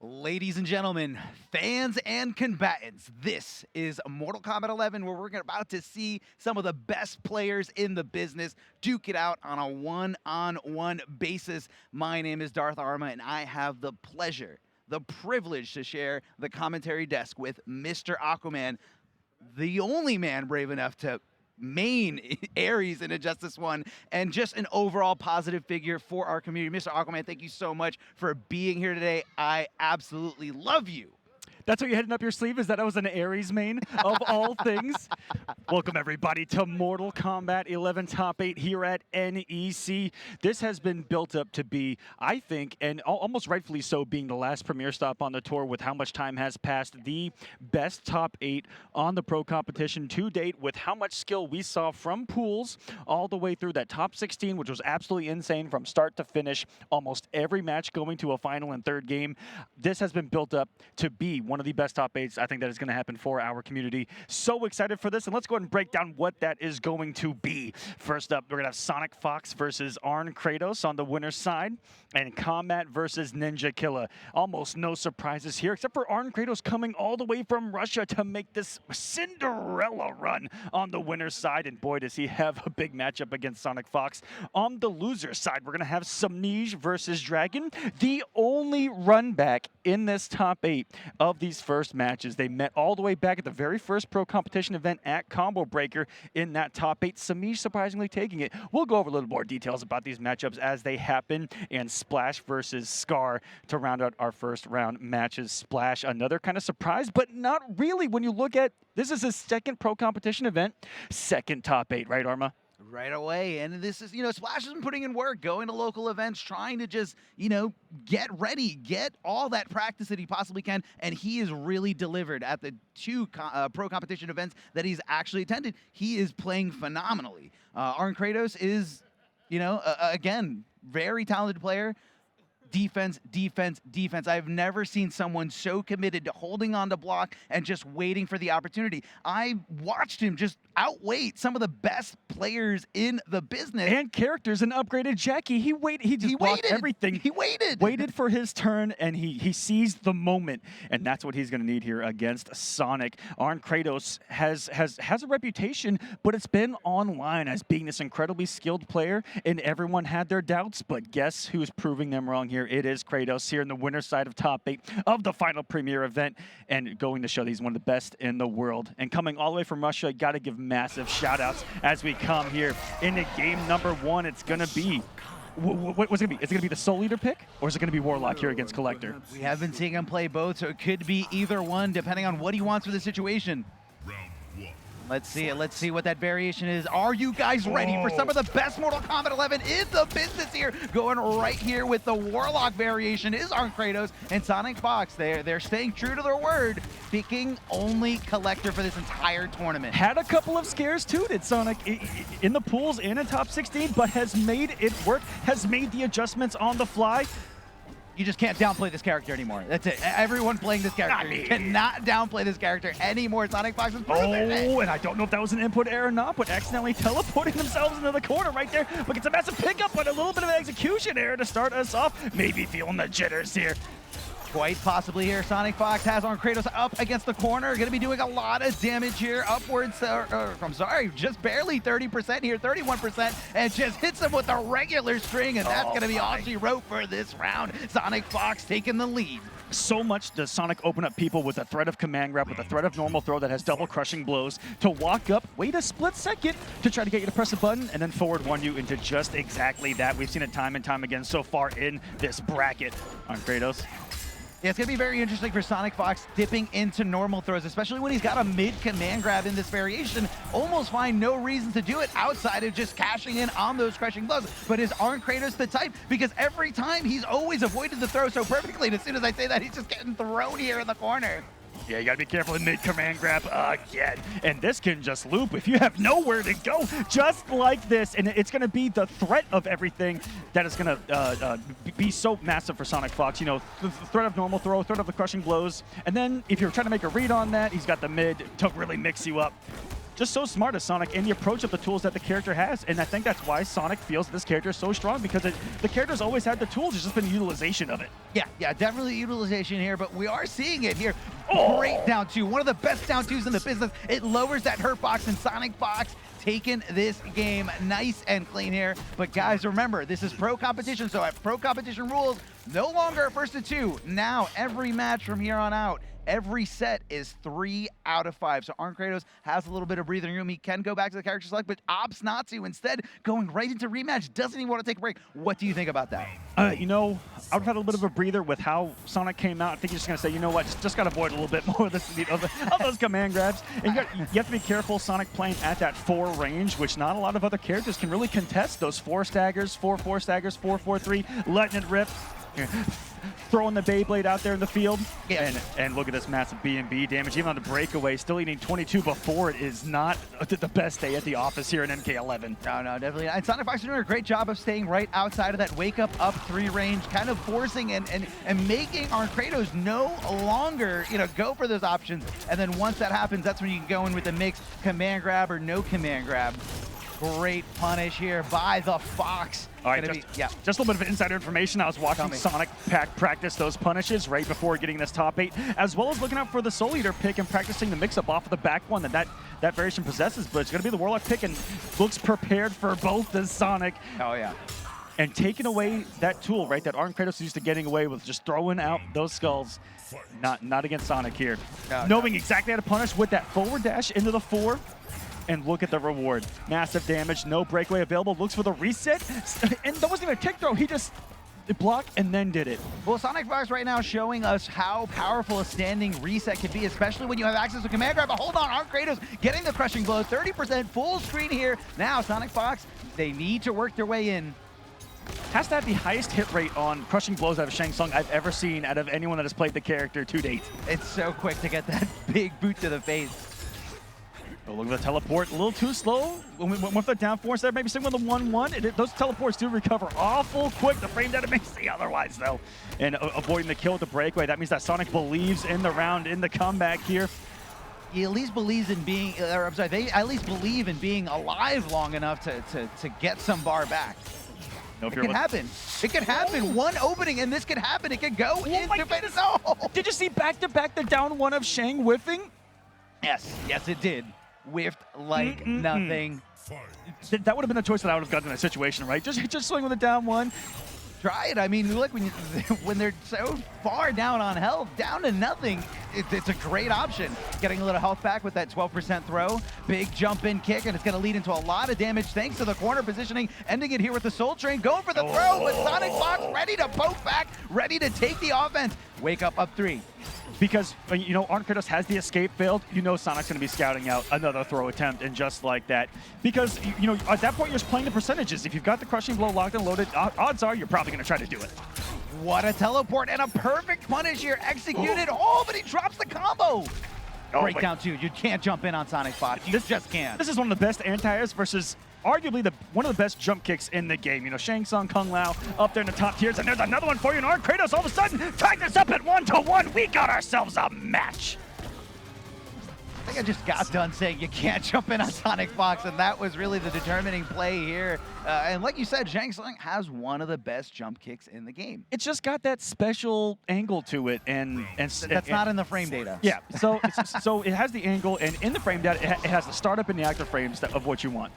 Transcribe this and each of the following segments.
Ladies and gentlemen, fans and combatants, this is Mortal Kombat 11, where we're about to see some of the best players in the business duke it out on a one-on-one basis. My name is Darth Arma, and I have the pleasure, the privilege to share the commentary desk with Mr. Aquaman, the only man brave enough to main Ares in Injustice 1, and just an overall positive figure for our community. Mr. Aquaman, thank you so much for being here today. I absolutely love you. That's what you're heading up your sleeve, is that I was an Ares main, of all things. Welcome, everybody, to Mortal Kombat 11 Top 8 here at NEC. This has been built up to be, I think, and almost rightfully so, being the last premier stop on the tour with how much time has passed, the best Top 8 on the pro competition to date, with how much skill we saw from pools all the way through that Top 16, which was absolutely insane from start to finish, almost every match going to a final and third game. This has been built up to be one of the best top 8s I think that is going to happen for our community. So excited for this, and let's go ahead and break down what that is going to be. First up, we're going to have SonicFox versus Arn Kratos on the winner's side, and Combat versus Ninja Killa. Almost no surprises here, except for Arn Kratos coming all the way from Russia to make this Cinderella run on the winner's side, and boy, does he have a big matchup against SonicFox. On the loser's side, we're going to have Semiij versus Dragon, the only run back in this top 8 of these first matches. They met all the way back at the very first pro competition event at Combo Breaker in that top 8. Semiij surprisingly taking it. We'll go over a little more details about these matchups as they happen. And Splash versus Scar to round out our first round matches. Splash, another kind of surprise, but not really when you look at this is his second pro competition event, second top 8, right, Arma? Right away. And this is, Splash has been putting in work, going to local events, trying to just, get ready, get all that practice that he possibly can. And he is really delivered at the two pro competition events that he's actually attended. He is playing phenomenally. Arn Kratos is, again, very talented player. Defense, defense, defense. I've never seen someone so committed to holding on to block and just waiting for the opportunity. I watched him just outweight some of the best players in the business. And characters, and upgraded Jackie. He just blocked everything. He waited. Waited for his turn, and he seized the moment. And that's what he's going to need here against Sonic. Arn Kratos has a reputation, but it's been online as being this incredibly skilled player, and everyone had their doubts, but guess who's proving them wrong here? It is Kratos here in the winner's side of top 8 of the final premier event, and going to show that he's one of the best in the world. And coming all the way from Russia, got to give massive shout outs as we come here into game number 1. It's going to be, what's it going to be? Is it going to be the Soul Eater pick, or is it going to be Warlock here against Collector? We have been seeing him play both, so it could be either one depending on what he wants for the situation. Let's see it. Let's see what that variation is. Are you guys ready for some of the best Mortal Kombat 11 in the business here? Going right here with the Warlock variation is Arn Kratos and SonicFox. They're staying true to their word, picking only Collector for this entire tournament. Had a couple of scares too, did Sonic, in the pools and in top 16, but has made it work, has made the adjustments on the fly. You just can't downplay this character anymore. That's it. Everyone playing this character cannot downplay this character anymore. SonicFox is proven it. Oh, and I don't know if that was an input error or not, but accidentally teleporting themselves into the corner right there. But it's a massive pickup, but a little bit of an execution error to start us off. Maybe feeling the jitters here. Quite possibly here. SonicFox has Arn Kratos up against the corner. Going to be doing a lot of damage here. Upwards, I'm sorry, just barely 30% here, 31%, and just hits him with a regular string, and that's going to be all she wrote for this round. SonicFox taking the lead. So much does Sonic open up people with a threat of command grab, with a threat of normal throw that has double crushing blows, to walk up, wait a split second to try to get you to press a button, and then forward one you into just exactly that. We've seen it time and time again so far in this bracket. Arn Kratos. Yeah, it's going to be very interesting for SonicFox dipping into normal throws, especially when he's got a mid-command grab in this variation. Almost find no reason to do it outside of just cashing in on those crushing blows. But is Arn Kratos the type? Because every time he's always avoided the throw so perfectly, and as soon as I say that, he's just getting thrown here in the corner. Yeah, you gotta be careful in mid-command grab again. And this can just loop if you have nowhere to go, just like this. And it's gonna be the threat of everything that is gonna be so massive for SonicFox. The threat of normal throw, threat of the crushing blows. And then if you're trying to make a read on that, he's got the mid to really mix you up. just so smart as Sonic in the approach of the tools that the character has. And I think that's why Sonic feels this character is so strong, because the character's always had the tools. It's just been utilization of it. Yeah, definitely utilization here, but we are seeing it here. Oh. Great down two, one of the best down twos in the business. It lowers that hurt box, and SonicFox taking this game nice and clean here. But guys, remember, this is pro competition, so at pro competition rules, no longer a 1st to 2. Now, every match from here on out, every set is 3 out of 5. So Arn Kratos has a little bit of breathing room. He can go back to the character select, but opts not to. Instead, going right into rematch, doesn't even want to take a break. What do you think about that? You know, I would have had a little bit of a breather with how Sonic came out. I think he's just going to say, you know what, just got to avoid a little bit more of, this, of those command grabs. And you have to be careful, Sonic playing at that 4 range, which not a lot of other characters can really contest. Those 4 staggers, 4 staggers, 4-4-3, letting it rip. Throwing the Beyblade out there in the field. Yeah. And look at this massive B&B damage. Even on the breakaway, still eating 22 before it is not the best day at the office here in NK11. No, definitely not. And SonicFox are doing a great job of staying right outside of that wake up 3 range, kind of forcing and making Arn Kratos no longer, go for those options. And then once that happens, that's when you can go in with the mix, command grab or no command grab. Great punish here by the Fox. All right, just a little bit of insider information. I was watching Sonic practice those punishes right before getting this top 8, as well as looking out for the Soul Eater pick and practicing the mix-up off of the back one that variation possesses, but it's going to be the Warlock pick and looks prepared for both the Sonic. Oh, yeah. And taking away that tool, right, that Arn Kratos is used to getting away with, just throwing out those skulls. Not against Sonic here. Knowing exactly how to punish with that forward dash into the 4. And look at the reward. Massive damage, no breakaway available. Looks for the reset. And that wasn't even a kick throw. He just blocked and then did it. Well, SonicFox right now showing us how powerful a standing reset can be, especially when you have access to command grab. But hold on, Arn Kratos getting the crushing blow. 30% full screen here. Now, SonicFox, they need to work their way in. Has to have the highest hit rate on crushing blows out of Shang Tsung I've ever seen out of anyone that has played the character to date. It's so quick to get that big boot to the face. Oh, look at the teleport, a little too slow. With the down 4 instead, maybe sticking with the 1-1. Those teleports do recover awful quick. The frame data makes the otherwise, though. And avoiding the kill with the breakaway. That means that Sonic believes in the round, in the comeback here. He at least believes in being, or I'm sorry, they at least believe in being alive long enough to get some bar back. It could happen. It could happen. One opening, and this could happen. It could go into Vegas. Oh! Did you see back-to-back the down 1 of Shang whiffing? Yes, it did. Whiffed like nothing. That would have been the choice that I would have gotten in that situation, right? Just swing with a down 1. Try it. I mean, look, when they're so far down on health, down to nothing, it's a great option. Getting a little health back with that 12% throw. Big jump in kick, and it's going to lead into a lot of damage thanks to the corner positioning. Ending it here with the Soul Train, going for the throw, but SonicFox ready to poke back, ready to take the offense. Wake up 3. Because, Arn Kratos has the escape failed, Sonic's going to be scouting out another throw attempt, and just like that. Because, at that point, you're just playing the percentages. If you've got the crushing blow locked and loaded, odds are you're probably going to try to do it. What a teleport and a perfect punish here executed. Oh, but he drops the combo. Breakdown 2. You can't jump in on SonicFox. You just can't. This is one of the best anti-airs versus arguably one of the best jump kicks in the game. Shang Tsung, Kung Lao up there in the top tiers, and there's another one for you, and Arn Kratos all of a sudden tied this up at 1-1. We got ourselves a match. I think I just got done saying you can't jump in on SonicFox, and that was really the determining play here. And like you said, Shang Tsung has one of the best jump kicks in the game. It's just got that special angle to it, and that's not in the frame data. Yeah, so it has the angle, and in the frame data, it has the startup and the active frames of what you want.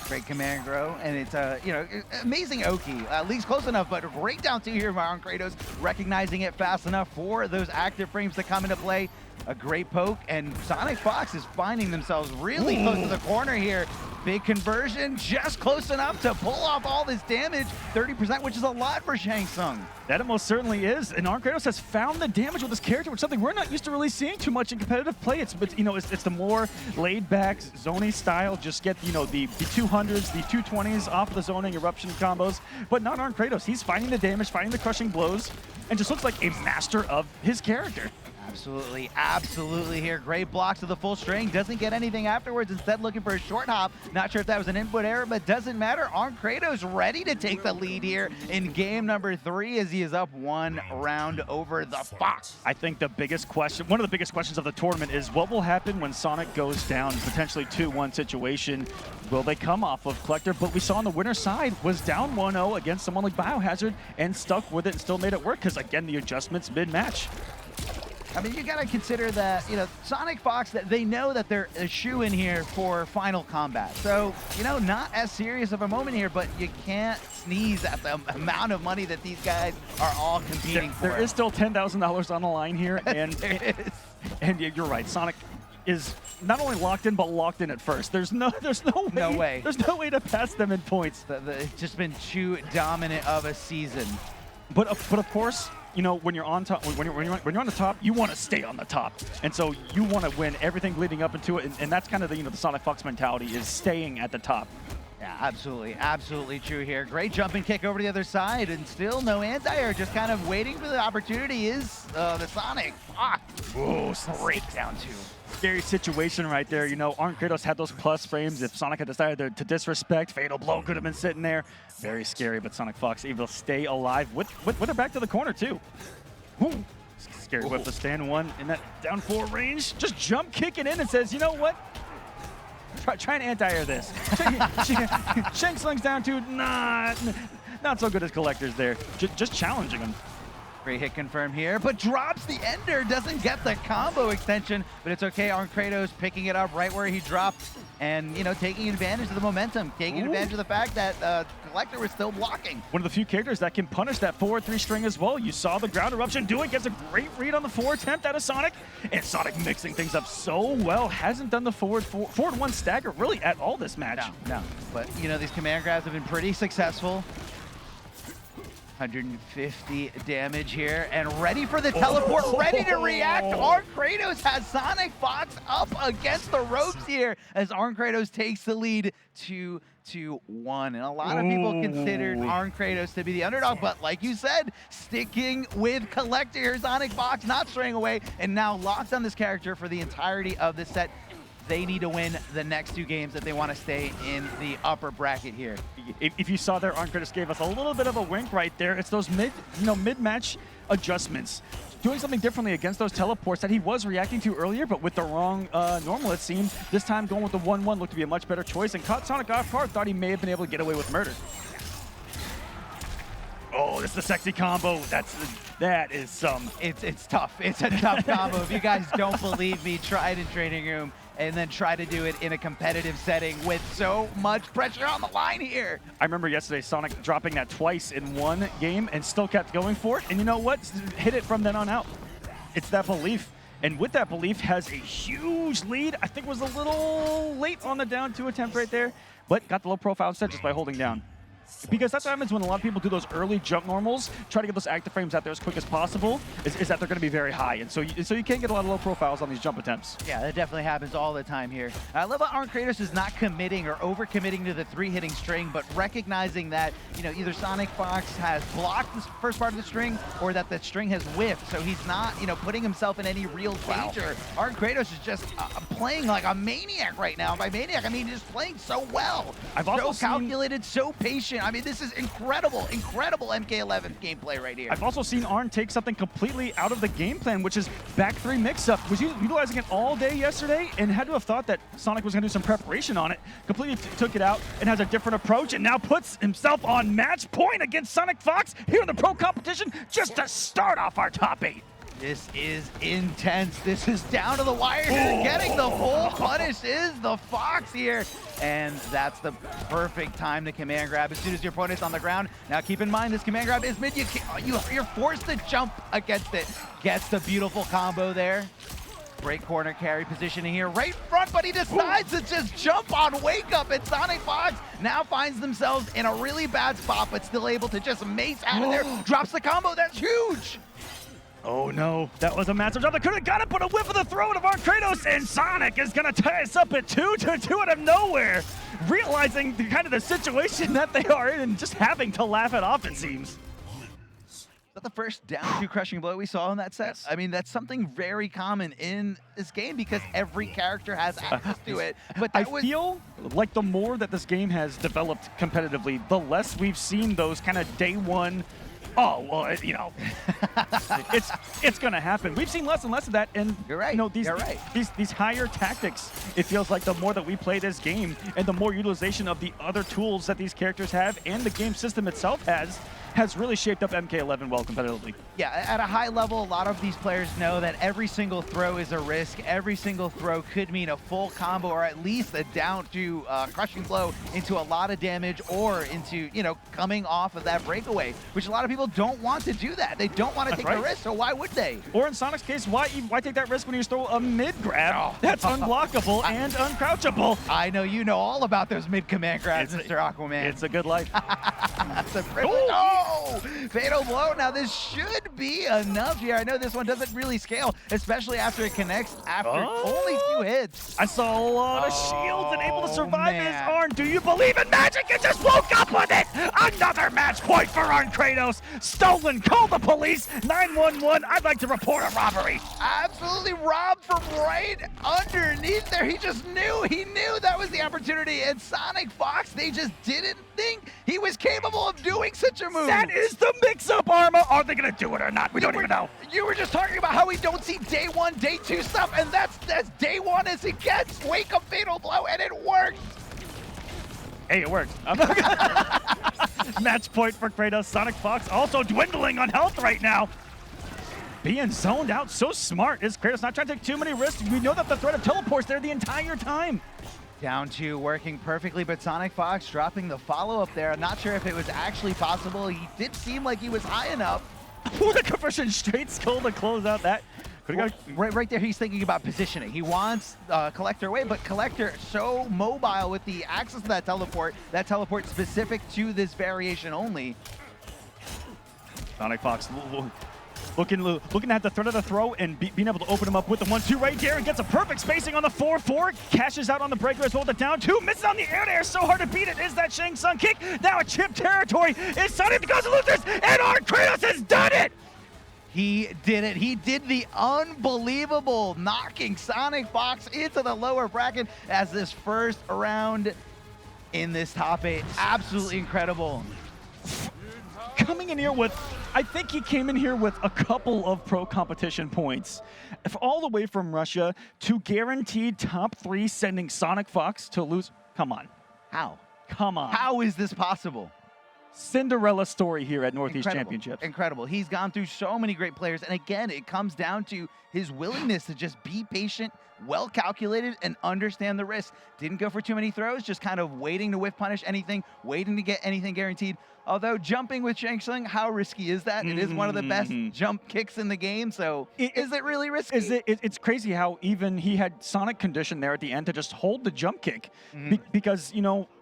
Great command grow, and it's amazing Oki. Leaks close enough, but great down 2 here by Arn Kratos, recognizing it fast enough for those active frames to come into play. A great poke, and SonicFox is finding themselves really close to the corner here. Big conversion, just close enough to pull off all this damage. 30%, which is a lot for Shang Tsung. That it most certainly is, and Arn Kratos has found the damage with this character, which is something we're not used to really seeing too much in competitive play. It's the more laid-back, zony style. Just get the 200s, the 220s off of the zoning eruption combos, but not Arn Kratos. He's finding the damage, finding the crushing blows, and just looks like a master of his character. Absolutely, absolutely here. Great blocks to the full string. Doesn't get anything afterwards. Instead looking for a short hop. Not sure if that was an input error, but doesn't matter. Arn Kratos ready to take the lead here in game number 3 as he is up 1 round over the Fox. I think the biggest question, one of the biggest questions of the tournament is what will happen when Sonic goes down, potentially 2-1 situation. Will they come off of Collector? But we saw on the winner's side was down 1-0 against someone like Biohazard and stuck with it and still made it work because, again, the adjustments mid-match. I mean, you gotta consider that, you know, SonicFox, that they know that they're a shoe-in here for Final Combat. So, you know, not as serious of a moment here, but you can't sneeze at the amount of money that these guys are all competing for. There is still $10,000 on the line here, and and you're right, Sonic is not only locked in, but locked in at first. There's no way to pass them in points. It's just been too dominant of a season. But of course, you know, when you're on top, when you're on the top, you want to stay on the top, and so you want to win everything leading up into it, and that's kind of the, you know, the SonicFox mentality is staying at the top. Yeah, absolutely, absolutely true here. Great jumping kick over to the other side, and still no anti-air, just kind of waiting for the opportunity is the Sonic. Oh, breakdown 2. Scary situation right there. You know, Arn Kratos had those plus frames. If Sonic had decided to disrespect, Fatal Blow could have been sitting there. Very scary, but SonicFox able to stay alive with her back to the corner, too. Ooh. Scary whip to stand 1 in that down 4 range. Just jump kicking in and says, you know what? Try and anti-air this. Shank slings down 2. Not so good as Collector's there. Just challenging him. Great hit confirmed here, but drops the ender, doesn't get the combo extension, but it's okay. Arn Kratos picking it up right where he dropped and, you know, taking advantage of the momentum, taking advantage of the fact that Collector was still blocking. One of the few characters that can punish that forward 3 string as well. You saw the ground eruption do it, gets a great read on the 4 attempt out of Sonic, and Sonic mixing things up so well. Hasn't done the forward 1 stagger really at all this match. No, but, you know, these command grabs have been pretty successful. 150 damage here, and ready for the teleport, ready to react. Arn Kratos has SonicFox up against the ropes here as Arn Kratos takes the lead 2-1. And a lot of people considered Arn Kratos to be the underdog, but like you said, sticking with Collector here, SonicFox not straying away, and now locked on this character for the entirety of the set. They need to win the next 2 games if they want to stay in the upper bracket here. If you saw there, Arn Kratos gave us a little bit of a wink right there. It's those mid-match adjustments. Doing something differently against those teleports that he was reacting to earlier, but with the wrong normal, it seemed. This time going with the 1-1 looked to be a much better choice, and caught Sonic off guard, thought he may have been able to get away with murder. Oh, this is the sexy combo. That is some. It's tough. It's a tough combo. If you guys don't believe me, try it in training room and then try to do it in a competitive setting with so much pressure on the line here. I remember yesterday Sonic dropping that twice in 1 game and still kept going for it. And you know what? Hit it from then on out. It's that belief. And with that belief has a huge lead. I think was a little late on the down 2 attempt right there, but got the low profile set just by holding down. Because that's what happens when a lot of people do those early jump normals, try to get those active frames out there as quick as possible, is that they're going to be very high. And so you can't get a lot of low profiles on these jump attempts. Yeah, that definitely happens all the time here. I love how Arn Kratos is not committing or over-committing to the 3-hitting string, but recognizing that, you know, either SonicFox has blocked the first part of the string or that the string has whiffed, so he's not, you know, putting himself in any real danger. Arn Kratos is just playing like a maniac right now. By maniac, I mean just playing so well. So calculated, so patient. I mean, this is incredible, incredible MK11 gameplay right here. I've also seen Arn take something completely out of the game plan, which is back 3 mix-up. Was utilizing it all day yesterday and had to have thought that Sonic was going to do some preparation on it. Completely took it out and has a different approach and now puts himself on match point against SonicFox here in the pro competition just to start off our top 8. This is intense. This is down to the wire here. Getting the full punish is the Fox here. And that's the perfect time to command grab as soon as your opponent's on the ground. Now keep in mind, this command grab is mid. You're forced to jump against it. Gets the beautiful combo there. Great corner carry positioning here. Right front, but he decides to just jump on Wake Up. And SonicFox now finds themselves in a really bad spot, but still able to just mace out of there. Drops the combo. That's huge. Oh no, that was a massive jump. They could have got it, but a whiff of the throat of Arn Kratos, and Sonic is gonna tie us up at 2-2 out of nowhere, realizing the kind of the situation that they are in and just having to laugh it off, it seems. that the first down to crushing blow we saw in that set? Yes. I mean, that's something very common in this game because every character has access to it. But I that feel like the more that this game has developed competitively, the less we've seen those kind of day one, oh, well, it's going to happen. We've seen less and less of that, and You're right. These higher tactics, it feels like the more that we play this game and the more utilization of the other tools that these characters have and the game system itself has really shaped up MK11 well competitively. Yeah, at a high level, a lot of these players know that every single throw is a risk. Every single throw could mean a full combo or at least a down to crushing blow into a lot of damage or into, coming off of that breakaway, which a lot of people don't want to do that. They don't want to take the risk, so why would they? Or in Sonic's case, why take that risk when you just throw a mid grab that's unblockable and uncrouchable? I know you know all about those mid command grabs, Mr. Aquaman. It's a good life. That's a privilege. Oh, fatal blow. Now this should be enough here. I know this one doesn't really scale, especially after it connects after only 2 hits. I saw a lot of shields and able to survive his Arn. Do you believe in magic? You just woke up with it. Another match point for Arn Kratos. Stolen. Call the police. 911. I'd like to report a robbery. Absolutely robbed from right underneath there. He just knew. He knew that was the opportunity. And SonicFox, they just didn't think he was capable of doing such a move. That is the mix-up, Arma. Are they going to do it or not? We don't even know. You were just talking about how we don't see day 1, day 2 stuff, and that's day 1 as it gets. Wake up fatal blow, and it worked. Hey, it worked. Match point for Kratos. SonicFox also dwindling on health right now. Being zoned out so smart is Kratos, not trying to take too many risks. We know that the threat of teleport's there the entire time. Down 2 working perfectly, but SonicFox dropping the follow-up there. I'm not sure if it was actually possible. He did seem like he was high enough. What a conversion, straight skull to close out that. Right there, he's thinking about positioning. He wants Collector away, but Collector so mobile with the access to that teleport specific to this variation only. SonicFox looking at the threat of the throw and being able to open him up with the 1-2 right there and gets a perfect spacing on the 4-4. Cashes out on the breaker as well. The down 2 misses on the air there. So hard to beat it. Is that Shang Tsung kick? Now a chip territory. Is Sonic the Ghost of Losers, and Arn Kratos has done it! He did it. He did the unbelievable, knocking SonicFox into the lower bracket as this first round in this top 8. Absolutely incredible. Coming in here with, I think he came in here with a couple of pro competition points. All the way from Russia to guaranteed top 3, sending SonicFox to lose. Come on. How? Come on. How is this possible? Cinderella story here at Northeast Championships. Incredible. He's gone through so many great players. And again, it comes down to his willingness to just be patient, well calculated, and understand the risk. Didn't go for too many throws, just kind of waiting to whiff punish anything, waiting to get anything guaranteed. Although jumping with Shang Tsung, how risky is that? It is one of the best jump kicks in the game, so is it really risky? It's crazy how even he had Sonic condition there at the end to just hold the jump kick. Because,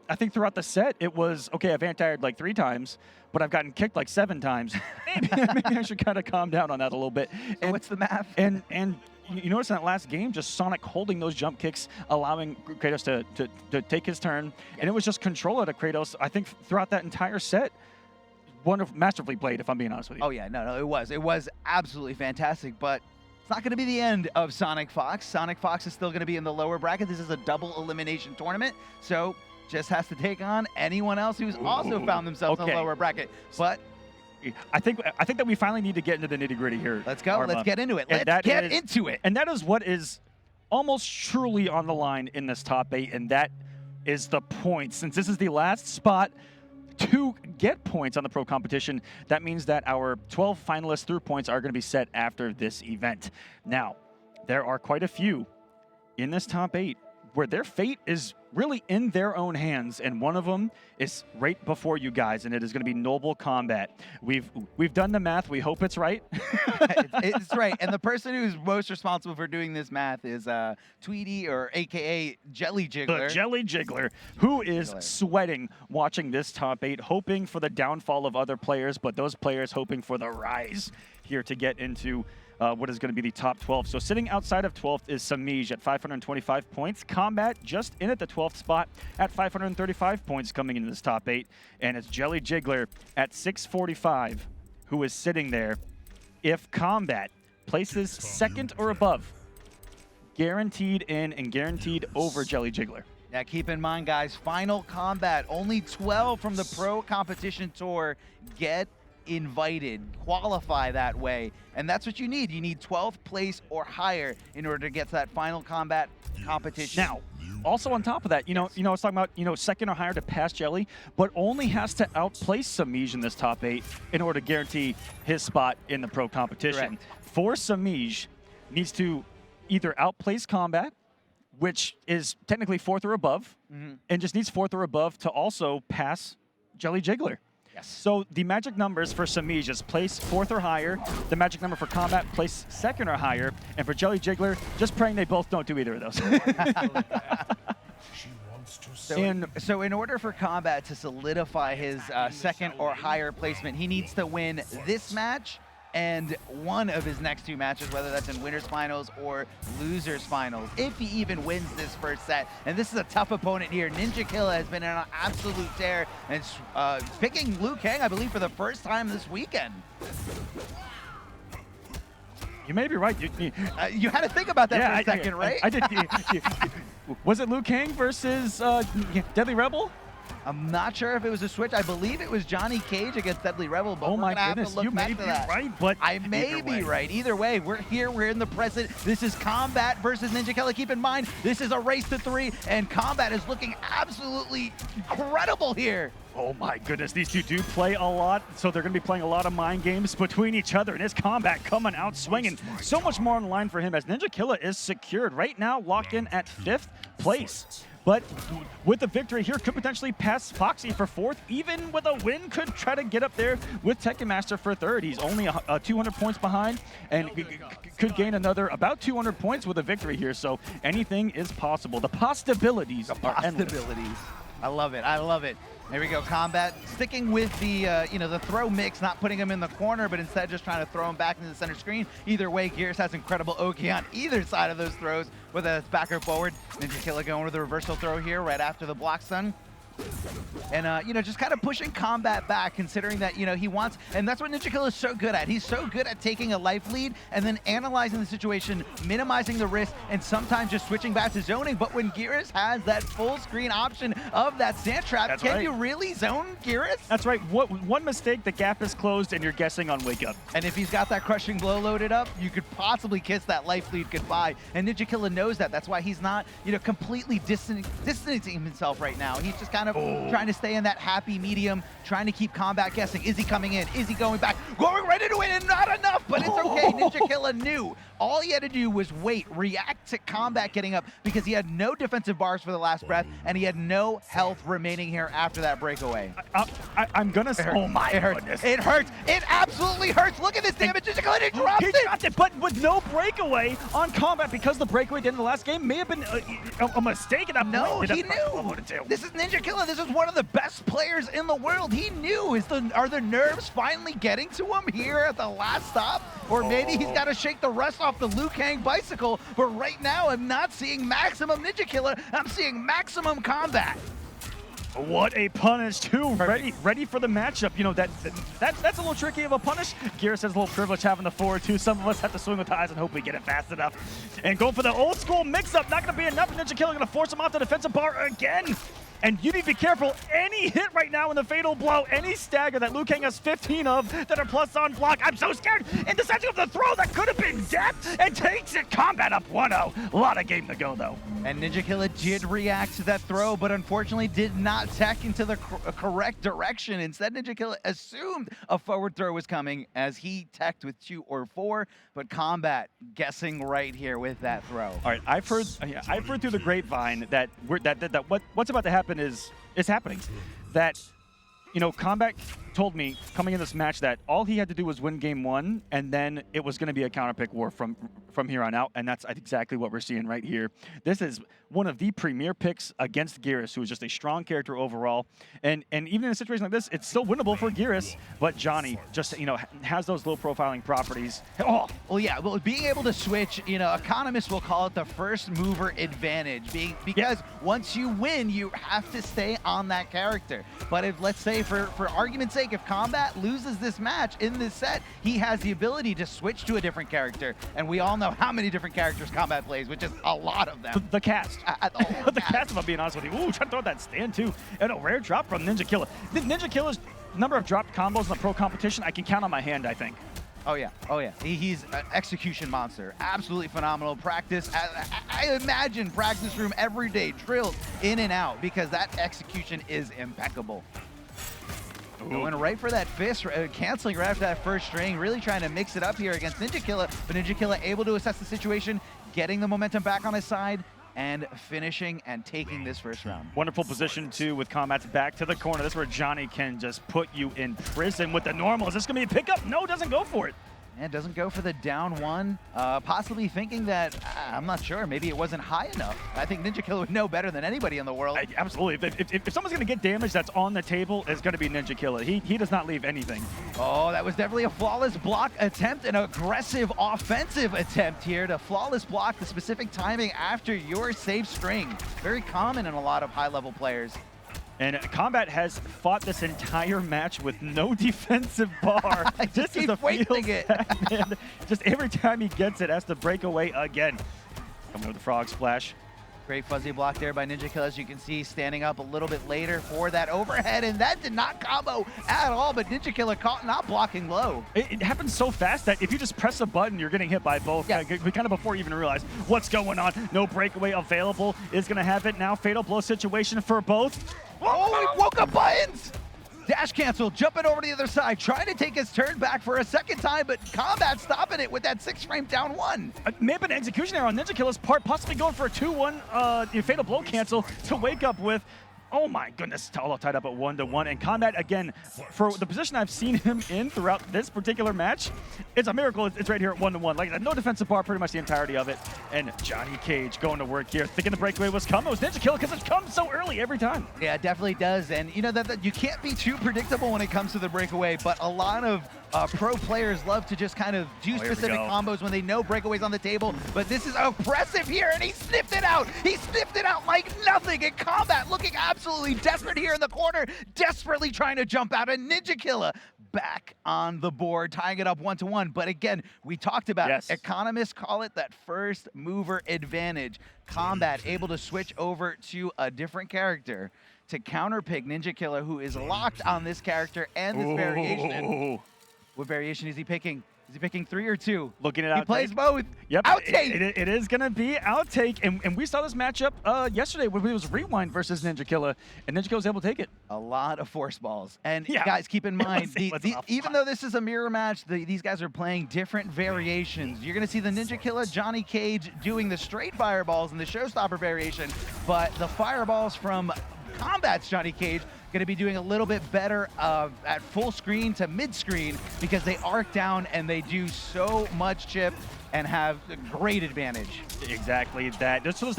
I think throughout the set, it was, okay, I've anti-aired like 3 times, but I've gotten kicked like 7 times. Maybe I should kind of calm down on that a little bit. So what's the math? And you notice in that last game, just Sonic holding those jump kicks, allowing Kratos to take his turn. And it was just control out of Kratos, I think, throughout that entire set. Masterfully played, if I'm being honest with you. Oh, yeah, no, it was. It was absolutely fantastic, but it's not going to be the end of SonicFox. SonicFox is still going to be in the lower bracket. This is a double elimination tournament, so just has to take on anyone else who's also found themselves in the lower bracket. But I think that we finally need to get into the nitty-gritty here. Let's go. Arma. Let's get into it. Let's get into it. And that is what is almost truly on the line in this top 8, and that is the points. Since this is the last spot to get points on the pro competition, that means that our 12 finalists through points are going to be set after this event. Now, there are quite a few in this top 8 where their fate is really in their own hands, and one of them is right before you guys, and it is going to be Noble Combat. We've done the math. We hope it's right. It's right, and the person who's most responsible for doing this math is Tweety, or AKA Jelly Jiggler. The Jelly Jiggler, who is sweating watching this top 8, hoping for the downfall of other players, but those players hoping for the rise here to get into what is going to be the top 12. So sitting outside of 12th is Semiij at 525 points. Combat just in at the 12th spot at 535 points coming into this top 8. And it's Jelly Jiggler at 645, who is sitting there. If Combat places second or above, guaranteed in and guaranteed over Jelly Jiggler. Yeah, keep in mind, guys, Final Combat, only 12 from the Pro Competition Tour get invited, qualify that way, and that's what you need. You need 12th place or higher in order to get to that Final Combat competition. Now, also on top of that, I was talking about, second or higher to pass Jelly, but only has to outplace Semiij in this top 8 in order to guarantee his spot in the Pro competition. Correct. For Semiij, needs to either outplace Combat, which is technically 4th or above, and just needs 4th or above to also pass Jelly Jiggler. Yes. So the magic numbers for Semiij is place 4th or higher. The magic number for Combat, place 2nd or higher. And for Jelly Jiggler, just praying they both don't do either of those. So in order for Combat to solidify his 2nd or higher placement, he needs to win this match and one of his next 2 matches, whether that's in winners finals or losers finals, if he even wins this first set. And this is a tough opponent here. Ninja Killa has been on an absolute tear and picking Liu Kang, I believe, for the first time this weekend. You may be right. You had to think about that for a second, right? I did. Was it Liu Kang versus Deadly Rebel? I'm not sure if it was a switch. I believe it was Johnny Cage against Deadly Rebel, but oh we're my gonna goodness, have to look you back may to be that. right, but I may be right. Either way, we're here, we're in the present. This is Combat versus Ninja Killa. Keep in mind, this is a race to 3, and Combat is looking absolutely incredible here. Oh my goodness, these two do play a lot, so they're going to be playing a lot of mind games between each other, and his Combat coming out swinging. So much more on the line for him as Ninja Killa is secured right now, locked in at 5th place. But with the victory here, could potentially pass Foxy for 4th. Even with a win, could try to get up there with Tekken Master for 3rd. He's only 200 points behind and could gain another about 200 points with a victory here. So anything is possible. The possibilities are endless. I love it. I love it. There we go, Combat sticking with the the throw mix, not putting him in the corner, but instead just trying to throw him back into the center screen. Either way, Gears has incredible Oki on either side of those throws, whether it's back or forward. Ninja Killa going with the reversal throw here right after the block stun. And, just kind of pushing Combat back, considering that, he wants, and that's what Ninja Killa is so good at. He's so good at taking a life lead and then analyzing the situation, minimizing the risk, and sometimes just switching back to zoning. But when Geras has that full screen option of that sand trap, can you really zone Geras? That's right. One mistake, the gap is closed, and you're guessing on wake up. And if he's got that crushing blow loaded up, you could possibly kiss that life lead goodbye. And Ninja Killa knows that. That's why he's not, completely distancing himself right now. He's just kind of trying to stay in that happy medium, trying to keep Combat guessing. Is he coming in? Is he going back? Going right into it, and not enough, but it's okay. Ninja Killa knew. All he had to do was wait, react to Combat getting up, because he had no defensive bars for the last breath, and he had no health remaining here after that breakaway. I'm gonna say, oh my goodness. It hurts. It absolutely hurts. Look at this damage. Ninja Killa dropped it. He dropped it, but with no breakaway on Combat, because the breakaway at the end of the last game may have been a mistake at that point. No, he knew. This is Ninja Killa. This is one of the best players in the world. He knew. Are the nerves finally getting to him here at the last stop? Or maybe he's got to shake the rust off the Liu Kang bicycle. But right now, I'm not seeing maximum Ninja Killa. I'm seeing maximum Combat. What a punish, too. Ready for the matchup. That's a little tricky of a punish. Gears has a little privilege having the forward, too. Some of us have to swing with eyes and hope we get it fast enough. And go for the old school mix-up. Not going to be enough. Ninja Killa going to force him off the defensive bar again. And you need to be careful. Any hit right now in the fatal blow, any stagger that Liu Kang has 15 of that are plus on block. I'm so scared. Intercepting of the throw that could have been death, and takes it. Combat up 1-0. A lot of game to go, though. And Ninja Killa did react to that throw, but unfortunately did not tech into the correct direction. Instead, Ninja Killa assumed a forward throw was coming as he teched with 2 or 4, but Combat guessing right here with that throw. All right, I've heard through the grapevine that what's about to happen is happening. That Combat told me coming in this match that all he had to do was win game 1, and then it was going to be a counterpick war from here on out, and that's exactly what we're seeing right here. This is one of the premier picks against Geras, who is just a strong character overall, and even in a situation like this, it's still winnable for Geras, but Johnny just has those low profiling properties. Oh, well, yeah, well, being able to switch, economists will call it the first mover advantage, because once you win, you have to stay on that character. But if, let's say, say, for argument's sake, if Kombat loses this match in this set, he has the ability to switch to a different character. And we all know how many different characters Kombat plays, which is a lot of them. The cast. The cast, if I'm being honest with you. Ooh, trying to throw that stand too. And a rare drop from Ninja Killa. Ninja Killa's number of dropped combos in the pro competition, I can count on my hand, I think. Oh yeah, oh yeah. He's an execution monster. Absolutely phenomenal. Practice, I imagine practice room every day, drills in and out, because that execution is impeccable. Ooh. Going right for that fist, canceling right after that first string, really trying to mix it up here against Ninja Killa, but Ninja Killa able to assess the situation, getting the momentum back on his side, and finishing and taking this first round. Wonderful position too with Kombat's back to the corner. This is where Johnny can just put you in prison with the normal. Is this gonna be a pickup? No, doesn't go for it. And doesn't go for the down one, possibly thinking that, I'm not sure, maybe it wasn't high enough. I think Ninja Killa would know better than anybody in the world. Absolutely. If someone's going to get damage that's on the table, it's going to be Ninja Killa. He does not leave anything. Oh, that was definitely a flawless block attempt, an aggressive offensive attempt here to flawless block the specific timing after your safe string. Very common in a lot of high-level players. And Kombat has fought this entire match with no defensive bar. Just keep wasting it. Man, just every time he gets it, has to break away again. Coming with the frog splash. Great fuzzy block there by Ninja Killa, as you can see, standing up a little bit later for that overhead, and that did not combo at all, but Ninja Killa caught not blocking low. It happens so fast that if you just press a button, you're getting hit by both. Yeah. Kind of before you even realize what's going on. No breakaway available. Is going to have it now. Fatal blow situation for both. Oh, he woke up buttons! Dash cancel, jumping over to the other side, trying to take his turn back for a second time, but Kombat stopping it with that 6-frame down one. May have been an execution error on Ninja Killa's part, possibly going for a 2-1 fatal blow cancel to wake up with. Oh my goodness, all tied up at 1-1. And Kombat, again, for the position I've seen him in throughout this particular match, it's a miracle it's right here at 1-1. Like I said, no defensive bar pretty much the entirety of it. And Johnny Cage going to work here, thinking the breakaway was coming. It was Ninja Killa because it comes so early every time. Yeah, it definitely does. And you know that you can't be too predictable when it comes to the breakaway, but a lot of pro players love to just kind of do specific combos when they know breakaways on the table, but this is oppressive here, and he sniffed it out. He sniffed it out like nothing. And Kombat looking absolutely desperate here in the corner, desperately trying to jump out, and Ninja Killa back on the board, tying it up 1-1. But again, we talked about it. Economists call it that first mover advantage. Kombat able to switch over to a different character to counterpick Ninja Killa, who is locked on this character and this variation. What variation is he picking? Is he picking 3 or 2? Looking at outtake. He plays both. Yep. Outtake. It is going to be outtake. And we saw this matchup yesterday when it was Rewind versus Ninja Killa, and Ninja Killa was able to take it. A lot of force balls. And guys, keep in mind, even though this is a mirror match, these guys are playing different variations. You're going to see the Ninja Killa, Johnny Cage doing the straight fireballs in the showstopper variation, but the fireballs from Kombat's Johnny Cage going to be doing a little bit better at full screen to mid screen, because they arc down and they do so much chip and have a great advantage. Exactly that. So there's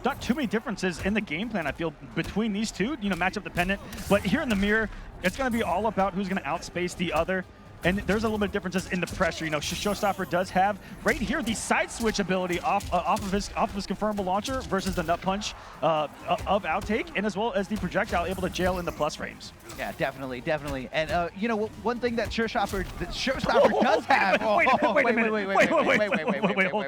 not too many differences in the game plan, I feel, between these two, you know, matchup dependent. But here in the mirror, it's going to be all about who's going to outspace the other. And there's a little bit of differences in the pressure. You know, Showstopper does have right here the side switch ability off of his confirmable launcher versus the nut punch of outtake, and as well as the projectile able to jail in the plus frames. Yeah, definitely. And you know, one thing that Showstopper does have. Wait, hold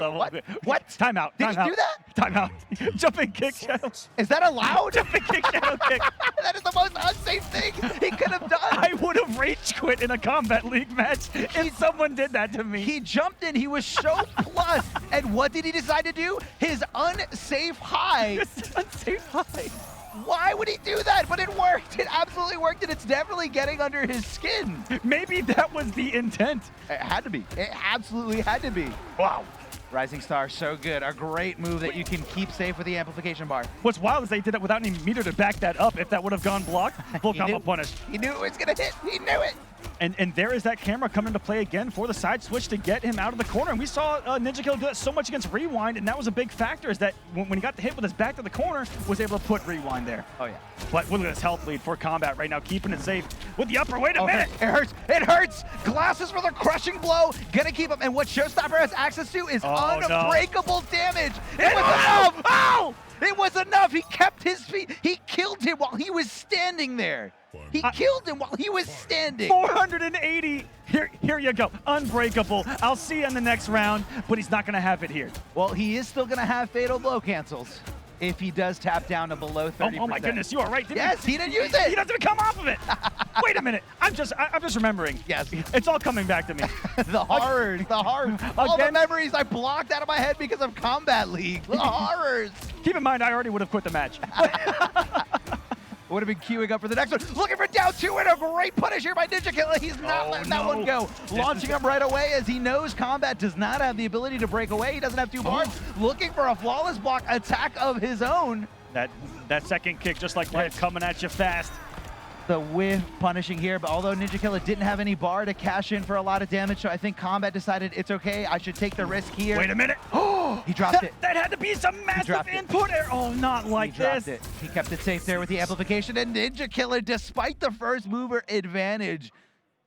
on. What? Timeout. Did you do that? Timeout. Jumping kick shadow. Is that allowed? Jumping kick shadow kick. That is the most unsafe thing he could have done. I would have rage quit in a Combat League match if someone did that to me. He jumped in, he was so plus, and what did he decide to do? His unsafe high. Why would he do that? But it worked. It absolutely worked, and it's definitely getting under his skin. Maybe that was the intent. It had to be. It absolutely had to be. Wow. Rising Star, so good. A great move that you can keep safe with the amplification bar. What's wild is they did it without any meter to back that up. If that would have gone blocked, full combo punished. He knew it was going to hit. He knew it. And there is that camera coming into play again for the side switch to get him out of the corner. And we saw Ninja Killa do that so much against Rewind, and that was a big factor, is that when he got the hit with his back to the corner, was able to put Rewind there. Oh, yeah. But look at this health lead for Kombat right now, keeping it safe with the upper. Wait a minute. It hurts. It hurts. Glasses for the crushing blow. Gonna keep him. And what Showstopper has access to is unbreakable damage. It was enough. Oh! It was enough. He kept his feet. He killed him while he was standing there. He killed him while he was standing. 480. Here you go. Unbreakable. I'll see you in the next round, but he's not going to have it here. Well, he is still going to have fatal blow cancels if he does tap down to below 30%. Oh my goodness, you are right. Yes, he didn't use it. He doesn't come off of it. Wait a minute. I'm just remembering. Yes. It's all coming back to me. The horrors, the horrors. All the memories I blocked out of my head because of Combat League. The horrors. Keep in mind, I already would have quit the match. Would have been queuing up for the next one. Looking for down two and a great punish here by Ninja Killa. He's not letting that one go. Launching him right away as he knows Combat does not have the ability to break away. He doesn't have two bars. Looking for a flawless block attack of his own. That second kick, just like life, coming at you fast. The whiff punishing here, but although Ninja Killa didn't have any bar to cash in for a lot of damage, so I think Combat decided it's okay. I should take the risk here. Wait a minute. Oh, he dropped it. That had to be some massive input error. Oh, not like this. He dropped it. He kept it safe there with the amplification, and Ninja Killa, despite the first mover advantage,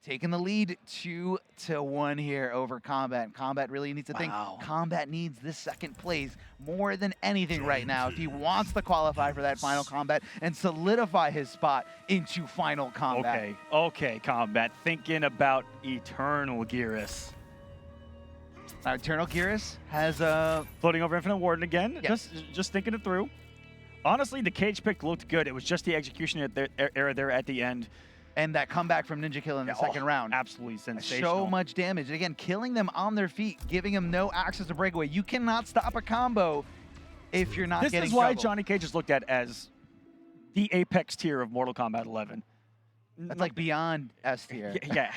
taking the lead 2-1 here over Combat. Combat really needs to think. Combat needs this second place more than anything right now if he wants to qualify for that final Combat and solidify his spot into final Combat. Okay, Combat. Thinking about Eternal Gearus. Eternal Gearus has floating over Infinite Warden again. Yes. Just thinking it through. Honestly, the cage pick looked good. It was just the execution error there at the end. And that comeback from Ninja Killa in the second round. Absolutely sensational. So much damage. Again, killing them on their feet, giving them no access to breakaway. You cannot stop a combo if you're not getting This is why trouble. Johnny Cage is looked at as the apex tier of Mortal Kombat 11. That's like beyond S tier. Yeah,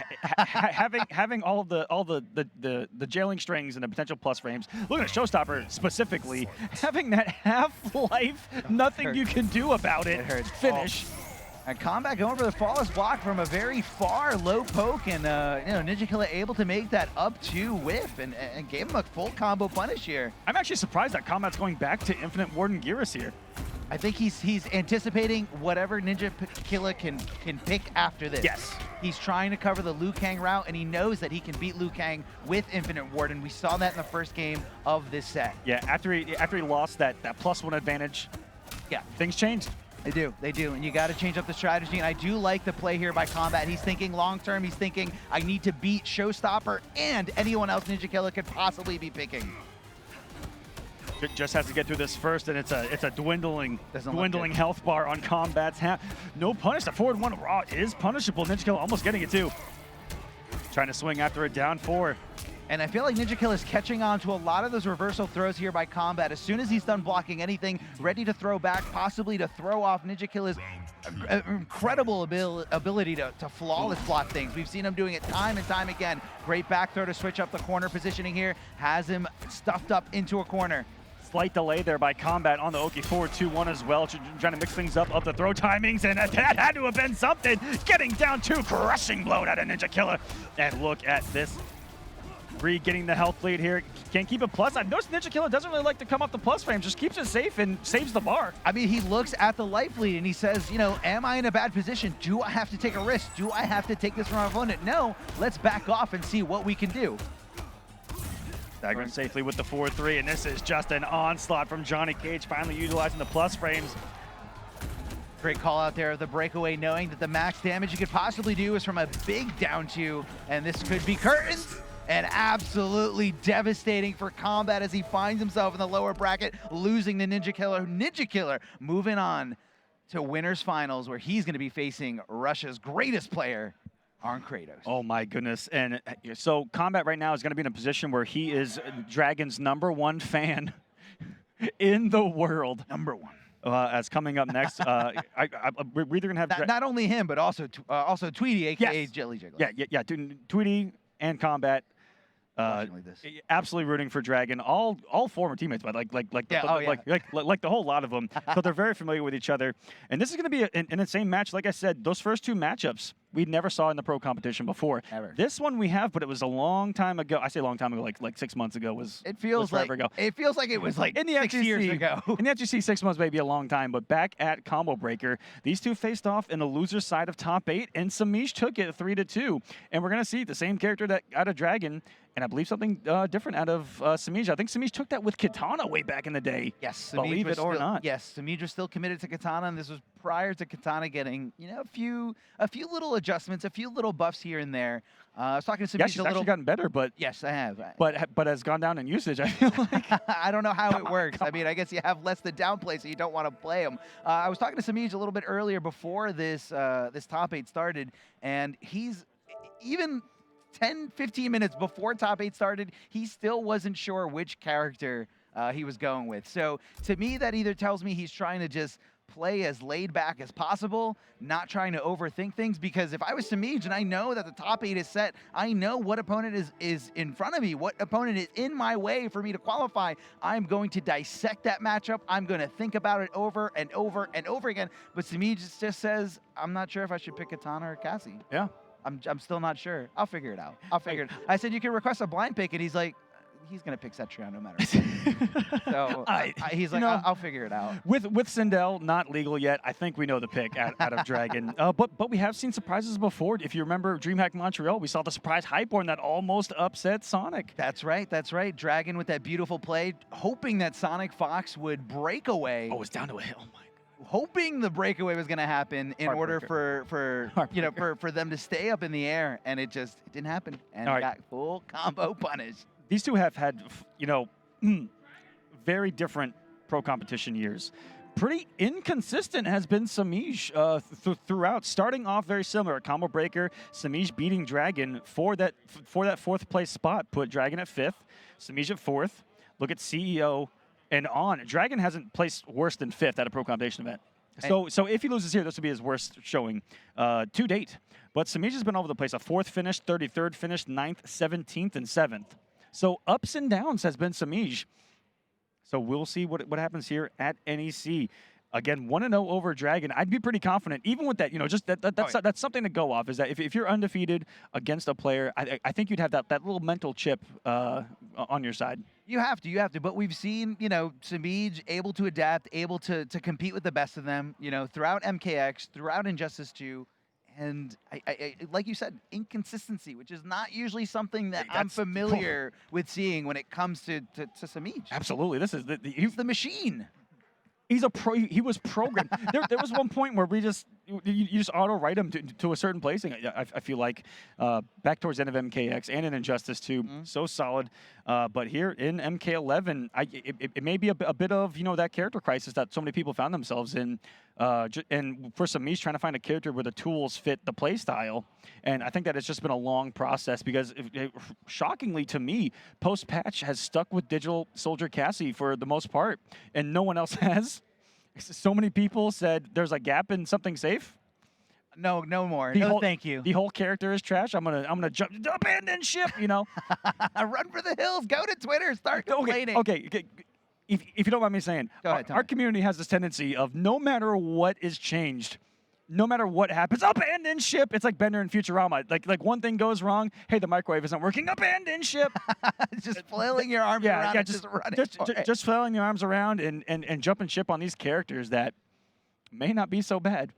having all the jailing strings and the potential plus frames. Look at Showstopper specifically, having that half-life, nothing you can do about it. Finish. And Combat going for the flawless block from a very far low poke, and Ninja Killa able to make that up to whiff and gave him a full combo punish here. I'm actually surprised that Combat's going back to Infinite Warden Gearus here. I think he's anticipating whatever Ninja Killa can pick after this. Yes. He's trying to cover the Liu Kang route, and he knows that he can beat Liu Kang with Infinite Warden. We saw that in the first game of this set. Yeah, after he lost that +1 advantage, yeah, things changed. They do, and you got to change up the strategy, and I do like the play here by Combat. He's thinking long-term. He's thinking, I need to beat Showstopper and anyone else Ninja Killa could possibly be picking. Just has to get through this first, and it's a dwindling health bar on Combat's half. No punish. The forward one raw is punishable. Ninja Killa almost getting it too. Trying to swing after a down 4. And I feel like Ninja Killa is catching on to a lot of those reversal throws here by Combat. As soon as he's done blocking anything, ready to throw back, possibly to throw off Ninja Killa's incredible ability to flawless block things. We've seen him doing it time and time again. Great back throw to switch up the corner positioning here. Has him stuffed up into a corner. Slight delay there by Combat on the Oki forward 2-1 as well, trying to mix things up the throw timings, and that had to have been something. Getting down 2, crushing blow out of Ninja Killa. And look at this. Getting the health lead here. Can't keep it plus. I've noticed Ninja Killa doesn't really like to come off the plus frame, just keeps it safe and saves the bar. I mean, he looks at the life lead and he says, am I in a bad position? Do I have to take a risk? Do I have to take this from my opponent? No, let's back off and see what we can do. Staggering safely with the 4-3, and this is just an onslaught from Johnny Cage, finally utilizing the plus frames. Great call out there of the breakaway, knowing that the max damage you could possibly do is from a big down 2, and this could be curtains. And absolutely devastating for Combat as he finds himself in the lower bracket, losing to Ninja Killa. Ninja Killa moving on to winners finals, where he's going to be facing Russia's greatest player, Arn Kratos. Oh my goodness. And so Combat right now is going to be in a position where he is Dragon's #1 fan in the world. #1. As coming up next, we're either going to have... Not only him, but also Tweety, a.k.a. Jelly Jiggler. Yeah, Tweety and Combat. Absolutely rooting for Dragon. All former teammates, but like the whole lot of them. So they're very familiar with each other. And this is going to be an insane match. Like I said, those first 2 matchups we never saw in the pro competition before. Ever. This one we have, but it was a long time ago. I say a long time ago, like 6 months ago It feels like forever ago. It feels like it was like in the 6 years ago. In the FGC, 6 months may be a long time, but back at Combo Breaker, these two faced off in the loser side of top 8, and Semiij took it 3-2. And we're gonna see the same character that out of Dragon, and I believe something different out of Semiij. I think Semiij took that with Katana way back in the day. Yes, believe it or not. Yes, Semiij was still committed to Katana, and this was prior to Katana getting, you know, a few little adjustments, a few little buffs here and there. I was talking to Semiij She's actually gotten better, but yes, I have. But has gone down in usage. I feel like I don't know how it works. I mean, I guess you have less to downplay, so you don't want to play him. I was talking to Semiij a little bit earlier before this this top 8 started, and he's even 10, 15 minutes before top 8 started, he still wasn't sure which character he was going with. So to me, that either tells me he's trying to just play as laid back as possible, not trying to overthink things, because if I was Semiij and I know that the top 8 is set, I know what opponent is in front of me, what opponent is in my way for me to qualify, I'm going to dissect that matchup, I'm going to think about it over and over and over again. But Semiij just says, I'm not sure if I should pick Katana or Cassie. yeah. I'm still not sure. I'll figure it out. I'll figure it out. I said, you can request a blind pick, and he's like, he's going to pick Cetrion no matter what. So he's like, I'll figure it out. With Sindel not legal yet, I think we know the pick out of Dragon. But we have seen surprises before. If you remember DreamHack Montreal, we saw the surprise Hypeborn that almost upset Sonic. That's right. That's right. Dragon with that beautiful play, hoping that SonicFox would break away. Oh, it's down to a hill. My hoping the breakaway was going to happen in order for you know for them to stay up in the air, and it didn't happen, and got full combo punished. These two have had, you know, very different pro competition years. Pretty inconsistent has been Semiij throughout. Starting off very similar, Combo Breaker, Semiij beating Dragon for that 4th place spot, put Dragon at 5th, Semiij at 4th. Look at CEO. And on, Dragon hasn't placed worse than 5th at a pro competition event. So if he loses here, this would be his worst showing to date. But Semiij has been all over the place. A 4th finish, 33rd finish, 9th, 17th, and 7th. So ups and downs has been Semiij. So we'll see what happens here at NEC. Again, 1-0 over Dragon. I'd be pretty confident, even with that. You know, just that's something to go off. Is that if you're undefeated against a player, I think you'd have that little mental chip on your side. You have to. But we've seen, you know, Semiij able to adapt, able to compete with the best of them. You know, throughout MKX, throughout Injustice 2. And I like you said, inconsistency, which is not usually something that I'm familiar with seeing when it comes to Semiij. Absolutely, this is he's the machine. He's a pro. He was programmed. there was one point where you just auto write him to a certain placing. I feel like back towards the end of MKX and in Injustice 2, so solid. But here in MK11, it may be a bit of, you know, that character crisis that so many people found themselves in. And for Semiij, trying to find a character where the tools fit the play style. And I think that it's just been a long process because, shockingly to me, post-patch has stuck with Digital Soldier Cassie for the most part, and no one else has. So many people said there's a gap in something safe. No more. No, thank you. The whole character is trash. I'm gonna jump, abandon ship. You know, run for the hills. Go to Twitter. Start complaining. Okay. If you don't mind me saying, our community has this tendency of no matter what is changed, no matter what happens, abandon ship. It's like Bender in Futurama. Like one thing goes wrong, hey, the microwave isn't working, abandon ship. Just flailing your arms around and just running. Just flailing your arms around and jumping ship on these characters that may not be so bad.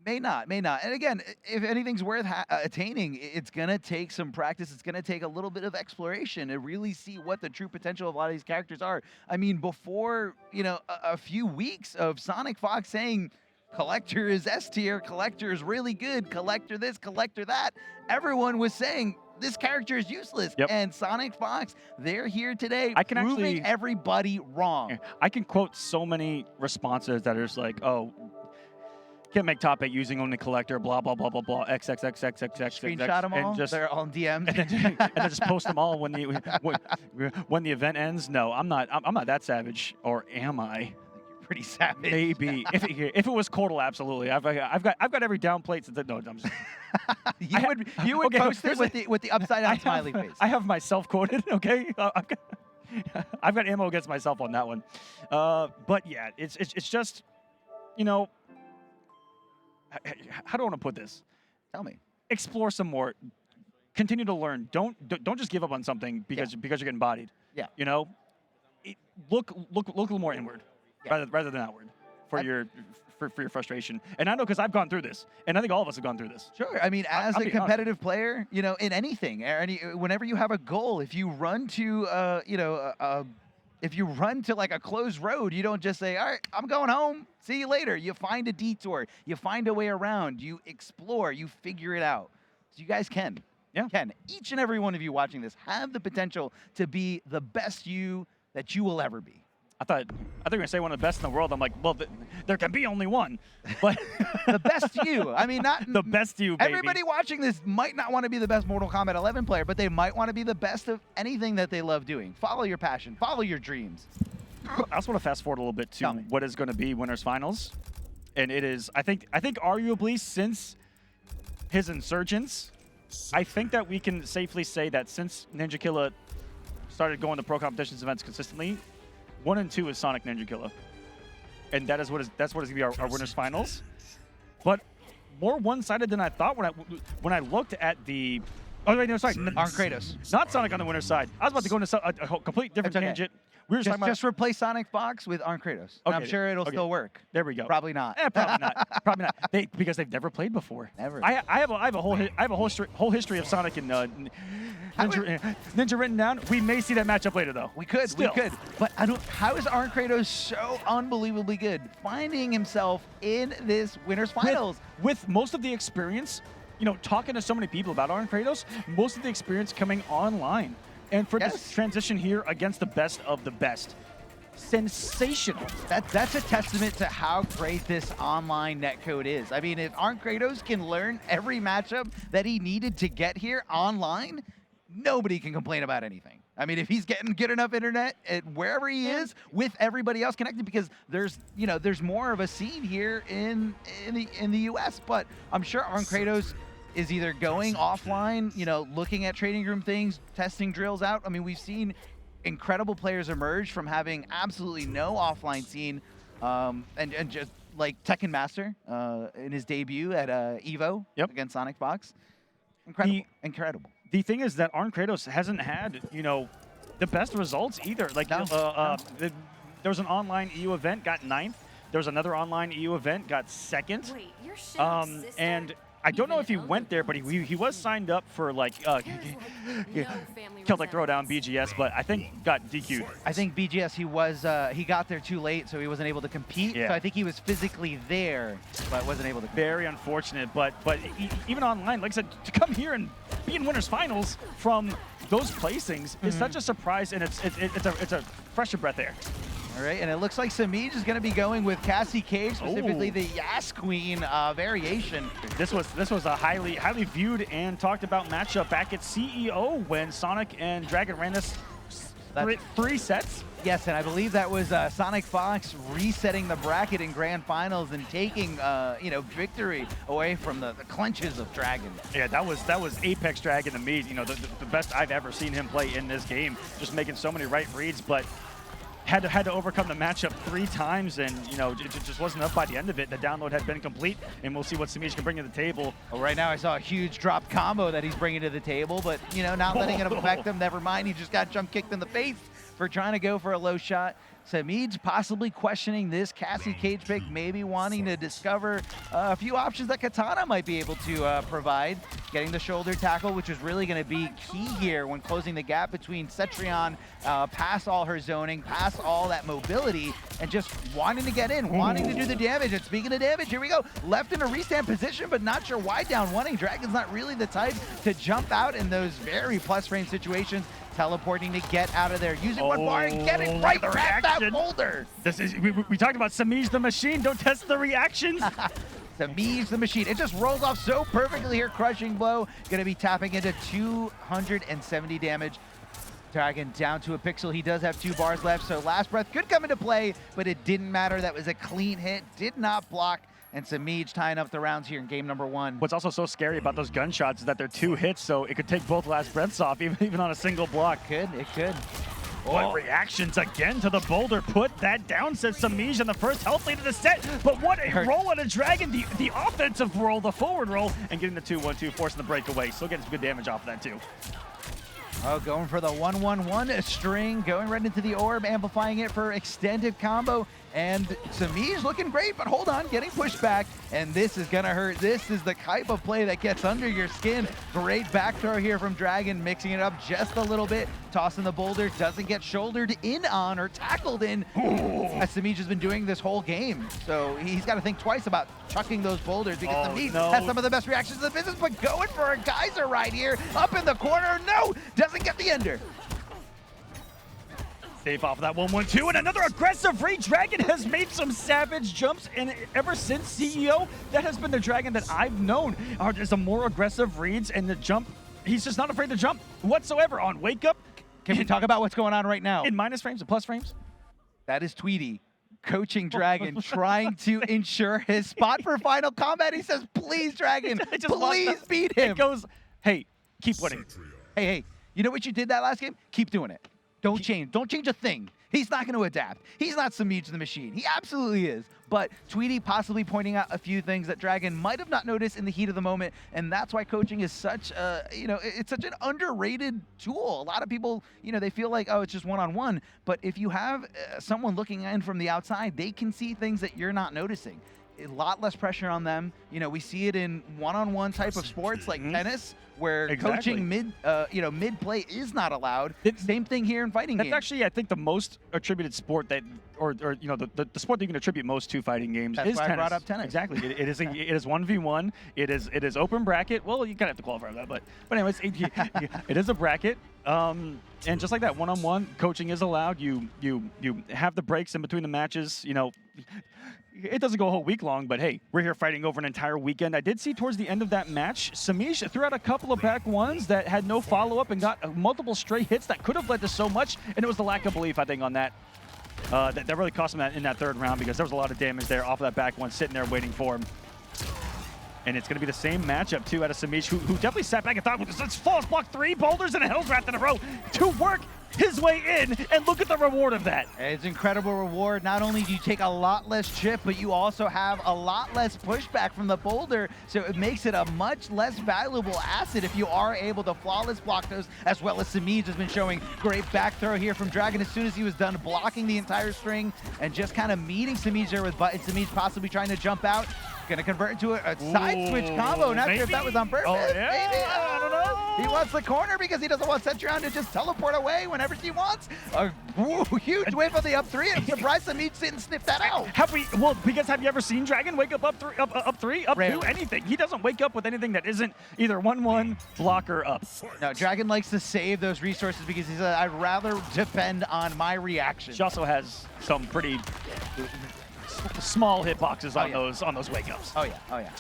May not. And again, if anything's worth attaining, it's going to take some practice. It's going to take a little bit of exploration to really see what the true potential of a lot of these characters are. I mean, before, you know, a few weeks of SonicFox saying Collector is S tier, Collector is really good, Collector this, Collector that, everyone was saying this character is useless. Yep. And SonicFox, they're here today proving everybody wrong. I can quote so many responses that are just like, oh, can't make top 8 using only Collector, blah, blah, blah, blah, blah, XXXXXX. Screenshot them all? They're all in DMs? And then just post them all when the event ends? No, I'm not that savage. Or am I? Pretty savage. Maybe. if it was Cordal, absolutely. I've got every down plate. No, I'm just... you would post it with the upside down smiley face. I have myself quoted, okay? I've got ammo against myself on that one. But yeah, it's just, you know, how do I want to put this? Tell me. explore some more. Continue to learn. Don't just give up on something because you're getting bodied. Yeah. You know, look a little more inward rather than outward for your frustration. And I know because I've gone through this, and I think all of us have gone through this. Sure. I mean, as a competitive player, you know, in anything, whenever you have a goal, if you run to, if you run to like a closed road, you don't just say, all right, I'm going home. See you later. You find a detour. You find a way around. You explore. You figure it out. So you guys can. Yeah. Can. Each and every one of you watching this have the potential to be the best you that you will ever be. I thought you were going to say one of the best in the world. I'm like, well, there can be only one. But the best you. I mean, not the best you, baby. Everybody watching this might not want to be the best Mortal Kombat 11 player, but they might want to be the best of anything that they love doing. Follow your passion. Follow your dreams. I also want to fast forward a little bit to what is going to be Winners Finals. And it is, I think arguably since his Insurgents, I think that we can safely say that since Ninja Killa started going to pro competitions events consistently, 1 and 2 is Sonic Ninja Killa, and that's what is going to be our Winners Finals. But more one-sided than I thought when I looked at the. Oh wait, no, sorry, Arn Kratos. Not Sonic on the winner's side. I was about to go into a complete different tangent. We were just replace SonicFox with Arn Kratos. Okay, I'm sure it'll still work. There we go. Probably not. Probably not. Probably not. Because they've never played before. Never. I have a whole history of Sonic and Ninja written down. We may see that matchup later, though. We could. But I don't. How is Arn Kratos so unbelievably good, finding himself in this Winners Finals with most of the experience? You know, talking to so many people about Arn Kratos, most of the experience coming online. And for this transition here against the best of the best, sensational. That's a testament to how great this online netcode is. I mean, if Arn Kratos can learn every matchup that he needed to get here online, nobody can complain about anything. I mean, if he's getting good enough internet at wherever he is with everybody else connected, because there's more of a scene here in the US, but I'm sure Arn Kratos is either going offline, looking at trading room things, testing drills out. I mean, we've seen incredible players emerge from having absolutely no offline scene, and just like Tekken Master in his debut at EVO against SonicFox. Incredible. The thing is that Arn Kratos hasn't had, the best results either. Like, there was an online EU event, got 9th. There was another online EU event, got 2nd. Wait, you're shitting, sister? And I don't know if he went there, but he was signed up for like Celtic Throwdown BGS, but I think got DQ'd. I think BGS he got there too late, so he wasn't able to compete. Yeah. So I think he was physically there, but wasn't able to compete. Very unfortunate, but even online, like I said, to come here and be in Winners Finals from those placings is such a surprise, and it's a fresher breath air. All right, and it looks like Semiij is going to be going with Cassie Cage, specifically the Yas Queen variation. This was a highly viewed and talked about matchup back at CEO when Sonic and Dragon ran this 3 sets. Yes, and I believe that was SonicFox resetting the bracket in Grand Finals and taking victory away from the clutches of Dragon. Yeah, that was Apex Dragon to me. The best I've ever seen him play in this game. Just making so many right reads, but had to overcome the matchup 3 times, and it just wasn't enough by the end of it. The download had been complete, and we'll see what Semiij can bring to the table. Well, right now I saw a huge drop combo that he's bringing to the table, but not letting it affect him. Never mind, he just got jump kicked in the face for trying to go for a low shot. Semiij possibly questioning this Cassie Cage pick, maybe wanting to discover a few options that Katana might be able to provide. Getting the shoulder tackle, which is really going to be key here when closing the gap between Cetrion, past all her zoning, past all that mobility, and just wanting to get in, wanting to do the damage. And speaking of damage, here we go. Left in a restand position, but not sure why down 1. Dragon's not really the type to jump out in those very plus frame situations. Teleporting to get out of there, using one bar and get it right past that boulder. We talked about Semiij the machine. Don't test the reactions. Semiij the machine. It just rolls off so perfectly here. Crushing blow. Going to be tapping into 270 damage. Dragon down to a pixel. He does have 2 bars left, so last breath could come into play, but it didn't matter. That was a clean hit. Did not block. And Semiij tying up the rounds here in game number 1. What's also so scary about those gunshots is that they're 2 hits, so it could take both last breaths off, even on a single block. It could. But reactions again to the boulder. Put that down, says Semiij in the first health lead of the set. But what a roll on a Dragon. The offensive roll, the forward roll, and getting the 2-1-2, forcing the breakaway. Still getting some good damage off of that, too. Oh, going for the 1-1-1 string, going right into the orb, amplifying it for extended combo. And Semiij looking great, but hold on, getting pushed back, and this is gonna hurt. This is the type of play that gets under your skin. Great back throw here from Dragon, mixing it up just a little bit, tossing the boulder, doesn't get shouldered in on or tackled in, as Semiij has been doing this whole game. So he's got to think twice about chucking those boulders, because Semiij has some of the best reactions in the business, but going for a geyser right here, up in the corner, no, doesn't get the ender. Safe off of that 1-1-2, and another aggressive read. Dragon has made some savage jumps, and ever since CEO, that has been the Dragon that I've known. There's a more aggressive reads, and the jump, he's just not afraid to jump whatsoever on Wake Up. Can we talk about what's going on right now? In minus frames and plus frames? That is Tweety coaching Dragon, trying to ensure his spot for Final Combat. He says, please, Dragon, please beat him. It goes, hey, keep winning. Hey, you know what you did that last game? Keep doing it. Don't change. Don't change a thing. He's not going to adapt. He's not Semiij the Machine. He absolutely is. But Tweety possibly pointing out a few things that Dragon might have not noticed in the heat of the moment, and that's why coaching is such a, it's such an underrated tool. A lot of people, they feel like, oh, it's just one-on-one. But if you have someone looking in from the outside, they can see things that you're not noticing. A lot less pressure on them. We see it in one-on-one type of sports like tennis, where coaching mid play is not allowed. Same thing here in fighting games. That's actually, I think, the most attributed sport that, the sport that you can attribute most to fighting games is why tennis. I brought up tennis. Exactly. it is 1v1. It is open bracket. Well, you kind of have to qualify for that, but anyways, it is a bracket. And just like that, one-on-one coaching is allowed. You have the breaks in between the matches. It doesn't go a whole week long, but hey, we're here fighting over an entire weekend. I did see towards the end of that match, Semiij threw out a couple of back ones that had no follow-up and got multiple stray hits that could have led to so much, and it was the lack of belief, I think, on that. That really cost him that in that third round, because there was a lot of damage there off of that back one sitting there waiting for him. And it's going to be the same matchup, too, out of Semiij, who definitely sat back and thought, well, let's false block 3 boulders and a Helldraft in a row to work his way in, and look at the reward of that. It's an incredible reward. Not only do you take a lot less chip, but you also have a lot less pushback from the boulder, so it makes it a much less valuable asset if you are able to flawless block those, as well as Semiij has been showing great back throw here from Dragon as soon as he was done blocking the entire string and just kind of meeting Semiij there with buttons. Semiij possibly trying to jump out. Gonna convert into a side switch combo. Not sure if that was on purpose. Oh, yeah. Maybe. I don't know. He wants the corner because he doesn't want Centurion to just teleport away whenever she wants. A huge whiff of the up 3. I'm surprised Semiij didn't sniff that out. Have you ever seen Dragon wake up up 3, up 2, anything? He doesn't wake up with anything that isn't either 1-1, block, or up. No, Dragon likes to save those resources because he said, I'd rather depend on my reaction. She also has some pretty small hitboxes on those wake ups. Oh yeah.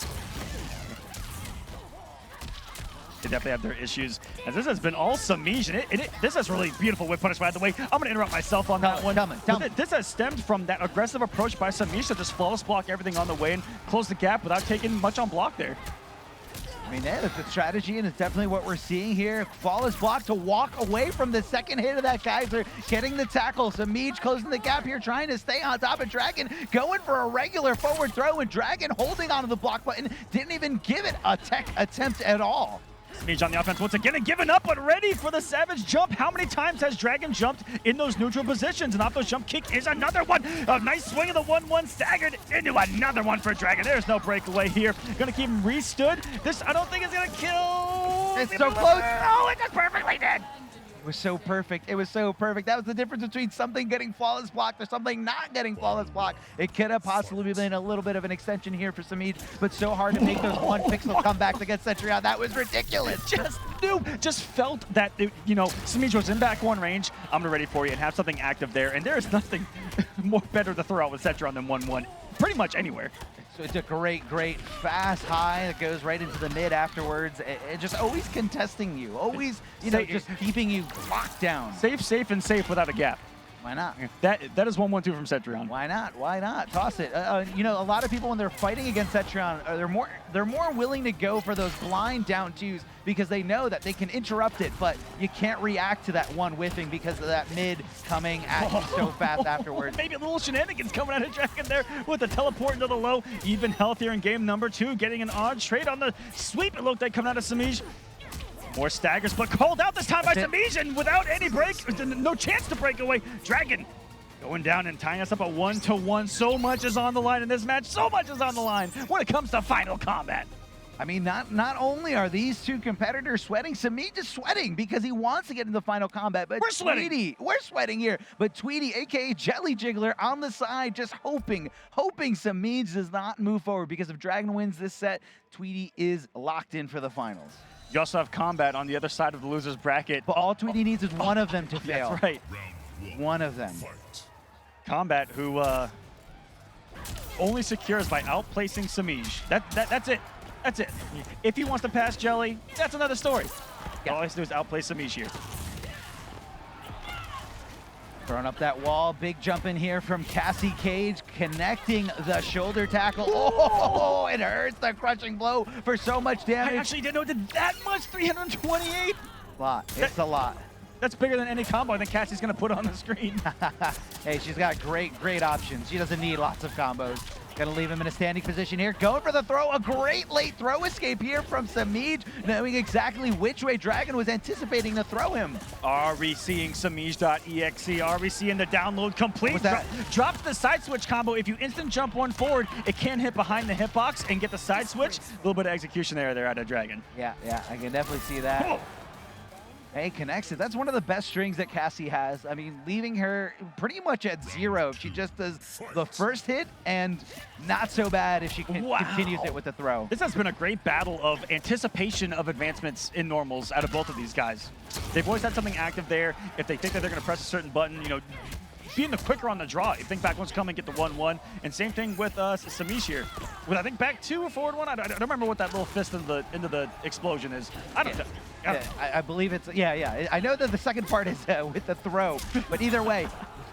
They definitely have their issues. And this has been all Semiij, and this is really beautiful whip punish, by the way. I'm going to interrupt myself on that one. Tell me. This has stemmed from that aggressive approach by Semiij to just flawless block everything on the way and close the gap without taking much on block there. I mean, yeah, that's the strategy, and it's definitely what we're seeing here. Flawless block to walk away from the second hit of that geyser, getting the tackle. Semiij closing the gap here, trying to stay on top of Dragon, going for a regular forward throw, and Dragon holding onto the block button, didn't even give it a tech attempt at all. Semiij on the offense once again and giving up, but ready for the savage jump. How many times has Dragon jumped in those neutral positions? And off those jump kick is another one. A nice swing of the 1-1 staggered into another one for Dragon. There's no breakaway here. Gonna keep him restood. This I don't think is gonna kill. It's so close. Oh, it just perfectly did. It was so perfect. It was so perfect. That was the difference between something getting flawless blocked or something not getting flawless blocked. It could have possibly been a little bit of an extension here for Semiij, but so hard to make those 1 pixel comebacks against Centurion. That was ridiculous. Just felt that, Semiij was in back 1 range. I'm ready for you and have something active there. And there is nothing more better to throw out with Centurion than 1-1, pretty much anywhere. So it's a great fast high that goes right into the mid afterwards. It just always contesting you, always, just keeping you locked down. Safe, and safe without a gap. Why not? That is 1-1-2 from Cetrion. Why not? Why not? Toss it. You know, a lot of people when they're fighting against Cetrion, they're more willing to go for those blind down twos because they know that they can interrupt it, but you can't react to that one whiffing because of that mid coming at you so fast afterwards. Maybe a little shenanigans coming out of Dragon there with the teleport into the low. Even healthier in game number 2, getting an odd trade on the sweep. It looked like coming out of Semiij. More staggers, but called out this time by Semiij, and without any break, no chance to break away. Dragon going down and tying us up at 1-1. So much is on the line in this match. So much is on the line when it comes to final combat. I mean, not only are these two competitors sweating, Semiij is sweating because he wants to get into final combat, but we're sweating here. But Tweety, aka Jelly Jiggler, on the side, just hoping Semiij does not move forward, because if Dragon wins this set, Tweety is locked in for the finals. You also have Combat on the other side of the loser's bracket. But all Tweety needs is one of them to fail. That's right. One of them. Combat, who only secures by outplacing Semiij. That's it. That's it. If he wants to pass Jelly, that's another story. Yeah. All he has to do is outplay Semiij here. Throwing up that wall, big jump in here from Cassie Cage, connecting the shoulder tackle. Oh, it hurts, the crushing blow for so much damage. I actually didn't know it did that much, 328. It's a lot. That's bigger than any combo I think Cassie's gonna put on the screen. Hey, she's got great options. She doesn't need lots of combos. Gonna leave him in a standing position here. Going for the throw. A great late throw escape here from Semiij, knowing exactly which way Dragon was anticipating to throw him. Are we seeing Semiij.exe? Are we seeing the download complete? Drops the side switch combo. If you instant jump one forward, it can hit behind the hitbox and get the side switch. A little bit of execution there out of Dragon. Yeah, I can definitely see that. Oh. Hey, connects it. That's one of the best strings that Cassie has. I mean, leaving her pretty much at 0 if she just does the first hit, and not so bad if she continues it with the throw. This has been a great battle of anticipation of advancements in normals out of both of these guys. They've always had something active there. If they think that they're going to press a certain button, you know, being the quicker on the draw. You think back one's coming, get the 1-1. And same thing with Semiij here. With I think back 2 or forward 1. I don't remember what that little fist into the explosion is. I don't know. I believe it's, yeah. I know that the second part is with the throw, but either way,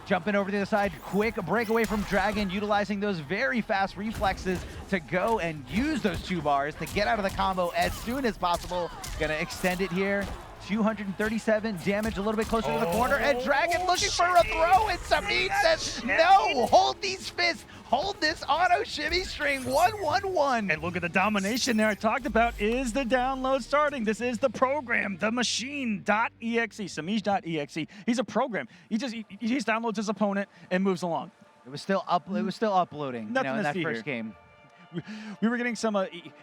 jumping over to the other side, quick breakaway from Dragon, utilizing those very fast reflexes to go and use those 2 bars to get out of the combo as soon as possible. Gonna extend it here. 237 damage, a little bit closer to the corner, and Dragon looking for a throw, and Semiij says, no, hold these fists, hold this auto shimmy string, 1-1-1. And look at the domination there I talked about. Is the download starting? This is the program, the machine.exe, Semiij.exe. He's a program. He just downloads his opponent and moves along. It was still uploading, Nothing in that to see first here. game. We were getting some,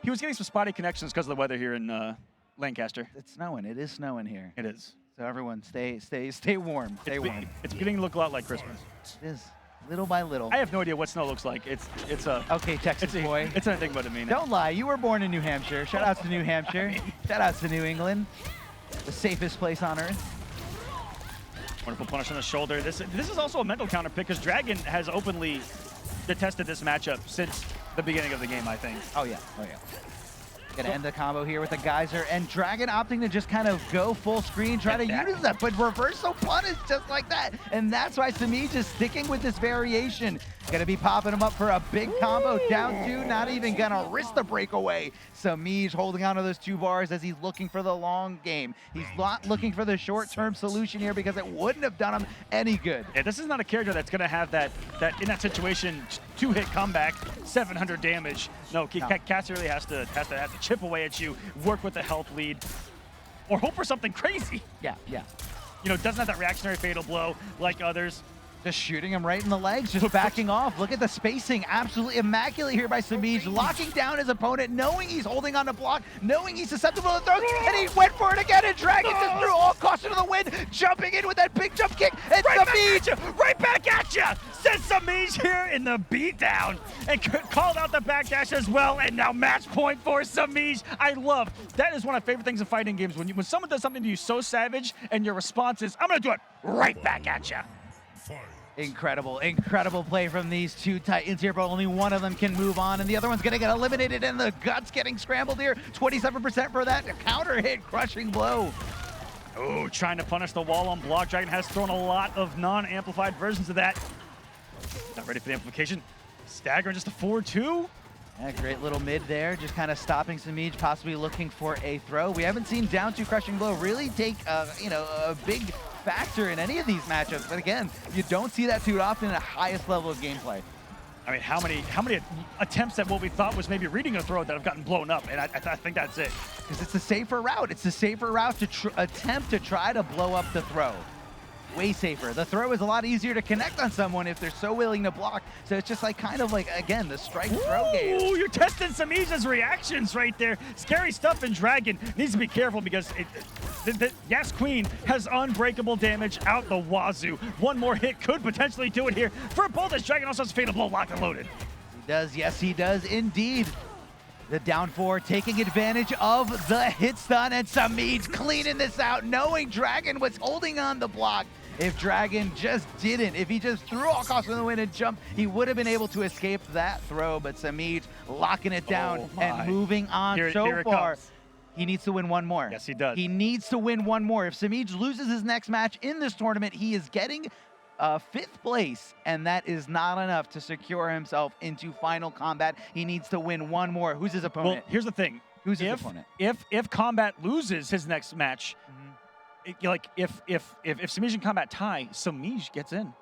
he was getting some spotty connections because of the weather here in Lancaster. It's snowing. It is snowing here. It is. So everyone, stay warm. Stay warm. It's beginning to look a lot like Christmas. It is, little by little. I have no idea what snow looks like. It's a okay, Texas boy. It's an enigma to me now. Don't lie. You were born in New Hampshire. Shout outs to New Hampshire. Shout outs to New England, the safest place on earth. Wonderful punish on the shoulder. This is also a mental counter pick because Dragon has openly detested this matchup since the beginning of the game, I think. Oh yeah. Gonna end the combo here with the geyser, and Dragon opting to just kind of go full screen, try to use that, but reversal punish just like that. And that's why Semiij is sticking with this variation. Gonna be popping him up for a big combo, down 2, not even gonna risk the breakaway. Semiij holding on to those 2 bars as he's looking for the long game. He's not looking for the short-term solution here because it wouldn't have done him any good. Yeah, this is not a character that's gonna have that in that situation 2-hit comeback, 700 damage. No, Cassie really has to chip away at you, work with the health lead, or hope for something crazy. Yeah. You know, doesn't have that reactionary fatal blow like others. Just shooting him right in the legs, just backing off. Look at the spacing, absolutely immaculate here by Semiij, locking down his opponent, knowing he's holding on to block, knowing he's susceptible to throws, and he went for it again, and Dragon just threw all caution to the wind, jumping in with that big jump kick, and Semiij right back at you! Says Semiij here in the beatdown, and called out the backdash as well, and now match point for Semiij. That is one of my favorite things in fighting games, when someone does something to you so savage, and your response is, I'm gonna do it right back at you. Incredible play from these 2 Titans here, but only one of them can move on, and the other one's gonna get eliminated, and the guts getting scrambled here. 27% for that counter hit, crushing blow. Oh, trying to punish the wall on block. Dragon has thrown a lot of non-amplified versions of that. Not ready for the amplification. Staggering just a 4-2. Yeah, great little mid there, just kind of stopping Semiij, possibly looking for a throw. We haven't seen down 2 crushing blow really take a big factor in any of these matchups. But again, you don't see that too often at the highest level of gameplay. I mean, how many attempts at what we thought was maybe reading a throw that have gotten blown up, and I think that's it. Because it's the safer route. It's the safer route to attempt to try to blow up the throw. Way safer. The throw is a lot easier to connect on someone if they're so willing to block. So it's just like kind of like, again, the strike throw game. Ooh, you're testing Semiij's reactions right there. Scary stuff, and Dragon needs to be careful because the Yes Queen has unbreakable damage out the wazoo. One more hit could potentially do it here for both, as Dragon also has Fatal Blow locked and loaded. He does, yes he does indeed. The down 4 taking advantage of the hit stun, and Semiij cleaning this out, knowing Dragon was holding on the block. If Dragon just didn't, if he just threw all costs in the wind and jumped, he would have been able to escape that throw. But Semiij locking it down and moving on so far. He needs to win one more. Yes, he does. He needs to win one more. If Semiij loses his next match in this tournament, he is getting 5th place, and that is not enough to secure himself into final combat. He needs to win one more. Who's his opponent? Well, here's the thing. Who's his opponent? If Combat loses his next match, if Semiij and Combat tie, Semiij gets in.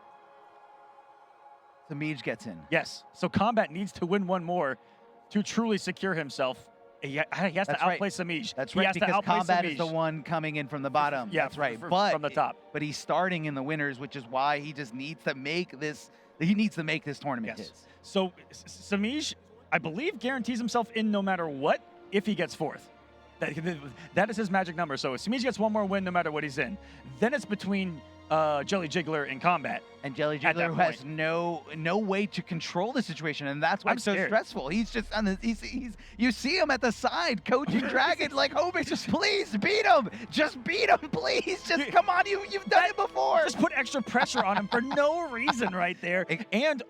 Semiij gets in. Yes. So Combat needs to win one more to truly secure himself. He has to outplay Semiij. That's right, because Combat is the one coming in from the bottom. Yeah, that's right. But from the top. But he's starting in the winners, which is why he just needs to make this. He needs to make this tournament his. So Semiij, I believe, guarantees himself in no matter what if he gets 4th. That is his magic number. So if Semiij gets one more win no matter what he's in, then it's between Jelly Jiggler and Combat. And Jelly Jiggler, who has no way to control the situation, and that's why it's so stressful. He's just on the you see him at the side coaching Dragon, like hoping, please beat him, just beat him, please, just come on, you've done it before. Just put extra pressure on him for no reason right there. And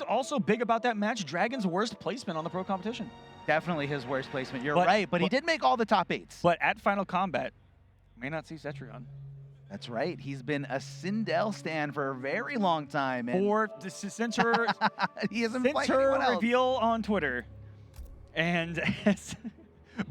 also big about that match, Dragon's worst placement on the pro competition. Definitely his worst placement. You're right, but he did make all the top 8s. But at Final Combat, may not see Cetrion. That's right. He's been a Sindel stan for a very long time. Or since her, he hasn't played anyone else. Reveal on Twitter. And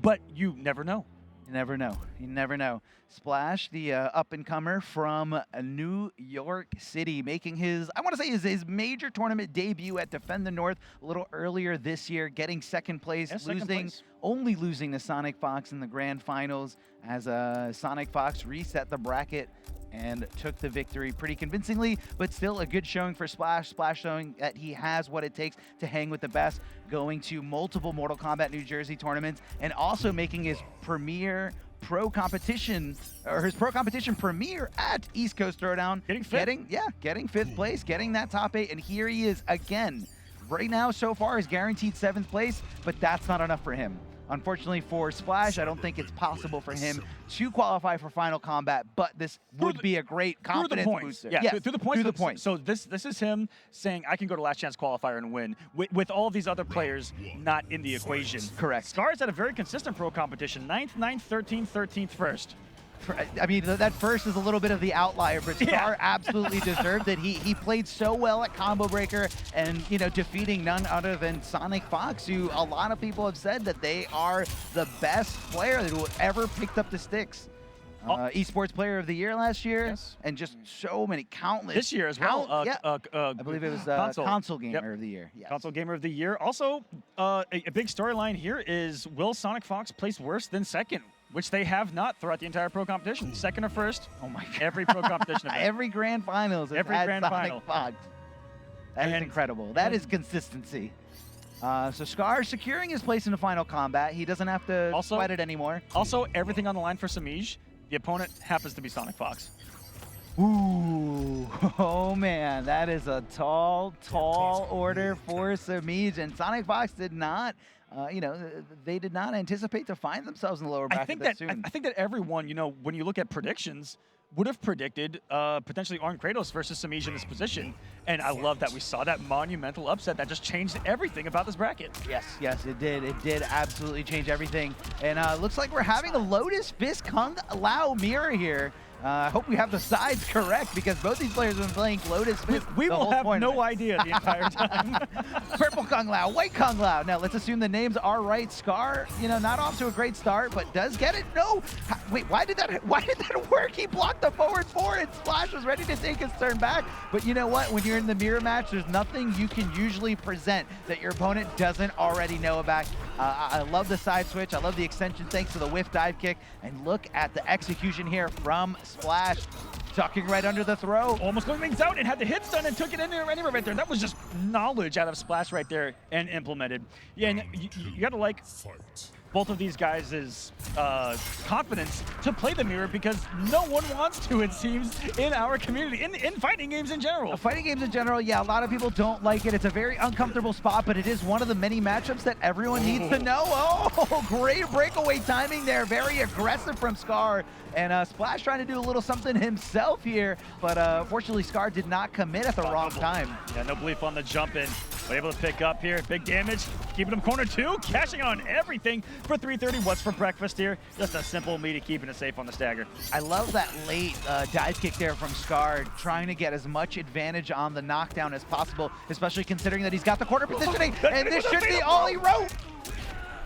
but you never know. You never know. You never know. Splash, the up-and-comer from New York City, making his, I want to say, his major tournament debut at Defend the North a little earlier this year, getting 2nd place, only losing to SonicFox in the grand finals as SonicFox reset the bracket and took the victory pretty convincingly, but still a good showing for Splash. Splash showing that he has what it takes to hang with the best, going to multiple Mortal Kombat New Jersey tournaments, and also making his premier pro competition, or his pro competition premiere at East Coast Throwdown. Getting 5th place, getting that top 8, and here he is again. Right now, so far, is guaranteed 7th place, but that's not enough for him. Unfortunately for Splash, I don't think it's possible for him to qualify for Final Combat, but this would be a great confidence booster. Yeah, through the points. So this is him saying, I can go to last chance qualifier and win, with all these other players not in the equation. Correct. Scar's had a very consistent pro competition, 9th, 9th, 13th, 13th, 1st. I mean, that 1st is a little bit of the outlier, but Scar absolutely deserved it. He played so well at Combo Breaker, and defeating none other than SonicFox, who a lot of people have said that they are the best player who ever picked up the sticks. Esports Player of the Year last year, and just so many countless. This year as well. I believe it was Console Gamer of the Year. Yes. Console Gamer of the Year. Also, a big storyline here is, will SonicFox place worse than 2nd? Which they have not throughout the entire pro competition. 2nd or 1st. Oh my God. Every pro competition event. Every grand finals. Every grand final. That is incredible. That is consistency. So Scar securing his place in the Final Combat. He doesn't have to sweat it anymore. Also, everything on the line for Semiij. The opponent happens to be SonicFox. Ooh, oh man, that is a tall order for Semiij, and SonicFox did not. They did not anticipate to find themselves in the lower bracket that soon. I think that everyone, when you look at predictions, would have predicted potentially Arn Kratos versus Semiij in this position. And I love that we saw that monumental upset that just changed everything about this bracket. Yes, it did. It did absolutely change everything. And looks like we're having a Lotus Fist Kung Lao mirror here. I hope we have the sides correct because both these players have been playing Lotus Fist. We will have no idea the entire time. Purple Kung Lao, white Kung Lao. Now let's assume the names are right. Scar, not off to a great start, but does get it. No, wait, why did that work? He blocked the forward four and Splash was ready to take his turn back. But you know what? When you're in the mirror match, there's nothing you can usually present that your opponent doesn't already know about. I love the side switch. I love the extension thanks to the whiff dive kick. And look at the execution here from Splash. Ducking right under the throw. Almost going things out and had the hit stun and took it in there anywhere right there. That was just knowledge out of Splash right there and implemented. Yeah, and you got to like both of these guys' confidence to play the mirror because no one wants to, it seems, in our community, in fighting games in general. Fighting games in general, yeah, a lot of people don't like it. It's a very uncomfortable spot, but it is one of the many matchups that everyone needs to know. Oh, great breakaway timing there. Very aggressive from Scar. And Splash trying to do a little something himself here, but unfortunately Scar did not commit at the wrong time. Yeah, no belief on the jump in, but able to pick up here. Big damage, keeping him corner two, cashing on everything for 330. What's for breakfast here? Just a simple meaty keeping it safe on the stagger. I love that late dive kick there from Scar, trying to get as much advantage on the knockdown as possible, especially considering that he's got the corner positioning, and this should be all he wrote.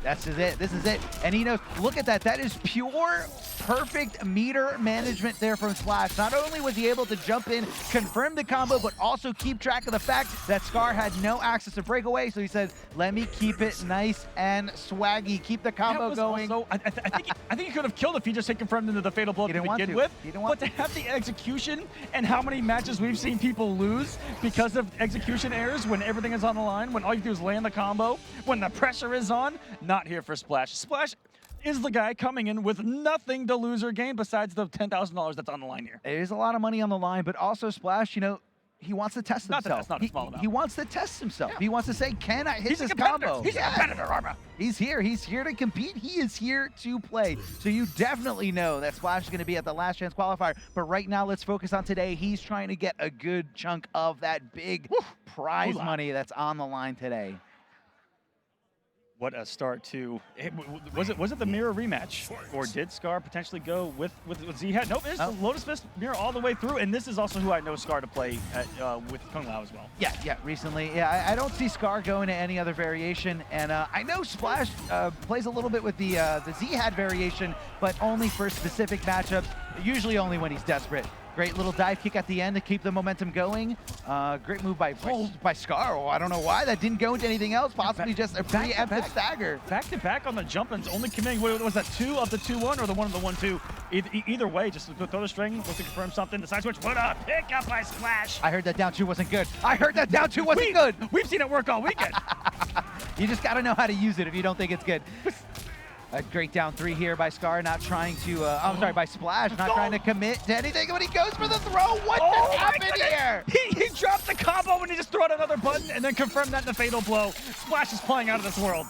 This is it. And he knows, look at that. That is pure, perfect meter management there from Splash. Not only was he able to jump in, confirm the combo, but also keep track of the fact that Scar had no access to breakaway. So he said, let me keep it nice and swaggy. Keep the combo going. Also, I think he could have killed if he just had confirmed into the fatal blow to begin with. But to have the execution and how many matches we've seen people lose because of execution errors when everything is on the line, when all you do is land the combo, when the pressure is on, not here for Splash. Splash is the guy coming in with nothing to lose or gain besides the $10,000 that's on the line here. There's a lot of money on the line, but also Splash, he wants to test himself. That's not a small amount. He wants to test himself. Yeah. He wants to say, can I hit He's this a competitor. combo? He's a competitor, Arma. He's here. He's here to compete. He is here to play. So you definitely know that Splash is going to be at the last chance qualifier. But right now, let's focus on today. He's trying to get a good chunk of that big prize money that's on the line today. What a start to was it the mirror rematch, or did Scar potentially go with Z-Hat? Nope, it's the Lotus Fist mirror all the way through, and this is also who I know Scar to play with Kung Lao as well. Yeah, recently. Yeah, I don't see Scar going to any other variation, and I know Splash plays a little bit with the Z-Hat variation, but only for specific matchups, usually only when he's desperate. Great little dive kick at the end to keep the momentum going. Great move by Scar. Oh, I don't know why that didn't go into anything else. Possibly just a preemptive stagger. Back to back on the jump-ins, only committing, what was that, 2 of the 2-1 or the 1 of the 1-2? Either way, just throw the string, looks to confirm something. The side switch, what a pick up by Splash. I heard that down 2 wasn't good. Good. We've seen it work all weekend. You just got to know how to use it if you don't think it's good. A great down 3 here by Scar, not trying to, by Splash, not trying to commit to anything, but he goes for the throw. What just happened here? He dropped the combo and he just threw out another button and then confirmed that in the fatal blow. Splash is playing out of this world.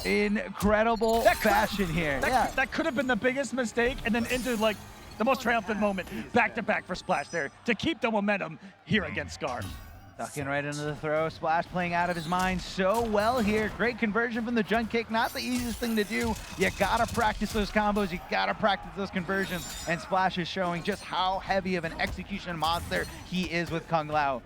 Incredible fashion here. That could have been the biggest mistake, and then into like the most triumphant moment, back to back for Splash there to keep the momentum here against Scar. Ducking right into the throw. Splash playing out of his mind so well here. Great conversion from the jump kick. Not the easiest thing to do. You gotta practice those combos. You gotta practice those conversions. And Splash is showing just how heavy of an execution monster he is with Kung Lao.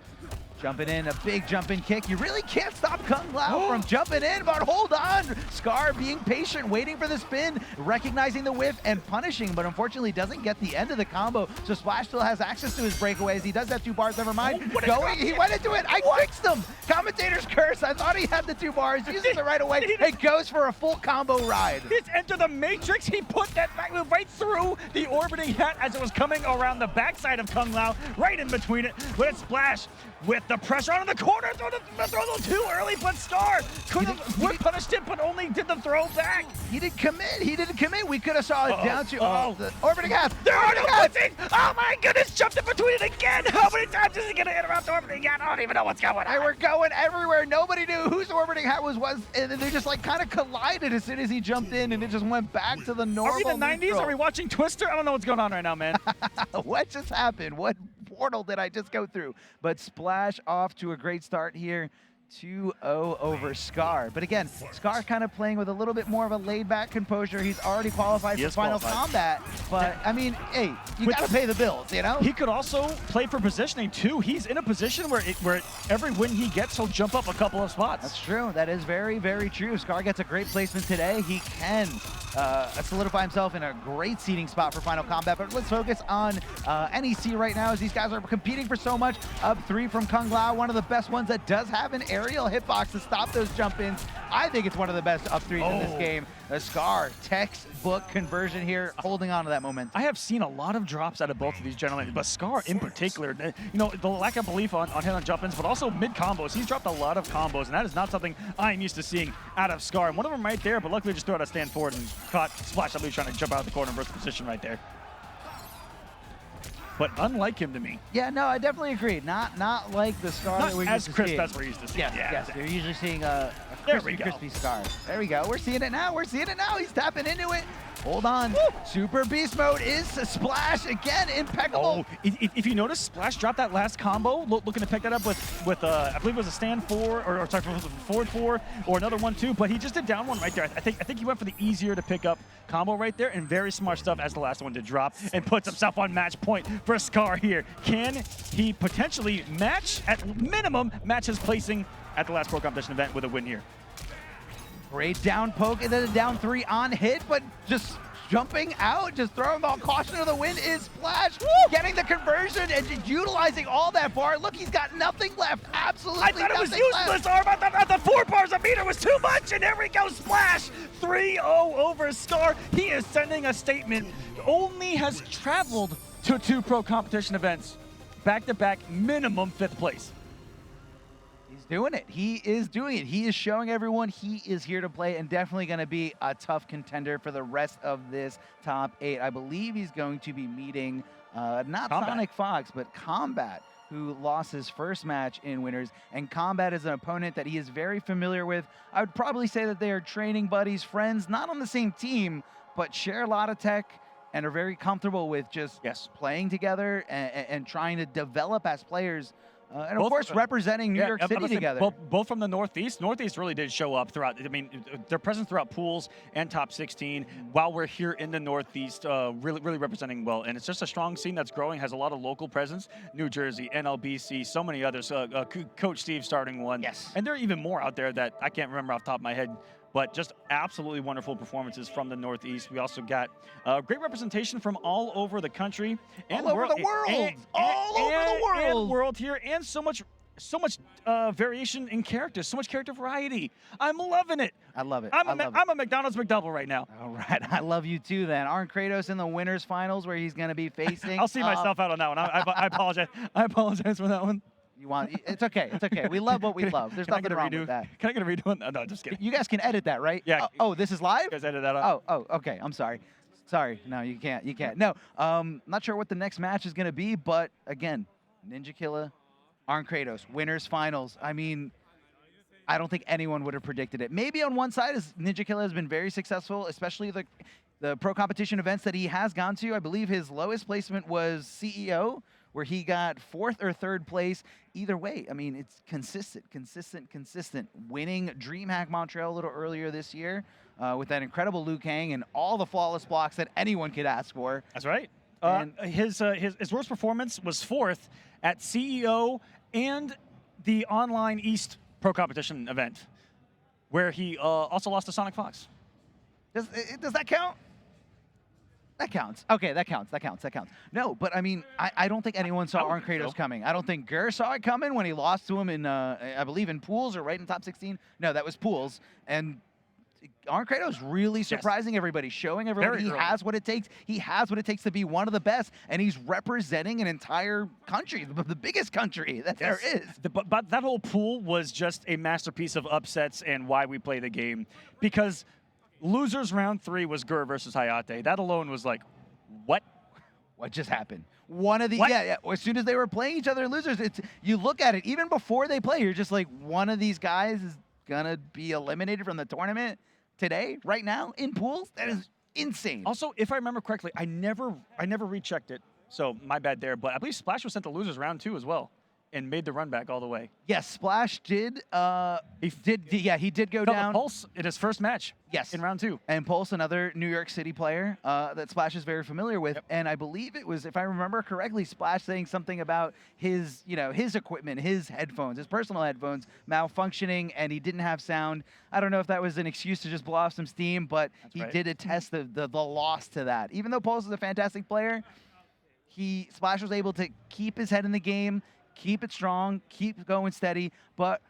Jumping in, a big jump-in kick. You really can't stop Kung Lao from jumping in, but hold on. Scar being patient, waiting for the spin, recognizing the whiff, and punishing, but unfortunately doesn't get the end of the combo, so Splash still has access to his breakaways. He does have 2 bars, never mind. He went into it. I fixed him. Commentator's curse. I thought he had the 2 bars. Uses it right away. It goes for a full combo ride. It's Enter the Matrix. He put that back move right through the orbiting hat as it was coming around the backside of Kung Lao, right in between it. But it's Splash with the pressure on the corner. Throw the too early, but Scar would punished it, but only did the throw back. He didn't commit. He didn't commit. We could have saw it down to the orbiting half. There are no blitzing. Oh my goodness, jumped in between it again. How many times is he going to interrupt orbiting half? I don't even know what's going on. They were going everywhere. Nobody knew whose orbiting hat was, and then they just like kind of collided as soon as he jumped in, and it just went back to the normal. Are we in the 90s? neutral. Are we watching Twister? I don't know what's going on right now, man. What just happened? What portal did I just go through? But Splash off to a great start here. 2-0 over Scar. But again, Scar kind of playing with a little bit more of a laid-back composure. He's already qualified for Final Combat. But, I mean, hey, you got to pay the bills, you know? He could also play for positioning, too. He's in a position where every win he gets, he'll jump up a couple of spots. That's true. That is very, very true. Scar gets a great placement today. He can solidify himself in a great seeding spot for Final Combat. But let's focus on NEC right now, as these guys are competing for so much. Up 3 from Kung Lao, one of the best ones that does have an aerial hitbox to stop those jump-ins. I think it's one of the best up 3s in this game. The Scar textbook conversion here, holding on to that momentum. I have seen a lot of drops out of both of these gentlemen, but Scar in particular, you know, the lack of belief on him on jump-ins, but also mid-combos. He's dropped a lot of combos, and that is not something I'm used to seeing out of Scar. And one of them right there, but luckily just threw out a stand forward and caught Splash W trying to jump out of the corner and versus position right there. But unlike him to me. Yeah, no, I definitely agree. Not like the Scar that we're used to seeing. As crisp as we're used to seeing. Yes, yeah, yes. exactly. You're usually seeing a crispy Scar. There we go. We're seeing it now. We're seeing it now. He's tapping into it. Hold on. Woo! Super Beast Mode is Splash again. Impeccable. Oh, if you notice, Splash dropped that last combo, looking to pick that up with I believe it was a stand 4, or sorry, forward 4, or another one too. But he just did down one right there. I think he went for the easier to pick up combo right there, and very smart stuff as the last one to drop, and puts himself on match point for Scar here. Can he potentially match, at minimum, match his placing at the last Pro Competition event with a win here? Great down poke, and then a down 3 on hit, but just jumping out, just throwing all caution to the wind is Splash. Woo! Getting the conversion and utilizing all that bar. Look, he's got nothing left. Absolutely nothing left. I thought it was useless, Arm. I thought the 4 bars a meter was too much, and there we go, Splash. 3-0 over Scar. He is sending a statement. Only has traveled to 2 Pro Competition events. Back-to-back, minimum 5th place. Doing it. He is doing it. He is showing everyone he is here to play, and definitely going to be a tough contender for the rest of this top 8. I believe he's going to be meeting not SonicFox, but Combat, who lost his first match in Winners. And Combat is an opponent that he is very familiar with. I would probably say that they are training buddies, friends, not on the same team, but share a lot of tech and are very comfortable with just playing together and trying to develop as players. And of course, representing New York City together. Both from the Northeast. Northeast really did show up throughout. I mean, their presence throughout pools and top 16. While we're here in the Northeast, really representing well. And it's just a strong scene that's growing. Has a lot of local presence. New Jersey, NLBC, so many others. Coach Steve starting one. Yes. And there are even more out there that I can't remember off the top of my head. But just absolutely wonderful performances from the Northeast. We also got great representation from all over the country and all over the world here, and so much variation in characters, so much character variety. I'm loving it. I love it. I'm a McDonald's McDouble right now. All right, I love you too. Then Arn Kratos in the winners finals, where he's going to be facing. I'll see myself out on that one. I apologize. I apologize for that one. You want? It's okay. It's okay. We love what we love. There's nothing wrong with that. Can I get a redo? No, just kidding. You guys can edit that, right? Yeah. Oh, this is live? You guys edit that out? Oh, okay. I'm sorry. Sorry. No, you can't. You can't. No. Not sure what the next match is going to be, but again, Ninja Killa, Arn Kratos, winners finals. I mean, I don't think anyone would have predicted it. Maybe on one side, is Ninja Killa has been very successful, especially the pro competition events that he has gone to. I believe his lowest placement was CEO, where he got 4th or 3rd place. Either way, I mean, it's consistent. Winning DreamHack Montreal a little earlier this year with that incredible Liu Kang and all the flawless blocks that anyone could ask for. That's right. And his worst performance was 4th at CEO and the Online East Pro Competition event, where he also lost to SonicFox. Does that count? That counts. Okay, that counts. No, but I mean, I don't think anyone saw Arn Kratos coming. I don't think Gur saw it coming when he lost to him in, I believe, in pools or right in top 16. No, that was pools. And Arn Kratos really surprising everybody, showing everyone he has what it takes. He has what it takes to be one of the best, and he's representing an entire country, the biggest country that there is. But that whole pool was just a masterpiece of upsets and why we play the game. Because losers round 3 was Gur versus Hayate. That alone was like, what? What just happened? One of the as soon as they were playing each other losers, you look at it even before they play, you're just like, one of these guys is gonna be eliminated from the tournament today, right now, in pools. That is insane. Also, if I remember correctly, I never rechecked it, so my bad there. But I believe Splash was sent to losers round 2 as well, and made the run back all the way. Yes, Splash did. He did go down. Pulse in his first match. Yes, in round 2. And Pulse, another New York City player that Splash is very familiar with. Yep. And I believe it was, if I remember correctly, Splash saying something about his, his equipment, his headphones, his personal headphones malfunctioning, and he didn't have sound. I don't know if that was an excuse to just blow off some steam, but he did attest the loss to that. Even though Pulse is a fantastic player, Splash was able to keep his head in the game, keep it strong, keep going steady. But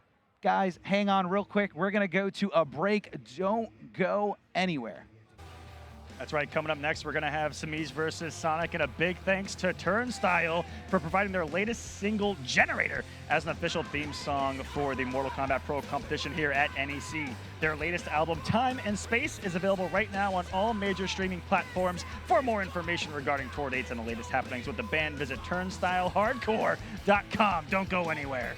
guys, hang on real quick. We're going to go to a break. Don't go anywhere. That's right. Coming up next, we're going to have Semiij versus Sonic, and a big thanks to Turnstile for providing their latest single, Generator, as an official theme song for the Mortal Kombat Pro competition here at NEC. Their latest album, Time and Space, is available right now on all major streaming platforms. For more information regarding tour dates and the latest happenings with the band, visit TurnstileHardcore.com. Don't go anywhere.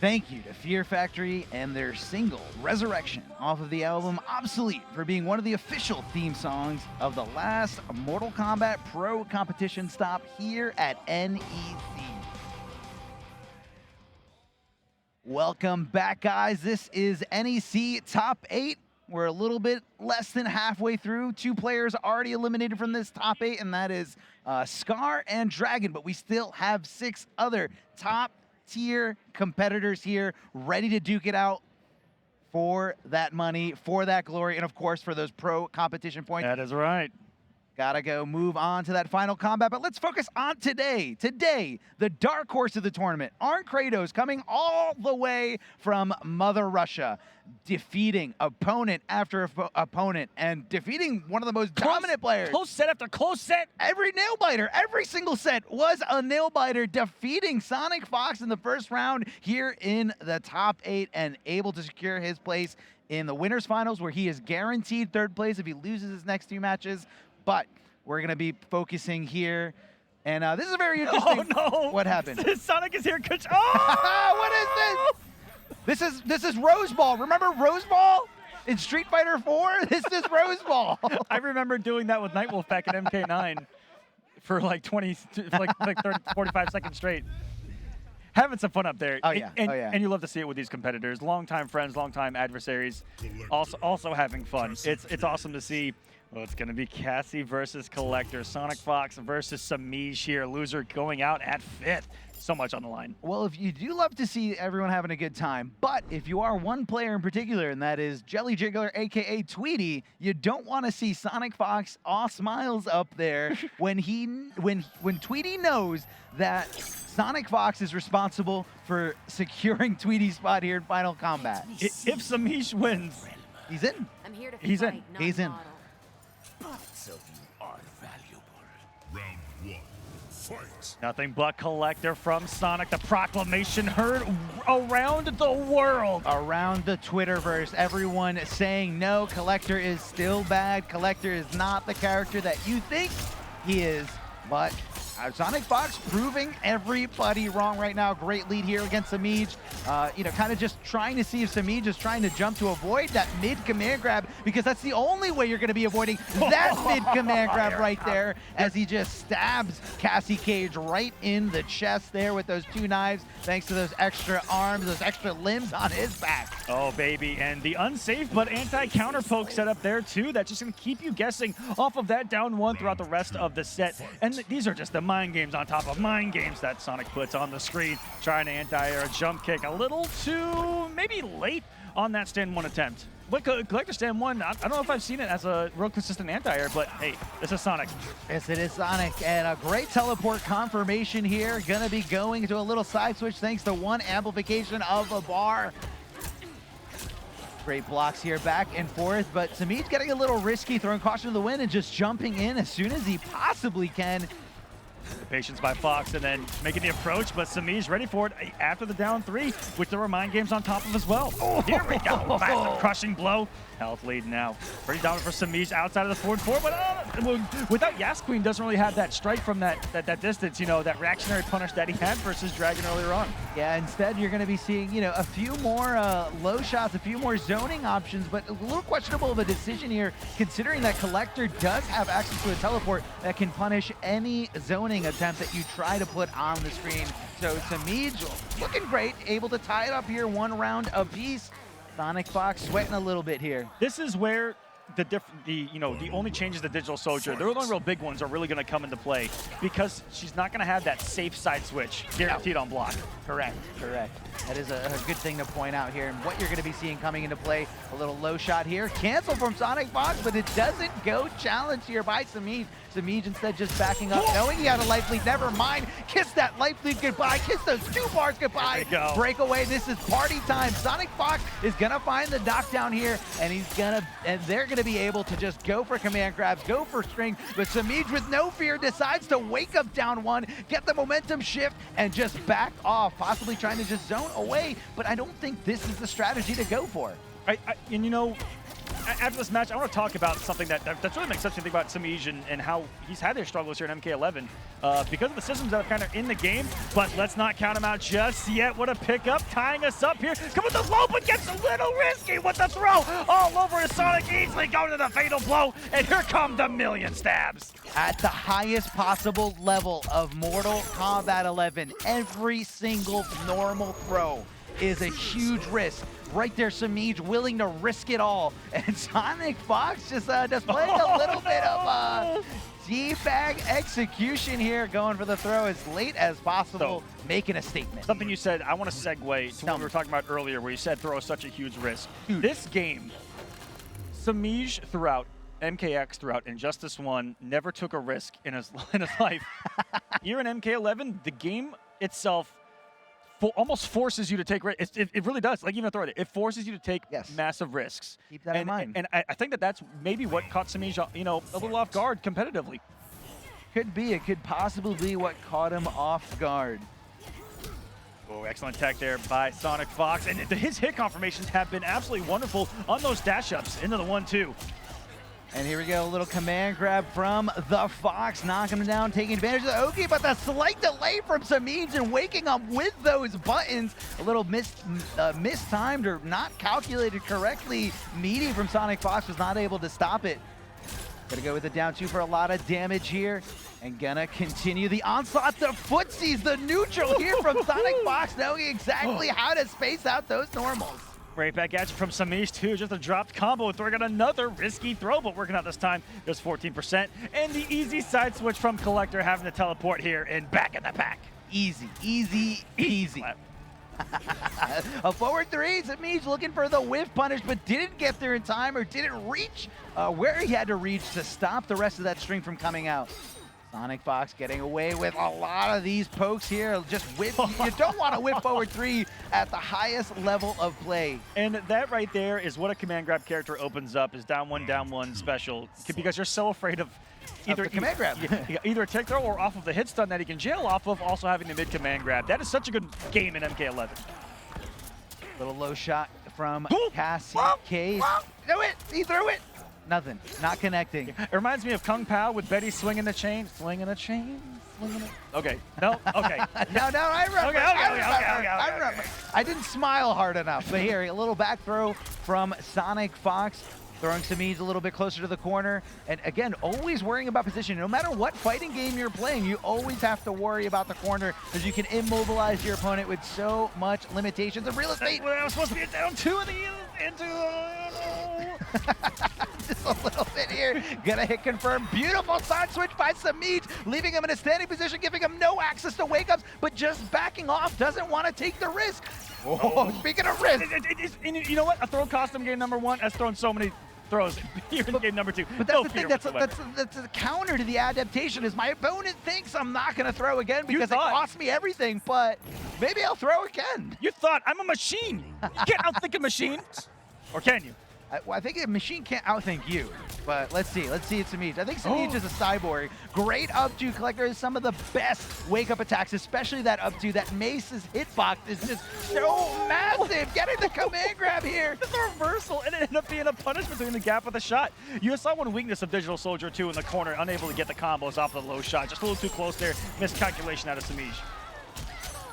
Thank you to Fear Factory and their single, Resurrection, off of the album Obsolete, for being one of the official theme songs of the last Mortal Kombat Pro competition stop here at NEC. Welcome back, guys. This is NEC Top 8. We're a little bit less than halfway through. 2 players already eliminated from this top 8, and that is Scar and Dragon, but we still have 6 other top-tier competitors here ready to duke it out for that money, for that glory, and of course for those pro competition points. That is right. Gotta go move on to that final combat, but let's focus on today. Today, the dark horse of the tournament, Arn Kratos, coming all the way from Mother Russia, defeating opponent after opponent and defeating one of the most dominant players. Close set after close set. Every nail biter, every single set was a nail biter, defeating SonicFox in the first round here in the top 8 and able to secure his place in the winners finals, where he is guaranteed 3rd place if he loses his next 2 matches. But we're going to be focusing here. And this is a very interesting... Oh, no. What happened? Sonic is here. Oh! What is this? This is Rose Ball. Remember Rose Ball in Street Fighter 4? This is Rose Ball. I remember doing that with Nightwolf back at MK9 for like 30, 45 seconds straight. Having some fun up there. Oh, yeah. And you love to see it with these competitors. Longtime friends, longtime adversaries, also having fun. It's awesome to see. Well, it's going to be Cassie versus Collector. SonicFox versus Semiij here. Loser going out at 5th. So much on the line. Well, if you do love to see everyone having a good time, but if you are one player in particular, and that is Jelly Jiggler, a.k.a. Tweety, you don't want to see SonicFox all smiles up there when Tweety knows that SonicFox is responsible for securing Tweety's spot here in Final Combat. If Semiij wins, he's in. I'm here to He's in. fight, not He's in. model. Parts of you are valuable. Round 1, fight. nothing but Collector from Sonic. The proclamation heard around the world. Around the Twitterverse, everyone saying no, Collector is still bad. Collector is not the character that you think he is, but SonicFox proving everybody wrong right now. Great lead here against Semiij. Kind of just trying to see if Semiij is trying to jump to avoid that mid-command grab, because that's the only way you're going to be avoiding that mid-command grab right there, as he just stabs Cassie Cage right in the chest there with those 2 knives, thanks to those extra arms, those extra limbs on his back. Oh, baby, and the unsafe but anti-counter poke set up there, too. That's just going to keep you guessing off of that down 1 throughout the rest of the set. And these are just the mind games on top of mind games that Sonic puts on the screen, trying to anti-air a jump kick a little too maybe late on that stand 1 attempt. But Collector stand 1, I don't know if I've seen it as a real consistent anti-air, but hey, this is Sonic. Yes, it is Sonic, and a great teleport confirmation here. Gonna be going to a little side switch thanks to 1 amplification of a bar. Great blocks here back and forth, but Semiij getting a little risky, throwing caution to the wind and just jumping in as soon as he possibly can. Patience by Fox, and then making the approach, but Semiij's ready for it after the down 3, with the remind games on top of as well. Here we go, massive crushing blow. Health lead now. Pretty dominant for Semiij outside of the forward 4, but without Yas Queen doesn't really have that strike from that distance, you know, that reactionary punish that he had versus Dragon earlier on. Yeah, instead you're going to be seeing, you know, a few more low shots, a few more zoning options, but a little questionable of a decision here, considering that Collector does have access to a teleport that can punish any zoning attempt that you try to put on the screen. So Semiij looking great, able to tie it up here 1 round apiece. SonicFox sweating a little bit here. This is where the only changes to Digital Soldier, the only real big ones, are really going to come into play, because she's not going to have that safe side switch guaranteed on block. Correct. That is a good thing to point out here. And what you're going to be seeing coming into play, a little low shot here. Cancel from SonicFox, but it doesn't go challenge here by Semiij. Semiij instead just backing up, knowing he had a life lead. Never mind. Kiss that life lead goodbye. Kiss those 2 bars goodbye. Breakaway. This is party time. SonicFox is going to find the knockdown here, and they're going to be able to just go for command grabs, go for string, but Semiij with no fear decides to wake up down 1, get the momentum shift, and just back off, possibly trying to just zone away, but I don't think this is the strategy to go for. And you know, after this match, I want to talk about something that really makes sense to think about Semiij and how he's had their struggles here in MK11 because of the systems that are kind of in the game, but let's not count him out just yet. What a pickup, tying us up here. Come with the low, but gets a little risky with the throw. All over his Sonic, easily going to the fatal blow, and here come the million stabs. At the highest possible level of Mortal Kombat 11, every single normal throw is a huge risk. Right there, Semiij willing to risk it all. And SonicFox just displaying a little bit of D-bag execution here, going for the throw as late as possible, making a statement. Something you said, I want to segue to what we were talking about earlier, where you said throw is such a huge risk. This game, Semiij throughout, MKX throughout, Injustice 1 never took a risk in his life. Here in MK11, the game itself almost forces you to take risks. It really does. Like, even throw it forces you to take massive risks. Keep that in mind. And I think that's maybe what caught Semiij, you know, a little off guard competitively. Could be. It could possibly be what caught him off guard. Oh, excellent tech there by SonicFox. And his hit confirmations have been absolutely wonderful on those dash ups into the 1-2. And here we go, a little command grab from the Fox, knocking him down, taking advantage of the Oki, but the slight delay from Semiij and waking up with those buttons. A little mistimed or not calculated correctly. Meaty from SonicFox was not able to stop it. Gonna go with the down 2 for a lot of damage here. And gonna continue the onslaught. The footsies, the neutral here from SonicFox, knowing exactly how to space out those normals. Right back at you from Semiij too, just a dropped combo, throwing out another risky throw, but working out this time, just 14%. And the easy side switch from Collector, having to teleport here and back in the pack. Easy, easy, easy. A forward 3, Semiij looking for the whiff punish, but didn't get there in time or didn't reach where he had to reach to stop the rest of that string from coming out. SonicFox getting away with a lot of these pokes here. Just whip. You don't want to whip forward 3 at the highest level of play. And that right there is what a command grab character opens up, is down 1 special, because you're so afraid of either command grab. Either a tech throw or off of the hit stun that he can jail off of, also having the mid command grab. That is such a good game in MK11. Little low shot from Cassie Case. Do it! He threw it! Nothing. Not connecting. It reminds me of Kung Pao with Betty swinging the chain. Swinging the chain. Okay. No? Okay. No, I remember. Okay. I remember. I didn't smile hard enough. But here, a little back throw from SonicFox. Throwing Semiij a little bit closer to the corner. And again, always worrying about position. No matter what fighting game you're playing, you always have to worry about the corner, because you can immobilize your opponent with so much limitations of real estate. Well, I was supposed to be a down 2 Just a little bit here. Gonna hit confirm. Beautiful side switch by Semiij, leaving him in a standing position, giving him no access to wake-ups, but just backing off, doesn't want to take the risk. Speaking of risk. You know what? A throw cost him game number 1. Has thrown so many throws here in game number 2. But that's the thing. That's a counter to the adaptation. Is my opponent thinks I'm not going to throw again because it costs me everything, but maybe I'll throw again. You thought I'm a machine. You can't outthink a machine. Or can you? I think a machine can't outthink you, but let's see. Let's see Semiij. I think Semiij is a cyborg. Great up-2 collector is some of the best wake-up attacks, especially that up-2. That Mace's hitbox is just so massive. Getting the command grab here. It's a reversal, and it ended up being a punish between the gap with the shot. You saw one weakness of Digital Soldier 2 in the corner, unable to get the combos off the low shot. Just a little too close there. Miscalculation out of Semiij.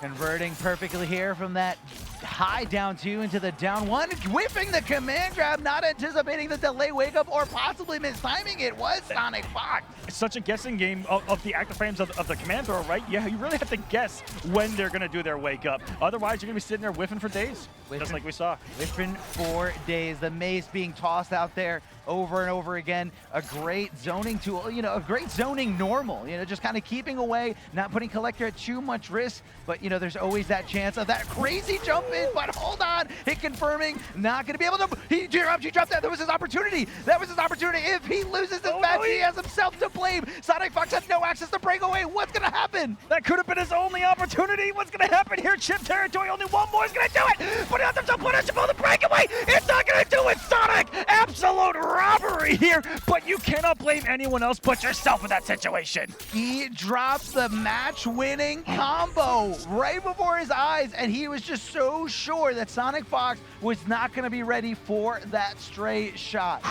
Converting perfectly here from that high down 2 into the down 1. Whipping the command grab, not anticipating the delay wake up or possibly mistiming it was SonicFox. It's such a guessing game of the active frames of the command throw, right? Yeah, you really have to guess when they're going to do their wake up. Otherwise, you're going to be sitting there whiffing for days, just like we saw. Whiffing for days. The mace being tossed out there over and over again. A great zoning tool, you know, a great zoning normal, you know, just kind of keeping away, not putting Collector at too much risk, but, you know, there's always that chance of that crazy jump in, but hold on, hit confirming, not going to be able to, he dropped that, that was his opportunity. That was his opportunity. If he loses this match, he has himself to blame. SonicFox has no access to breakaway. What's going to happen? That could have been his only opportunity. What's going to happen here? Chip territory, only one more is going to do it. But he has himself punishable the breakaway. It's not going to do it, Sonic. Absolute robbery here, but you cannot blame anyone else but yourself in that situation. He dropped the match-winning combo right before his eyes, and he was just so sure that SonicFox was not going to be ready for that stray shot.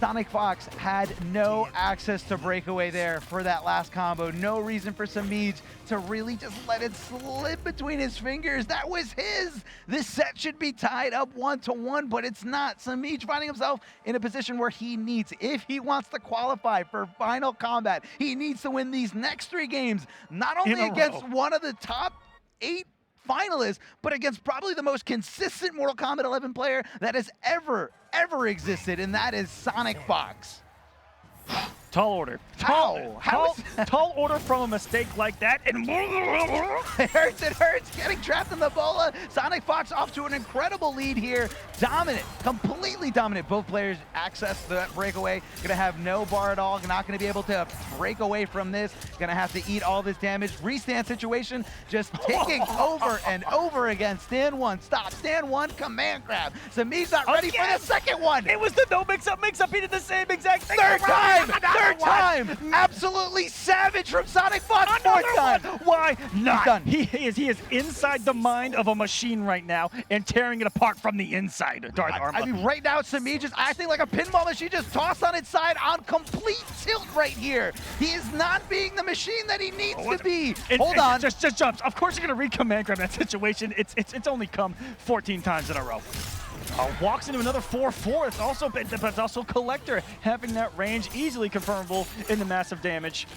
SonicFox had no access to breakaway there for that last combo. No reason for Semiij to really just let it slip between his fingers. That was his. This set should be tied up 1-1, but it's not. Semiij finding himself in a position where he needs, if he wants to qualify for Final Combat, he needs to win these next 3 games, not only against one of the top 8 finalists, but against probably the most consistent Mortal Kombat 11 player that has ever existed, and that is SonicFox. Tall order. Tall order from a mistake like that, and it hurts. Getting trapped in the bola. SonicFox off to an incredible lead here. Dominant, completely dominant. Both players access the breakaway. Gonna have no bar at all. Not gonna be able to break away from this. Gonna have to eat all this damage. Restand situation just ticking over and over again. Stand 1, stop. Stand 1, command grab. Semiij's not ready for the second one. It was the no mix-up. He did the same exact thing. Third time. Absolutely savage from SonicFox. Fourth time. Why not? He's done. He is inside the mind of a machine right now and tearing it apart from the inside. I mean, right now, Semiij is acting like a pinball machine, just tossed on its side on complete tilt right here. He is not being the machine that he needs to be. Hold on. Just jumps. Of course you're going to read command grab in that situation. It's only come 14 times in a row. Walks into another 4-4. It's also Collector having that range easily confirmable in the massive damage.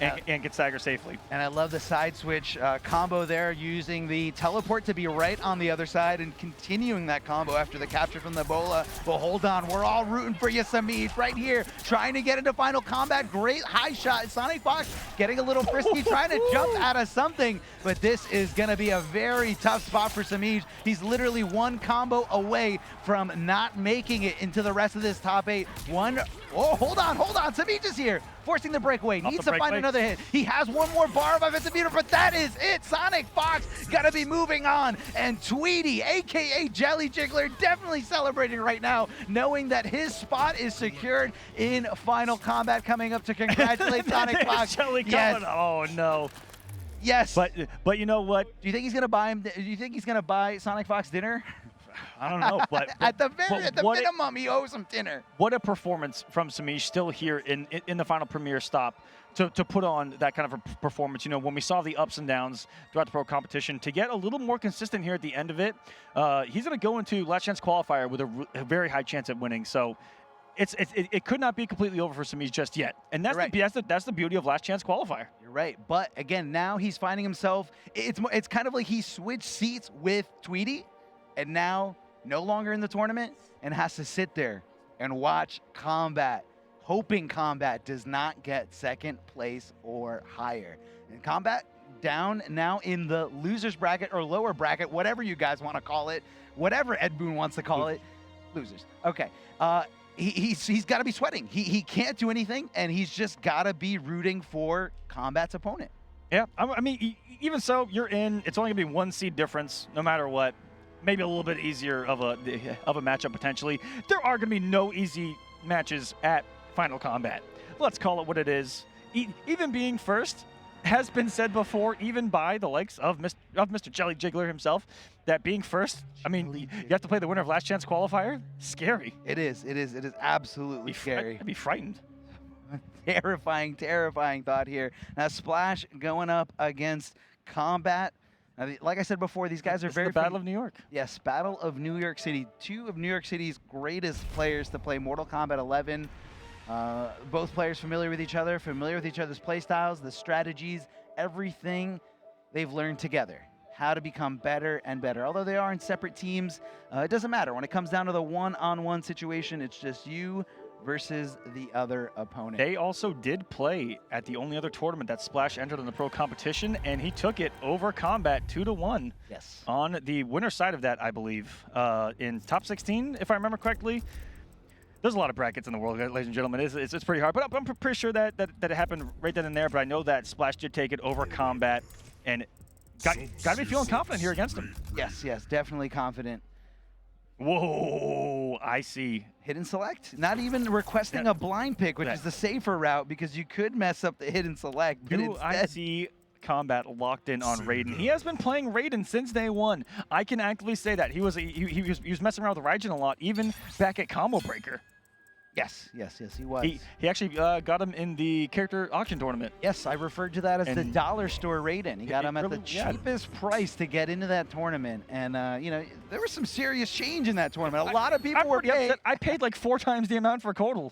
And get staggered safely. And I love the side switch combo there, using the teleport to be right on the other side and continuing that combo after the capture from the bola. But hold on, we're all rooting for you, Semiij, right here, trying to get into Final Combat. Great high shot. SonicFox getting a little frisky, trying to jump out of something, but this is going to be a very tough spot for Semiij. He's literally one combo away from not making it into the rest of this top 8. Oh, hold on, Semiij is here. Forcing the breakaway, needs to find another hit. He has one more bar of offensive meter, but that is it. SonicFox gotta be moving on. And Tweety, AKA Jelly Jiggler, definitely celebrating right now, knowing that his spot is secured in Final Combat, coming up to congratulate SonicFox. Jelly yes. Oh no. Yes. But you know what? Do you think he's gonna buy him? Do you think he's gonna buy SonicFox dinner? I don't know, but at the minimum, he owes him dinner. What a performance from Semiij still here in the final Premier stop to put on that kind of a performance. You know, when we saw the ups and downs throughout the pro competition, to get a little more consistent here at the end of it, he's going to go into last chance qualifier with a very high chance at winning. So it could not be completely over for Semiij just yet, and that's the beauty of last chance qualifier. You're right, but again, now he's finding himself. It's kind of like he switched seats with Tweety. And now, no longer in the tournament, and has to sit there and watch Combat, hoping Combat does not get second place or higher. And Combat down now in the losers bracket or lower bracket, whatever you guys want to call it, whatever Ed Boon wants to call it, losers. Okay, he's got to be sweating. He can't do anything, and he's just got to be rooting for Combat's opponent. Yeah, I mean, even so, you're in. It's only going to be 1 seed difference, no matter what. maybe a little bit easier of a matchup potentially. There are going to be no easy matches at Final Combat. Let's call it what it is. Even being first has been said before, even by the likes of Mr. Jelly Jiggler himself, that being first, I mean, you have to play the winner of Last Chance Qualifier. Scary. It is absolutely scary. I'd be frightened. Terrifying thought here. Now Splash going up against Combat. Now, like I said before, these guys are very... the Battle of New York. Yes, Battle of New York City. Two of New York City's greatest players to play Mortal Kombat 11. Both players familiar with each other's playstyles, the strategies, everything they've learned together. How to become better and better. Although they are in separate teams, it doesn't matter. When it comes down to the one-on-one situation, it's just you versus the other opponent. They also did play at the only other tournament that Splash entered in the pro competition, and he took it over Combat 2-1. Yes. On the winner side of that, I believe, in top 16, if I remember correctly. There's a lot of brackets in the world, ladies and gentlemen. It's pretty hard, but I'm pretty sure that it happened right then and there. But I know that Splash did take it over Combat, and got to be feeling confident here against him. Yes, definitely confident. Whoa, I see. Hidden select? Not even requesting a blind pick, which is the safer route because you could mess up the hidden select. But I see Combat locked in on Raiden. He has been playing Raiden since day one. I can actively say that. He was messing around with Raiden a lot, even back at Combo Breaker. Yes, he was. He actually got him in the character auction tournament. Yes, I referred to that as the dollar store Raiden. He got him at the cheapest price to get into that tournament. And, you know, there was some serious change in that tournament. A lot of people were paid. I paid like 4 times the amount for Kodal.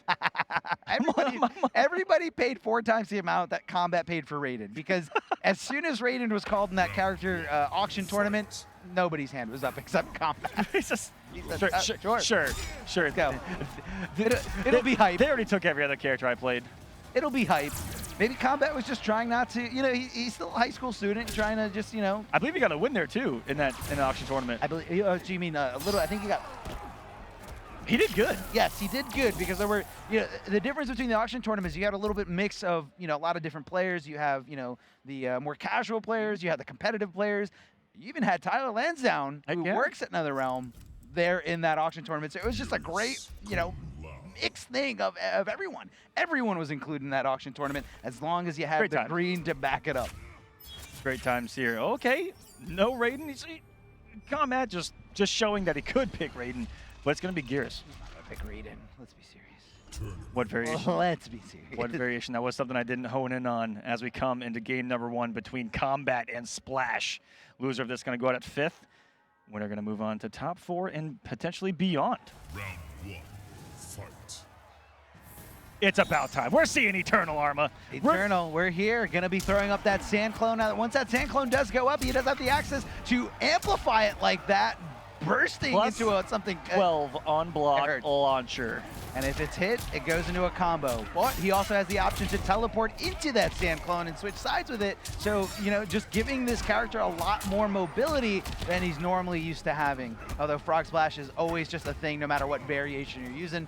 Everybody paid 4 times the amount that Combat paid for Raiden. Because as soon as Raiden was called in that character auction tournament, nobody's hand was up except Combat. Sure. Let's go. It'll be hype. They already took every other character I played. It'll be hype. Maybe Combat was just trying not to, you know, he's still a high school student trying to just, you know. I believe he got a win there too in the auction tournament. I believe. Oh, do you mean a little? I think he got. He did good. Yes, he did good because there were, you know, the difference between the auction tournaments, you had a little bit mix of, you know, a lot of different players. You have, you know, the more casual players. You had the competitive players. You even had Tyler Lansdowne, who works at NetherRealm, there in that auction tournament. So it was just a great, you know, mixed thing of everyone. Everyone was included in that auction tournament as long as you had the green to back it up. Great times here. Okay, no Raiden. Combat just showing that he could pick Raiden, but it's going to be Gears. Pick Raiden. Let's be serious. What variation? Let's be serious. What variation? That was something I didn't hone in on as we come into game number 1 between Combat and Splash. Loser of this going to go out at 5th. Winner going to move on to top 4 and potentially beyond. Round 1, fight. It's about time. We're seeing Eternal Arma. Eternal, we're here. Going to be throwing up that sand clone. Now, once that sand clone does go up, he does have the access to amplify it like that, bursting into something. 12 on block launcher. And if it's hit, it goes into a combo. But he also has the option to teleport into that sand clone and switch sides with it. So, you know, just giving this character a lot more mobility than he's normally used to having. Although Frog Splash is always just a thing no matter what variation you're using.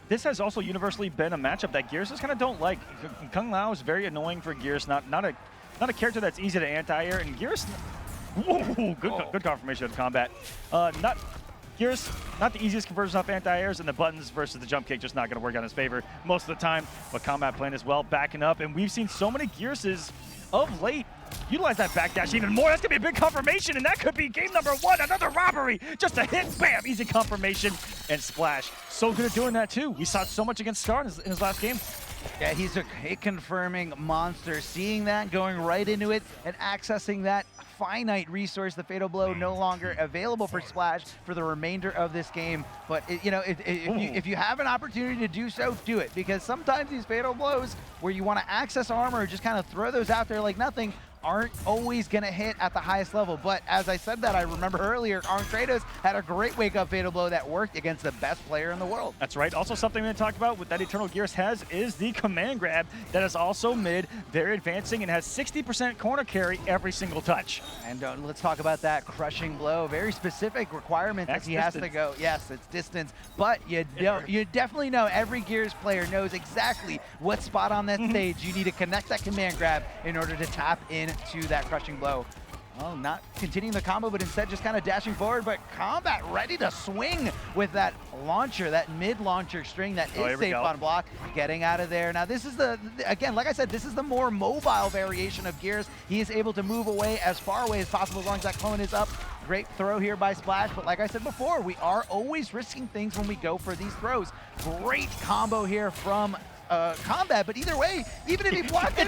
This has also universally been a matchup that Gears just kind of don't like. Kung Lao is very annoying for Gears, not a character that's easy to anti-air, and Gears, whoa, good confirmation of Combat. Gears, not the easiest conversions off anti-airs, and the buttons versus the jump kick just not going to work out in his favor most of the time. But Combat playing as well, backing up, and we've seen so many Gearses of late utilize that backdash even more. That's going to be a big confirmation, and that could be game number 1, another robbery. Just a hit, bam, easy confirmation, and Splash. So good at doing that too. We saw it so much against Star in his last game. Yeah, he's a hit-confirming monster. Seeing that, going right into it, and accessing that finite resource, the Fatal Blow, no longer available for Splash for the remainder of this game. But, you know, if you have an opportunity to do so, do it. Because sometimes these Fatal Blows, where you want to access armor or just kind of throw those out there like nothing, aren't always going to hit at the highest level. But as I said that, I remember earlier, Arn Kratos had a great wake-up Fatal Blow that worked against the best player in the world. That's right. Also, something we talked about with that Eternal Gears has is the command grab that is also mid, very advancing, and has 60% corner carry every single touch. And let's talk about that crushing blow. Very specific requirement that he has to go. Yes, it's distance, but you definitely know every Gears player knows exactly what spot on that stage you need to connect that command grab in order to tap into that crushing blow. Well, not continuing the combo, but instead just kind of dashing forward. But Combat ready to swing with that launcher, that mid-launcher string that is safe on block. Getting out of there. Now, this is again, like I said, this is the more mobile variation of Gears. He is able to move away as far away as possible as long as that clone is up. Great throw here by Splash, but like I said before, we are always risking things when we go for these throws. Great combo here from Combat, but either way, even if he blocked it,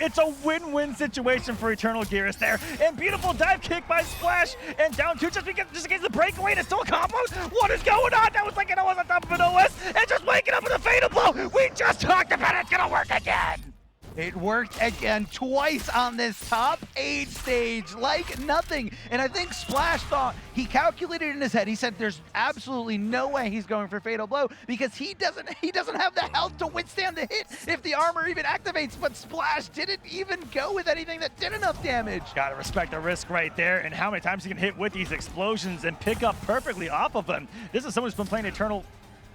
it's a win-win situation for Eternal Gears there. And beautiful dive kick by Splash, and down two just against the breakaway, and it's still combos. What is going on? That was like an OS on top of an OS, and just waking up with a fatal blow. We just talked about it. It's gonna work again. It worked again twice on this top 8 stage like nothing. And I think Splash thought, he calculated in his head, he said there's absolutely no way he's going for Fatal Blow because he doesn't have the health to withstand the hit if the armor even activates, but Splash didn't even go with anything that did enough damage. Gotta respect the risk right there and how many times he can hit with these explosions and pick up perfectly off of them. This is someone who's been playing Eternal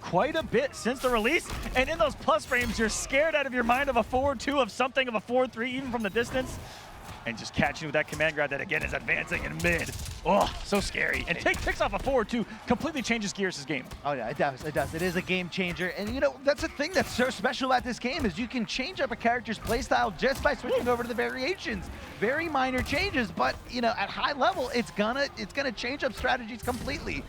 quite a bit since the release, and in those plus frames, you're scared out of your mind of a 4-2, of something of a 4-3, even from the distance, and just catching with that command grab that again is advancing in mid. Oh, so scary. And picks off a 4-2, completely changes Gears' game. Oh yeah, it does. It is a game changer, and you know, that's the thing that's so special about this game is you can change up a character's playstyle just by switching over to the variations. Very minor changes, but you know, at high level, it's gonna change up strategies completely.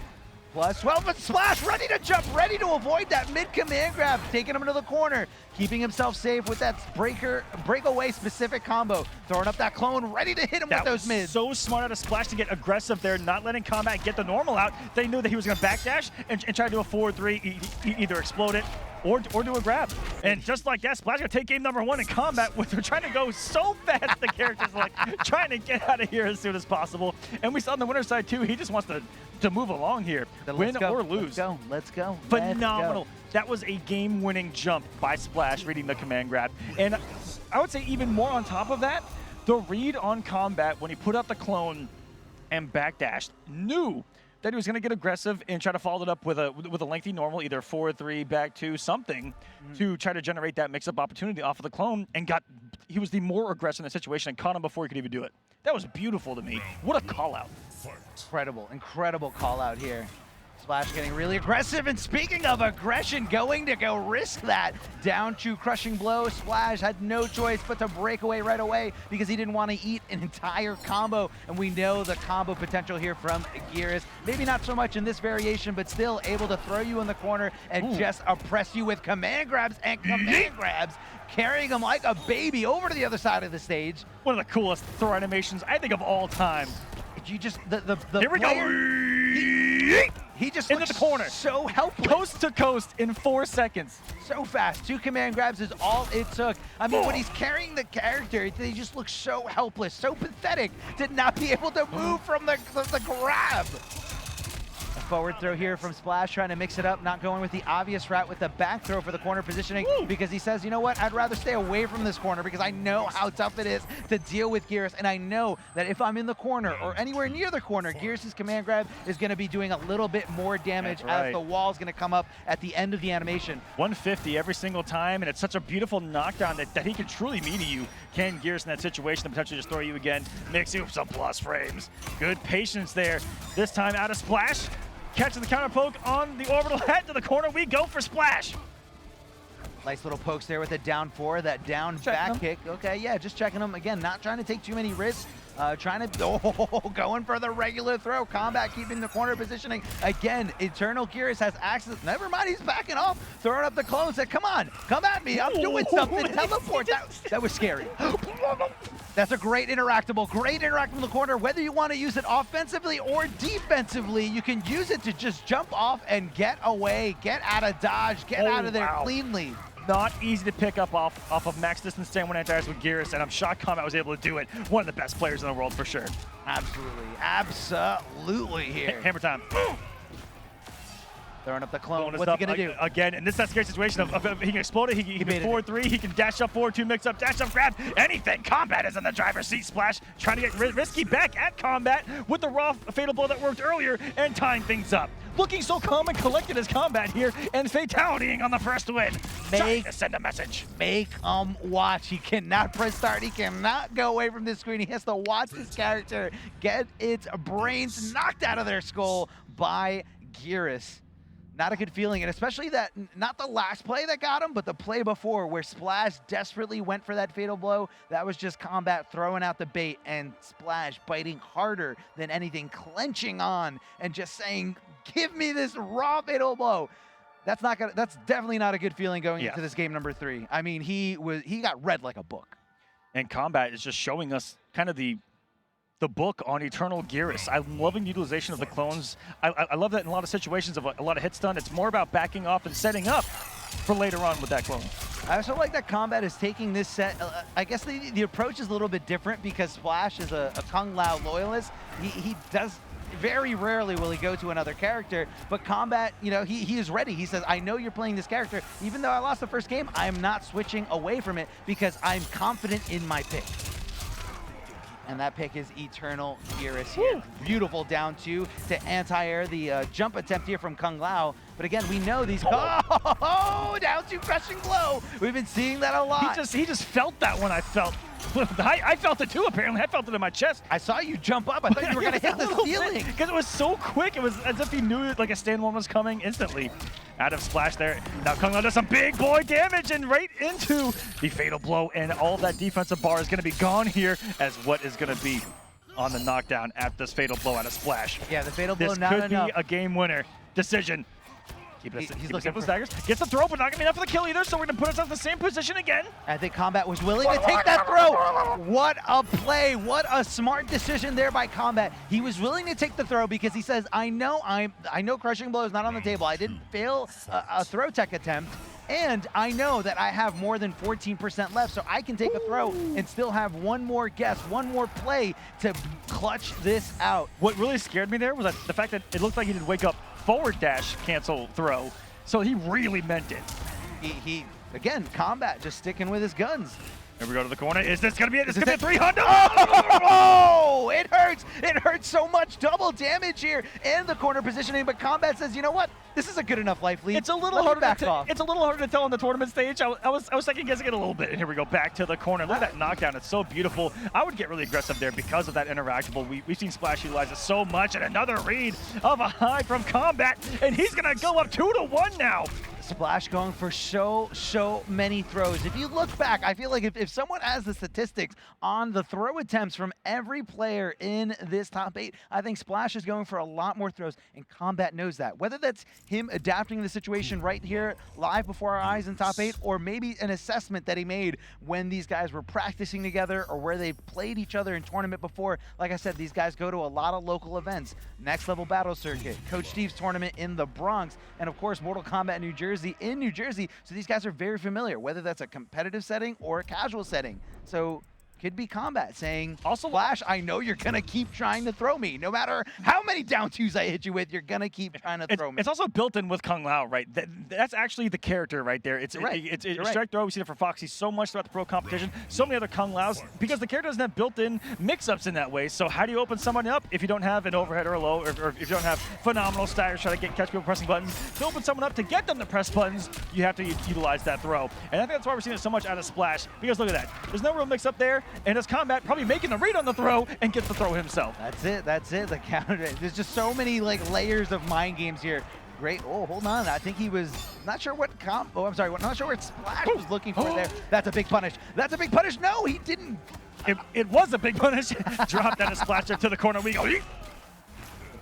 Plus 12, but Splash ready to jump, ready to avoid that mid-command grab, taking him into the corner, keeping himself safe with that breakaway specific combo, throwing up that clone, ready to hit him with those mids. So smart out of Splash to get aggressive there, not letting Combat get the normal out. They knew that he was going to backdash and try to do a 4-3, either explode it or do a grab. And just like that, Splash going to take game number 1 in Combat. They're trying to go so fast, the character's like trying to get out of here as soon as possible. And we saw on the winner's side too, he just wants to move along here, win or lose. Let's go. Phenomenal. That was a game-winning jump by Splash, reading the command grab. And I would say even more on top of that, the read on Combat when he put out the clone and backdashed, knew that he was going to get aggressive and try to follow it up with a lengthy normal, either 4-3, back 2, something, to try to generate that mix-up opportunity off of the clone, and he was the more aggressive in the situation and caught him before he could even do it. That was beautiful to me. What a call-out. Incredible call-out here. Splash getting really aggressive, and speaking of aggression, going to go risk that. Down to crushing blow. Splash had no choice but to break away right away because he didn't want to eat an entire combo, and we know the combo potential here from Gears. Maybe not so much in this variation, but still able to throw you in the corner and just oppress you with command grabs and command grabs, carrying him like a baby over to the other side of the stage. One of the coolest throw animations, I think, of all time. You just, the Here we player, go. He just into looks the corner, so helpless. coast to coast in 4 seconds. So fast. 2 command grabs is all it took. I mean, when he's carrying the character, they just look so helpless, so pathetic to not be able to move from the grab. A forward throw here from Splash, trying to mix it up, not going with the obvious route with the back throw for the corner positioning, because he says, you know what, I'd rather stay away from this corner because I know how tough it is to deal with Gears, and I know that if I'm in the corner or anywhere near the corner, Gears' command grab is going to be doing a little bit more damage as the wall's going to come up at the end of the animation. 150 every single time, and it's such a beautiful knockdown that he can truly meet you. Can Gears in that situation and potentially just throw you again, mix you with some plus frames. Good patience there. This time out of Splash. Catching the counter poke on the orbital head to the corner. We go for Splash. Nice little pokes there with a down 4, that down back kick. Okay, yeah, just checking them. Again, not trying to take too many risks. Going for the regular throw. Combat keeping the corner positioning. Again, Eternal Gears has access. Never mind, he's backing off. Throwing up the clone. Said, come on, come at me. I'm doing something. Teleport. That was scary. That's a great interactable in the corner. Whether you want to use it offensively or defensively, you can use it to just jump off and get away, get out of dodge, get out of there cleanly. Not easy to pick up off of max distance stand one anti-airs with Gears, and I'm shocked Combat was able to do it. One of the best players in the world for sure. Absolutely here. Hammer time. Throwing up the clone. Blowing us What's he up going to do? Again, and this is that scary situation of he can explode it, he can baited forward 3, he can dash up forward 2, mix up, dash up, grab, anything. Combat is in the driver's seat. Splash trying to get risky back at Combat with the raw fatal blow that worked earlier and tying things up. Looking so calm and collected as Combat here and fatalitying on the first win. Trying to send a message. Make watch. He cannot press start. He cannot go away from this screen. He has to watch this character get its brains knocked out of their skull by Geras. Not a good feeling, and especially that, not the last play that got him, but the play before where Splash desperately went for that fatal blow. That was just Combat throwing out the bait and Splash biting harder than anything, clenching on and just saying, give me this raw fatal blow. That's definitely not a good feeling going into this game number 3. I mean, he got read like a book. And Combat is just showing us kind of the book on Eternal Geras. I'm loving the utilization of the clones. I love that in a lot of situations of a lot of hits done. It's more about backing off and setting up for later on with that clone. I also like that Combat is taking this set. I guess the approach is a little bit different because Splash is a Kung Lao loyalist. He does, very rarely will he go to another character, but Combat, you know, he is ready. He says, I know you're playing this character. Even though I lost the first game, I am not switching away from it because I'm confident in my pick. And that pick is Eternal Geras here. Beautiful down 2 to anti-air the jump attempt here from Kung Lao. But again, we know these. Oh, down 2 crushing blow. We've been seeing that a lot. He just felt that one. I felt it too, apparently. I felt it in my chest. I saw you jump up. I thought you were going to hit the ceiling. Because it was so quick. It was as if he knew like a stand one was coming instantly. Out of Splash there. Now Kung Lao does some big boy damage and right into the fatal blow. And all that defensive bar is going to be gone here as what is going to be on the knockdown at this fatal blow out of Splash. Yeah, the fatal blow this not could enough. be a game winner. Decision. He's looking for daggers. Gets the throw, but not gonna be enough for the kill either, so we're gonna put ourselves in the same position again. I think Combat was willing to take that throw. What a play. What a smart decision there by Combat. He was willing to take the throw because he says, I know crushing blow is not on the table. I didn't fail a throw tech attempt. And I know that I have more than 14% left, so I can take a throw and still have one more guess, one more play to clutch this out. What really scared me there was that the fact that it looked like he didn't wake up forward dash cancel throw. So he really meant it. He again, Combat just sticking with his guns. Here we go to the corner. Is this gonna be it? It's gonna be a 300. Oh, it hurts. It hurts so much. Double damage here and the corner positioning. But Combat says, you know what? This is a good enough life lead. It's a little harder to tell on the tournament stage. I was second guessing it a little bit. And here we go back to the corner. Look at that knockdown. It's so beautiful. I would get really aggressive there because of that interactable. We've seen Splash utilize it so much. And another read of a high from Combat. And he's gonna go up 2-1 now. Splash going for so many throws. If you look back, I feel like if someone has the statistics on the throw attempts from every player in this top 8, I think Splash is going for a lot more throws, and Combat knows that. Whether that's him adapting the situation right here live before our eyes in top 8, or maybe an assessment that he made when these guys were practicing together or where they played each other in tournament before. Like I said, these guys go to a lot of local events. Next Level Battle Circuit, Coach Steve's tournament in the Bronx, and of course Mortal Kombat New Jersey in New Jersey, so these guys are very familiar, whether that's a competitive setting or a casual setting. So could be Combat saying, also, Splash, I know you're gonna keep trying to throw me. No matter how many down 2s I hit you with, you're gonna keep trying to throw me. It's also built in with Kung Lao, right? That's actually the character right there. It's strike throw. We've seen it for Foxy so much throughout the pro competition. So many other Kung Laos, because the character doesn't have built-in mix-ups in that way. So how do you open someone up if you don't have an overhead or a low, or if you don't have phenomenal staggers trying to catch people pressing buttons? To open someone up, to get them to press buttons, you have to utilize that throw. And I think that's why we're seeing it so much out of Splash, because look at that. There's no real mix-up there, and as Combat probably making the read on the throw and gets the throw himself. That's it, the counter. There's just so many like layers of mind games here. Great, oh, hold on. I think he was not sure what not sure what Splash was looking for there. That's a big punish. That's a big punish. No, he didn't. It was a big punish. Dropped that Splash to the corner. We go. It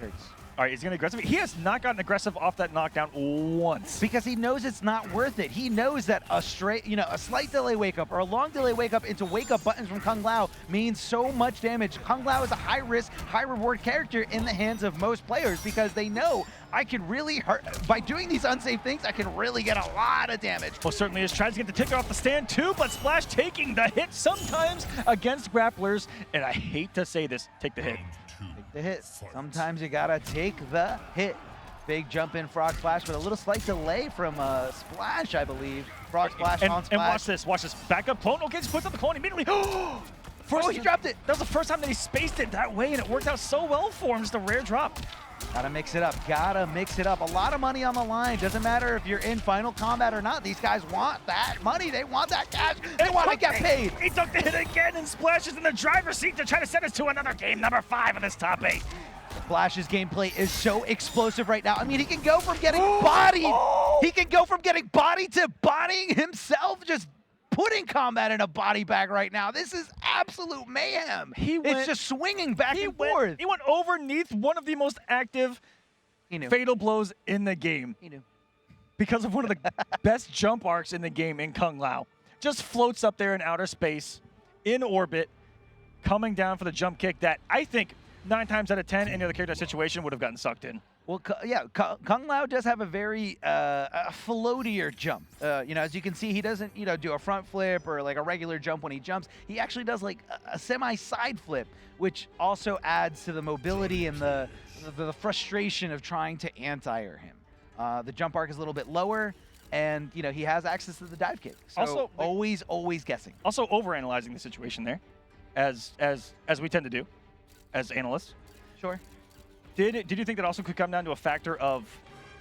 hurts. All right, he's going to aggressive. He has not gotten aggressive off that knockdown once. Because he knows it's not worth it. He knows that a slight delay wake up or a long delay wake up into wake up buttons from Kung Lao means so much damage. Kung Lao is a high risk, high reward character in the hands of most players because they know I can really hurt. By doing these unsafe things, I can really get a lot of damage. Well, certainly is. Tries to get the ticker off the stand too, but Splash taking the hit sometimes against grapplers. And I hate to say this, take the hit. Take the hit. Sometimes you gotta take the hit. Big jump in Frog Splash, but a little slight delay from Splash, I believe. Frog Splash on Splash. And watch this. Back up clone. Okay, just puts up the clone immediately. Oh, he dropped it. That was the first time that he spaced it that way, and it worked out so well for him. Just a rare drop. Gotta mix it up. Gotta mix it up. A lot of money on the line. Doesn't matter if you're in Final Combat or not. These guys want that money. They want that cash. They want to get paid. He took the hit again, and Splash is in the driver's seat to try to send us to another game number 5 of this top 8. Splash's gameplay is so explosive right now. I mean, he can go from getting bodied. He can go from getting bodied to bodying himself, just putting Combat in a body bag right now. This is absolute mayhem. It's just swinging back and forth. He went overneath one of the most active fatal blows in the game. He knew. Because of one of the best jump arcs in the game in Kung Lao. Just floats up there in outer space, in orbit, coming down for the jump kick that I think 9 times out of 10, any other character situation would have gotten sucked in. Well, yeah, Kung Lao does have a very floatier jump. As you can see, he doesn't, do a front flip or like a regular jump when he jumps. He actually does like a semi-side flip, which also adds to the mobility and the frustration of trying to anti-air him. The jump arc is a little bit lower, and he has access to the dive kick. So also, always guessing. Also overanalyzing the situation there, as we tend to do, as analysts. Sure. Did you think that also could come down to a factor of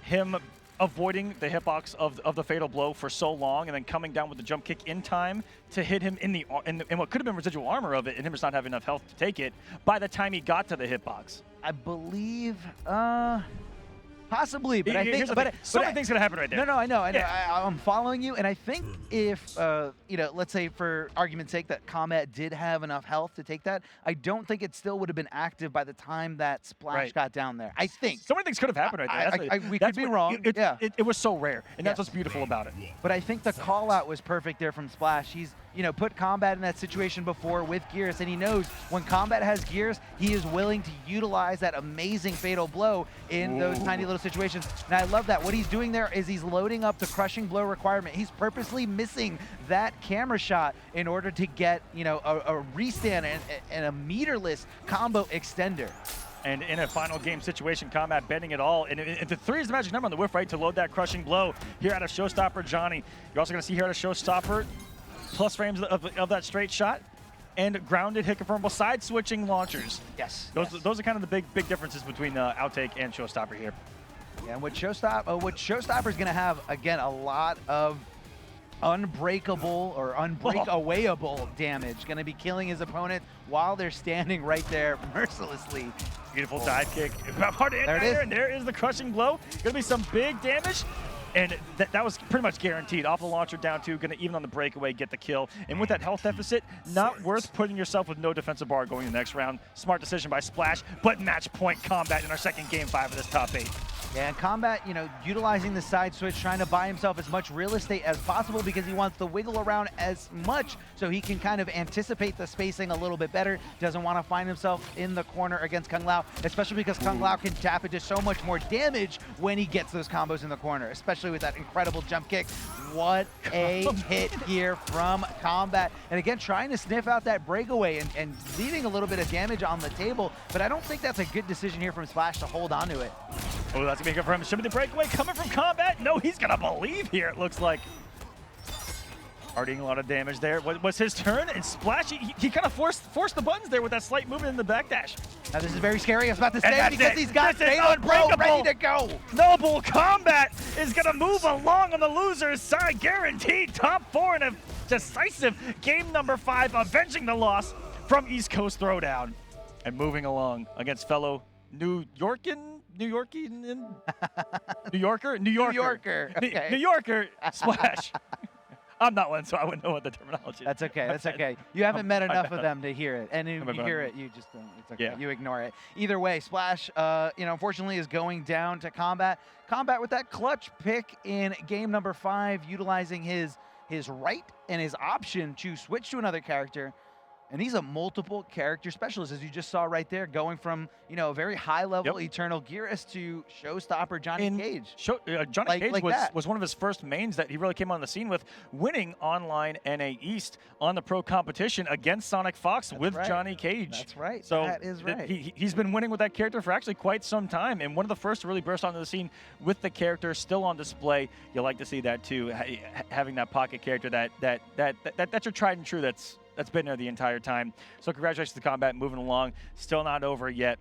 him avoiding the hitbox of the fatal blow for so long, and then coming down with the jump kick in time to hit him in what could have been residual armor of it, and him just not having enough health to take it by the time he got to the hitbox? I believe, possibly, but I think so many things could happen right there. No, I know. Yeah. I'm following you, and I think if let's say for argument's sake that Combat did have enough health to take that, I don't think it still would have been active by the time that Splash got down there. I think so many things could have happened right there. We could be wrong. It was so rare, and that's what's beautiful about it. But I think the call out was perfect there from Splash. He's put Combat in that situation before with Gears, and he knows when Combat has Gears, he is willing to utilize that amazing fatal blow in those tiny little situations. And I love that. What he's doing there is he's loading up the crushing blow requirement. He's purposely missing that camera shot in order to get, a restand and a meterless combo extender. And in a final game situation, Combat bending it all. And the 3 is the magic number on the whiff, right, to load that crushing blow here out of Showstopper Johnny. You're also going to see here out of Showstopper plus frames of that straight shot, and grounded hit confirmable side switching launchers. Yes. Those are kind of the big differences between Outtake and Showstopper here. Yeah, and what Showstopper is going to have, again, a lot of unbreakable or unbreakawayable damage. Going to be killing his opponent while they're standing right there mercilessly. Beautiful dive kick. Hard to hit there, and there is the crushing blow. Going to be some big damage. And that was pretty much guaranteed. Off the launcher down 2, going to even on the breakaway get the kill. And with that health deficit, not worth putting yourself with no defensive bar going in the next round. Smart decision by Splash, but match point Combat in our second game 5 of this top 8. Yeah, and Combat, utilizing the side switch, trying to buy himself as much real estate as possible because he wants to wiggle around as much so he can kind of anticipate the spacing a little bit better. Doesn't want to find himself in the corner against Kung Lao, especially because Kung Lao can tap into so much more damage when he gets those combos in the corner, especially with that incredible jump kick. What a hit here from Combat. And again, trying to sniff out that breakaway and leaving a little bit of damage on the table, but I don't think that's a good decision here from Splash to hold on to it. Oh, that's going to be good for him. Should be the breakaway coming from Combat. No, he's going to believe here, it looks like. Already a lot of damage there. Was his turn? And Splash, he kind of forced the buttons there with that slight movement in the backdash. Now this is very scary. I was about to say because he's got Fatal Blow ready to go. Noble Combat is going to move along on the loser's side. Guaranteed top 4 in a decisive game number 5, avenging the loss from East Coast Throwdown. And moving along against fellow New Yorker, Splash. I'm not one, so I wouldn't know what the terminology is. That's okay. That's okay. You haven't met enough of them to hear it. And if you hear it, you just don't. It's okay. Yeah. You ignore it. Either way, Splash, unfortunately is going down to Combat. Combat with that clutch pick in game number 5, utilizing his right and his option to switch to another character. And he's a multiple character specialist, as you just saw right there, going from, you know, a very high level Eternal Gearus to Showstopper Johnny Cage. Johnny Cage like was one of his first mains that he really came on the scene with, winning online NA East on the pro competition against SonicFox with Johnny Cage. That's right. So that is right. He's been winning with that character for actually quite some time, and one of the first to really burst onto the scene with the character still on display. You like to see that too, having that pocket character that's your tried and true. That's been there the entire time. So congratulations to Combat, moving along. Still not over yet.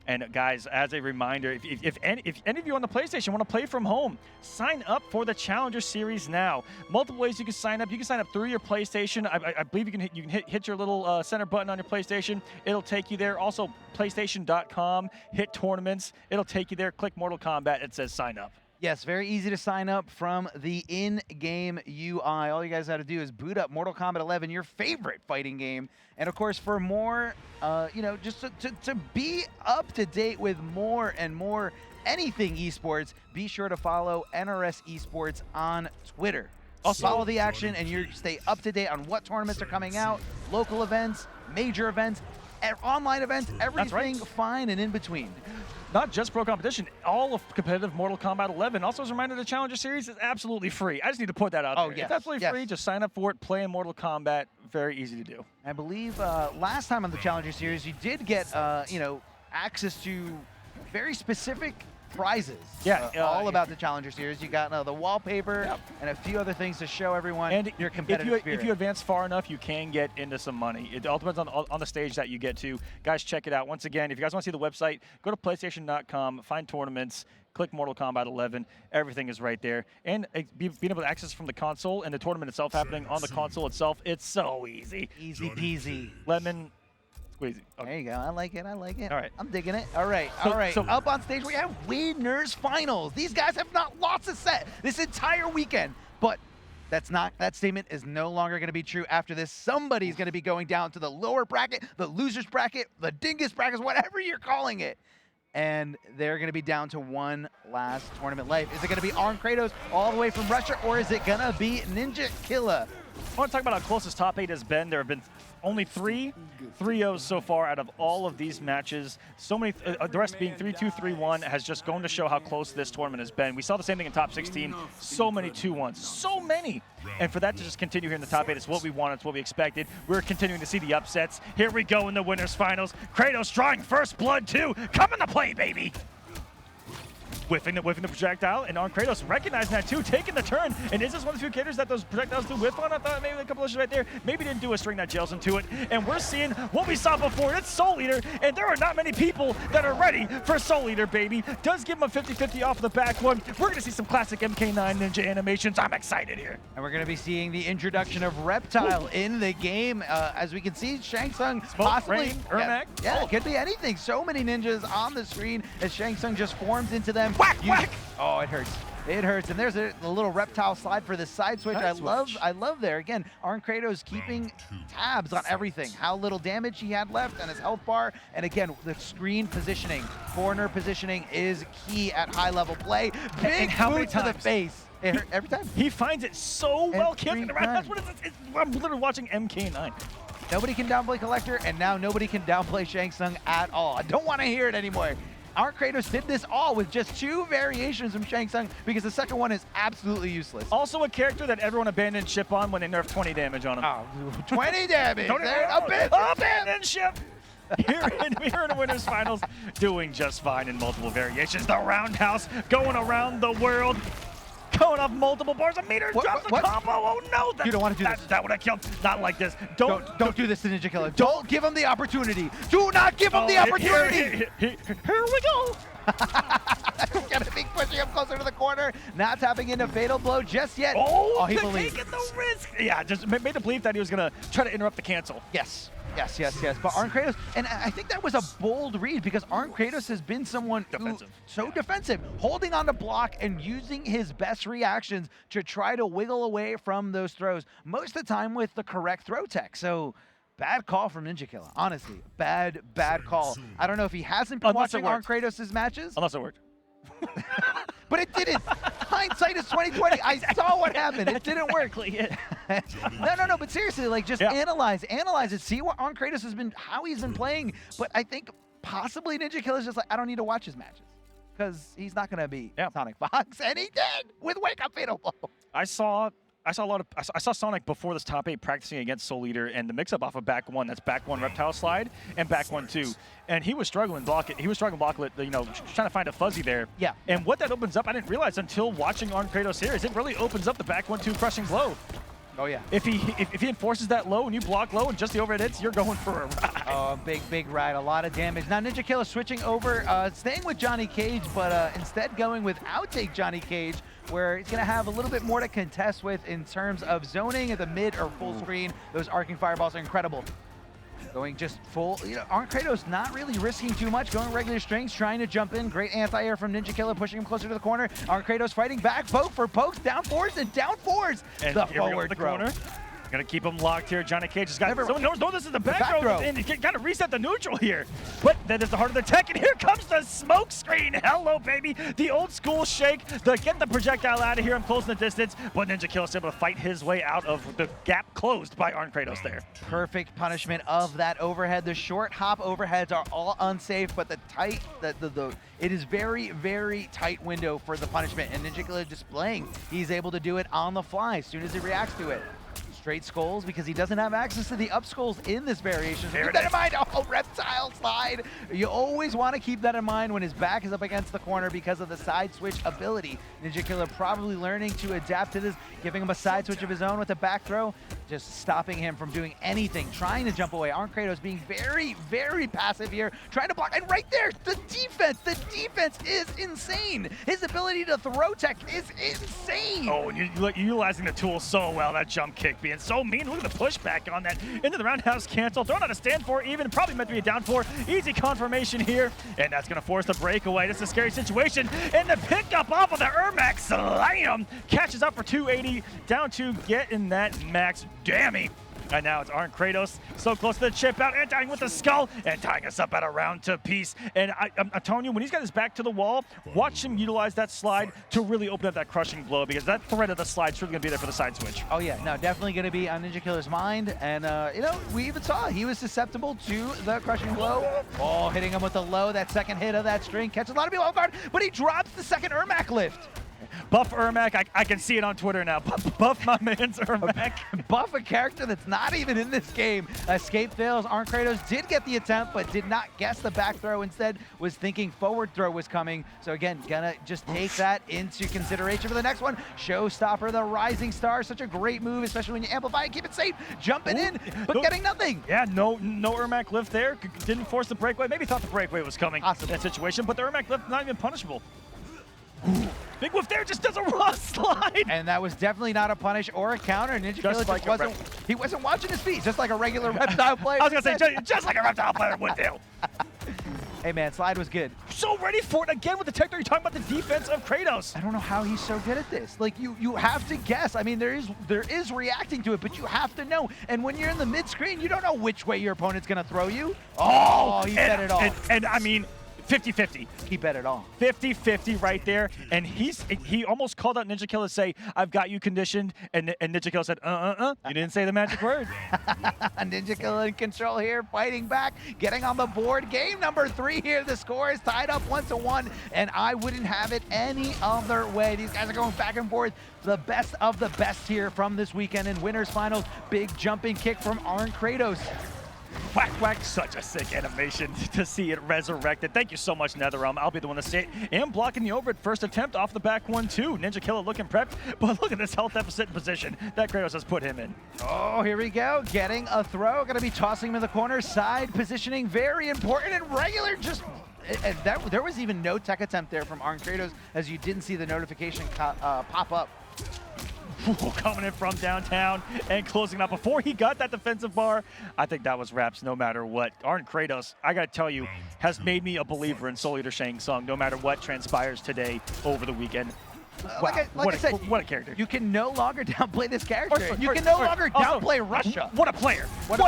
And guys, as a reminder, if any of you on the PlayStation want to play from home, sign up for the Challenger Series now. Multiple ways you can sign up. You can sign up through your PlayStation. I believe you can hit your little center button on your PlayStation. It'll take you there. Also, PlayStation.com. Hit tournaments. It'll take you there. Click Mortal Kombat. It says sign up. Yes, very easy to sign up from the in-game UI. All you guys have to do is boot up Mortal Kombat 11, your favorite fighting game. And of course, for more, you know, just to be up to date with more and more anything esports, be sure to follow NRS Esports on Twitter. Also, follow the action and you stay up to date on what tournaments are coming out, local events, major events, online events, everything fine and in between. Not just pro competition, all of competitive Mortal Kombat 11. Also, as a reminder, the Challenger Series is absolutely free. I just need to put that out there. Yes. It's absolutely free. Just sign up for it, play in Mortal Kombat. Very easy to do. I believe last time on the Challenger Series, you did get, you know, access to very specific prizes. Yeah. All about the Challenger Series. You got the wallpaper and a few other things to show everyone and your competitive spirit. If you advance far enough, you can get into some money. It all depends on the stage that you get to. Guys, check it out. Once again, if you guys want to see the website, go to PlayStation.com, find tournaments, click Mortal Kombat 11. Everything is right there. And being able to access from the console and the tournament itself happening on the console itself, it's so easy. Easy peasy. Lemon squeezy. Okay. There you go. I like it. I like it. All right. I'm digging it. All right. All right. So up on stage, we have winners finals. These guys have not lost a set this entire weekend. But that statement is no longer going to be true after this. Somebody's going to be going down to the lower bracket, the losers bracket, the dingus brackets, whatever you're calling it. And they're going to be down to one last tournament life. Is it going to be Arn Kratos all the way from Russia, or is it going to be Ninja Killa? I want to talk about how close this top 8 has been. There have been only 3-0s so far out of all of these matches. So many, the rest being 3-2, 3-1 has just gone to show how close this tournament has been. We saw the same thing in top 16. So many 2-1s, so many. And for that to just continue here in the top 8, it's what we wanted, it's what we expected. We're continuing to see the upsets. Here we go in the winners finals. Kratos drawing first blood too. Coming to play, baby. Whiffing the projectile, and Arn Kratos recognizing that too, taking the turn. And is this one of the few characters that those projectiles do whiff on? I thought maybe a couple issues right there. Maybe didn't do a string that jails into it. And we're seeing what we saw before. It's Soul Eater, and there are not many people that are ready for Soul Eater, baby. Does give him a 50-50 off the back one. We're going to see some classic MK9 ninja animations. I'm excited here. And we're going to be seeing the introduction of Reptile in the game. As we can see, Shang Tsung possibly. Rain, Ermac. Yeah, it could be anything. So many ninjas on the screen as Shang Tsung just forms into them. Whack, whack! Oh, it hurts. It hurts. And there's a little reptile slide for the side switch. I love there. Again, Arn Kratos keeping tabs on everything. How little damage he had left on his health bar. And again, the screen positioning, corner positioning is key at high level play. Big boot to the face. It hurt every time. He finds it so well kicking around. That's what it is. I'm literally watching MK9. Nobody can downplay Collector, and now nobody can downplay Shang Tsung at all. I don't want to hear it anymore. Arn Kratos did this all with just 2 variations from Shang Tsung because the second one is absolutely useless. Also a character that everyone abandoned ship on when they nerfed 20 damage on him. Oh, 20 damage! Abandoned ship! Here in the winners finals, doing just fine in multiple variations. The roundhouse going around the world. Going off multiple bars a meter, drops the combo. Oh no! You don't want to do this. That would have killed. Not like this. Don't do this to Ninja Killa. Don't give him the opportunity. Do not give him the opportunity. Here we go. Gonna be pushing him closer to the corner. Not tapping into Fatal Blow just yet. Oh, he believes. Taking the risk. Yeah, just made the belief that he was gonna try to interrupt the cancel. Yes. But Arn Kratos, and I think that was a bold read because Arn Kratos has been someone defensive, holding on to block and using his best reactions to try to wiggle away from those throws, most of the time with the correct throw tech. So bad call from Ninja Killa, honestly. Bad call. I don't know if he hasn't been watching Arn Kratos' matches. Unless it worked. But it didn't. Hindsight is 20/20. I saw what happened. It didn't work. No, but seriously, like just analyze it. See what Arn Kratos has been, how he's been playing. But I think possibly Ninja Killer's just like, I don't need to watch his matches because he's not gonna be SonicFox, and he did with Wake Up Fatal Blow. I saw Sonic before this top 8 practicing against Soul Eater and the mix-up off of back 1. That's back 1 reptile slide and back 1 2. And he was struggling block it. He was struggling block it, you know, trying to find a fuzzy there. Yeah. And what that opens up, I didn't realize until watching Arn Kratos here, is it really opens up the back 1 2 crushing blow. Oh yeah. If he enforces that low and you block low and just the overhead hits, you're going for a ride. Oh, big ride, a lot of damage. Now Ninja Killer switching over, staying with Johnny Cage, but instead going with outtake Johnny Cage, where he's gonna have a little bit more to contest with in terms of zoning at the mid or full screen. Those arcing fireballs are incredible. Going just full, you know, Arn Kratos not really risking too much, going regular strings, trying to jump in. Great anti-air from Ninja Killer, pushing him closer to the corner. Arn Kratos fighting back, poke for pokes, down fours and down fours. And the here we go forward with the throw. corner. Gonna keep him locked here. Johnny Cage has got someone knows this is the back throw. And he gotta reset the neutral here. But that is the heart of the tech, and here comes the smoke screen. Hello, baby. The old school shake. Get the projectile out of here and close the distance. But Ninja Killer is able to fight his way out of the gap closed by Arn Kratos there. Perfect punishment of that overhead. The short hop overheads are all unsafe, but the tight, it is very tight window for the punishment. And Ninja Killer displaying, he's able to do it on the fly as soon as he reacts to it. Straight skulls because he doesn't have access to the up skulls in this variation. So keep that in mind. Oh, reptile slide. You always want to keep that in mind when his back is up against the corner because of the side switch ability. Ninja Killer probably learning to adapt to this, giving him a side switch of his own with a back throw, just stopping him from doing anything, trying to jump away. Arn Kratos being very passive here, trying to block. And right there, the defense is insane. His ability to throw tech is insane. Oh, and you're utilizing the tool so well. That jump kick being so mean. Look at the pushback on that. Into the roundhouse cancel. Thrown out a stand for even. Probably meant to be a down for. Easy confirmation here. And that's going to force the breakaway. This is a scary situation. And the pickup off of the Ermac slam. Catches up for 280. Down to getting that max dammy. And now it's Arn Kratos, so close to the chip out, and tying with the skull, and tying us up at a round to piece. And I'm telling you, when he's got his back to the wall, watch him utilize that slide to really open up that crushing blow, because that threat of the slide is really going to be there for the side switch. Oh yeah, no, definitely going to be on Ninja Killer's mind. And, you know, we even saw he was susceptible to the crushing blow. Oh, hitting him with the low, that second hit of that string. Catches a lot of people off guard, but he drops the second Ermac lift. Buff Ermac, I can see it on Twitter now. Buff my man's Ermac. Buff a character that's not even in this game. Escape fails. Arn Kratos did get the attempt, but did not guess the back throw. Instead, was thinking forward throw was coming. So again, gonna just take that into consideration for the next one. Showstopper, the Rising Star. Such a great move, especially when you amplify and keep it safe. Jumping in, but getting nothing. Yeah, no Ermac lift there. Didn't force the breakaway. Maybe thought the breakaway was coming in that situation, but the Ermac lift not even punishable. Big whiff there, just does a raw slide. And that was definitely not a punish or a counter. Ninja Killer just wasn't watching his feet, just like a regular reptile player. I was gonna say, just like a reptile player would do. Hey man, slide was good. So ready for it again with the tech. You're talking about the defense of Kratos. I don't know how he's so good at this. Like you have to guess. I mean, there is reacting to it, but you have to know. And when you're in the mid screen, you don't know which way your opponent's gonna throw you. Oh, he bet it all. And I mean, 50-50. He bet it all. 50-50 right there. And he almost called out Ninja Killer to say, I've got you conditioned. And Ninja Killer said, you didn't say the magic word. Ninja Killer in control here, fighting back, getting on the board. Game number 3 here. The score is tied up 1-1, and I wouldn't have it any other way. These guys are going back and forth. The best of the best here from this weekend in winners finals. Big jumping kick from Arn Kratos. Whack, whack, such a sick animation to see it resurrected. Thank you so much, NetherRealm. I'll be the one to say it. And blocking the over at first attempt off the back 1-2. Ninja Killer looking prepped, but look at this health deficit position that Kratos has put him in. Oh, here we go. Getting a throw. Going to be tossing him in the corner. Side positioning, very important. And regular just... there was even no tech attempt there from Arn Kratos, as you didn't see the notification pop up. Coming in from downtown and closing up before he got that defensive bar. I think that was wraps no matter what. Arn Kratos, I gotta tell you, has made me a believer in Soul Eater Shang Tsung no matter what transpires today over the weekend. like I said, what a character. you can no longer downplay this character. You can no longer downplay Russia. What a player. What